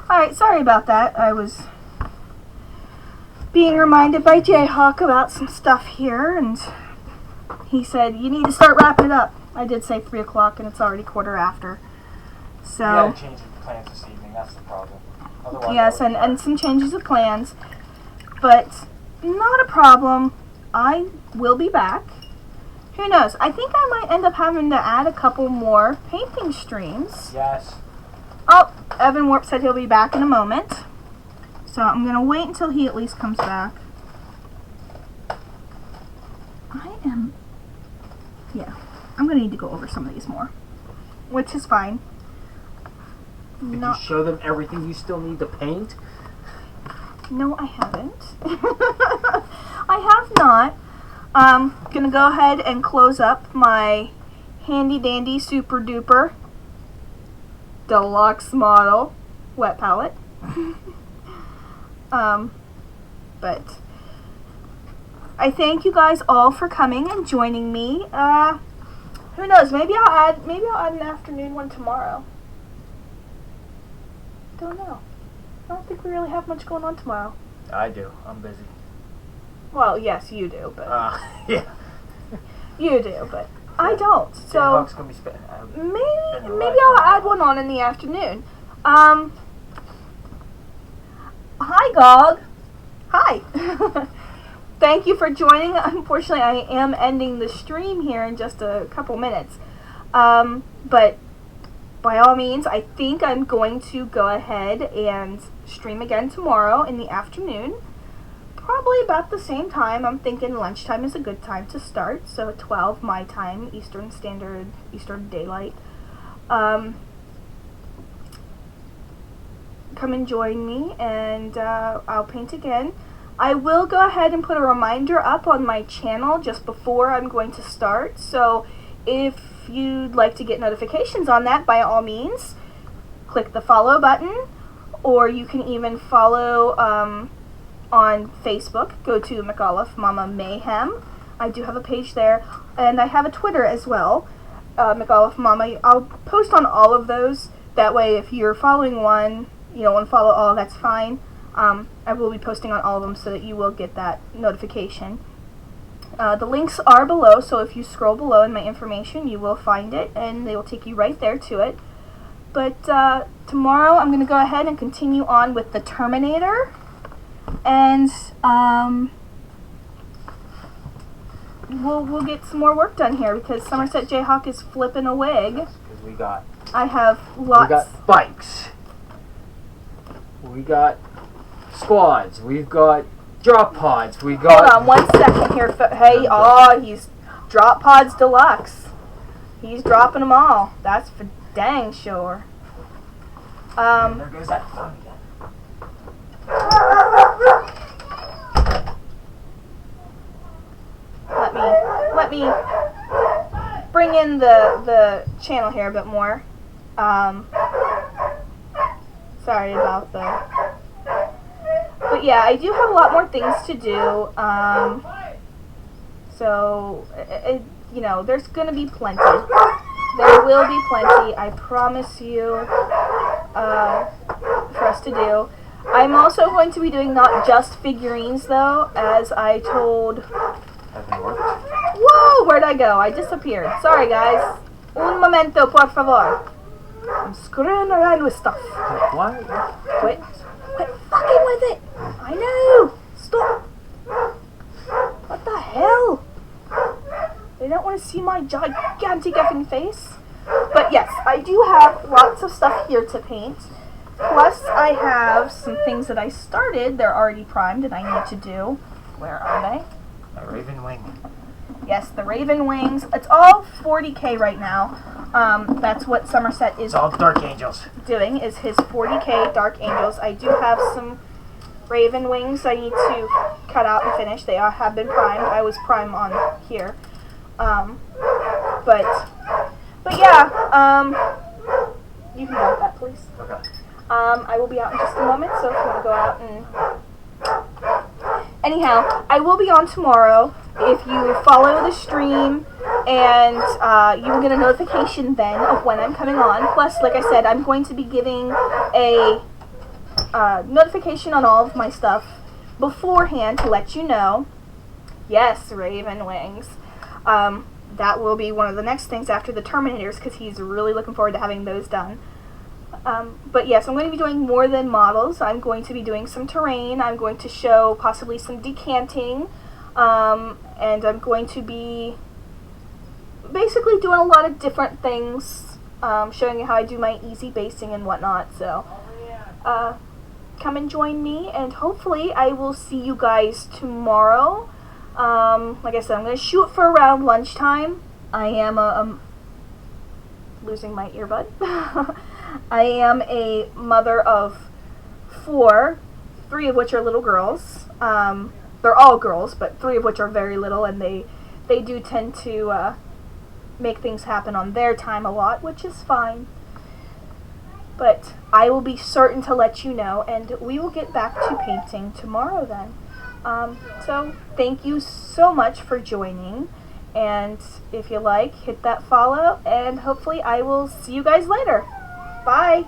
Alright, sorry about that. I was being reminded by Jayhawk about some stuff here, and he said, you need to start wrapping it up. I did say 3 o'clock, and it's already 1:15. So, You gotta change the plans this evening, that's the problem. Otherwise, yes, and some changes of plans, but not a problem. I will be back. Who knows? I think I might end up having to add a couple more painting streams. Yes. Oh, Evan Warp said he'll be back in a moment. So I'm going to wait until he at least comes back. I'm going to need to go over some of these more, which is fine. Did you show them everything you still need to paint? No, I haven't. I have not. I'm going to go ahead and close up my handy dandy super duper deluxe model wet palette. But I thank you guys all for coming and joining me. Who knows? Maybe I'll add an afternoon one tomorrow. Don't know. I don't think we really have much going on tomorrow. I do. I'm busy. Well, yes, you do, but yeah. you do, but I don't. So Jayhawk's gonna be spending. maybe I'll add one on in the afternoon. Hi, Gog. Hi. Thank you for joining. Unfortunately, I am ending the stream here in just a couple minutes. But by all means, I think I'm going to go ahead and stream again tomorrow in the afternoon. Probably about the same time. I'm thinking lunchtime is a good time to start. So 12 my time, Eastern Daylight. Come and join me, and I'll paint again. I will go ahead and put a reminder up on my channel just before I'm going to start. So if you'd like to get notifications on that, by all means, click the follow button, or you can even follow on Facebook. Go to McAuliffe Mama Mayhem. I do have a page there, and I have a Twitter as well, McAuliffe Mama. I'll post on all of those. That way, if you're following one, you don't want to follow all, that's fine. I will be posting on all of them so that you will get that notification. The links are below, so if you scroll below in my information, you will find it, and they will take you right there to it. But tomorrow I'm going to go ahead and continue on with the Terminator, and we'll get some more work done here because Somerset Jayhawk is flipping a wig. Because I have lots. we got bikes. We got squads. We've got drop pods. We got. Hold on 1 second here. Hey, he's drop pods deluxe. He's dropping them all. That's for dang sure. There goes that phone again. Let me bring in the channel here a bit more. Sorry about that. But yeah, I do have a lot more things to do. So you know, there's gonna be plenty. There will be plenty, I promise you, for us to do. I'm also going to be doing not just figurines though, as I told. Hasn't worked. Whoa, where'd I go? I disappeared. Sorry guys. Un momento, por favor. I'm screwing around with stuff. What? Quit fucking with it. I know. Stop. What the hell? They don't want to see my gigantic effing face. But yes, I do have lots of stuff here to paint. Plus, I have some things that I started. They're already primed and I need to do. Where are they? A raven wing. Yes, the Raven Wings. It's all 40K right now. That's what Somerset is It's all Dark Angels. doing, is his 40K Dark Angels. I do have some Raven Wings I need to cut out and finish. They have been primed. I was prime on here. But yeah, you can go with that, please. Okay. I will be out in just a moment, so if you want to go out and... Anyhow, I will be on tomorrow. If you follow the stream, and you will get a notification then of when I'm coming on. Plus, like I said, I'm going to be giving a notification on all of my stuff beforehand to let you know. Yes, Raven Wings. That will be one of the next things after the Terminators, because he's really looking forward to having those done. But yes, I'm going to be doing more than models. I'm going to be doing some terrain. I'm going to show possibly some decanting. And I'm going to be basically doing a lot of different things, showing you how I do my easy basing and whatnot. So come and join me, and hopefully I will see you guys tomorrow. Like I said, I'm going to shoot for around lunchtime. I am losing my earbud. I am a mother of 4, 3 of which are little girls. They're all girls, but 3 of which are very little, and they do tend to make things happen on their time a lot, which is fine. But I will be certain to let you know, and we will get back to painting tomorrow then. So thank you so much for joining, and if you like, hit that follow, and hopefully I will see you guys later. Bye!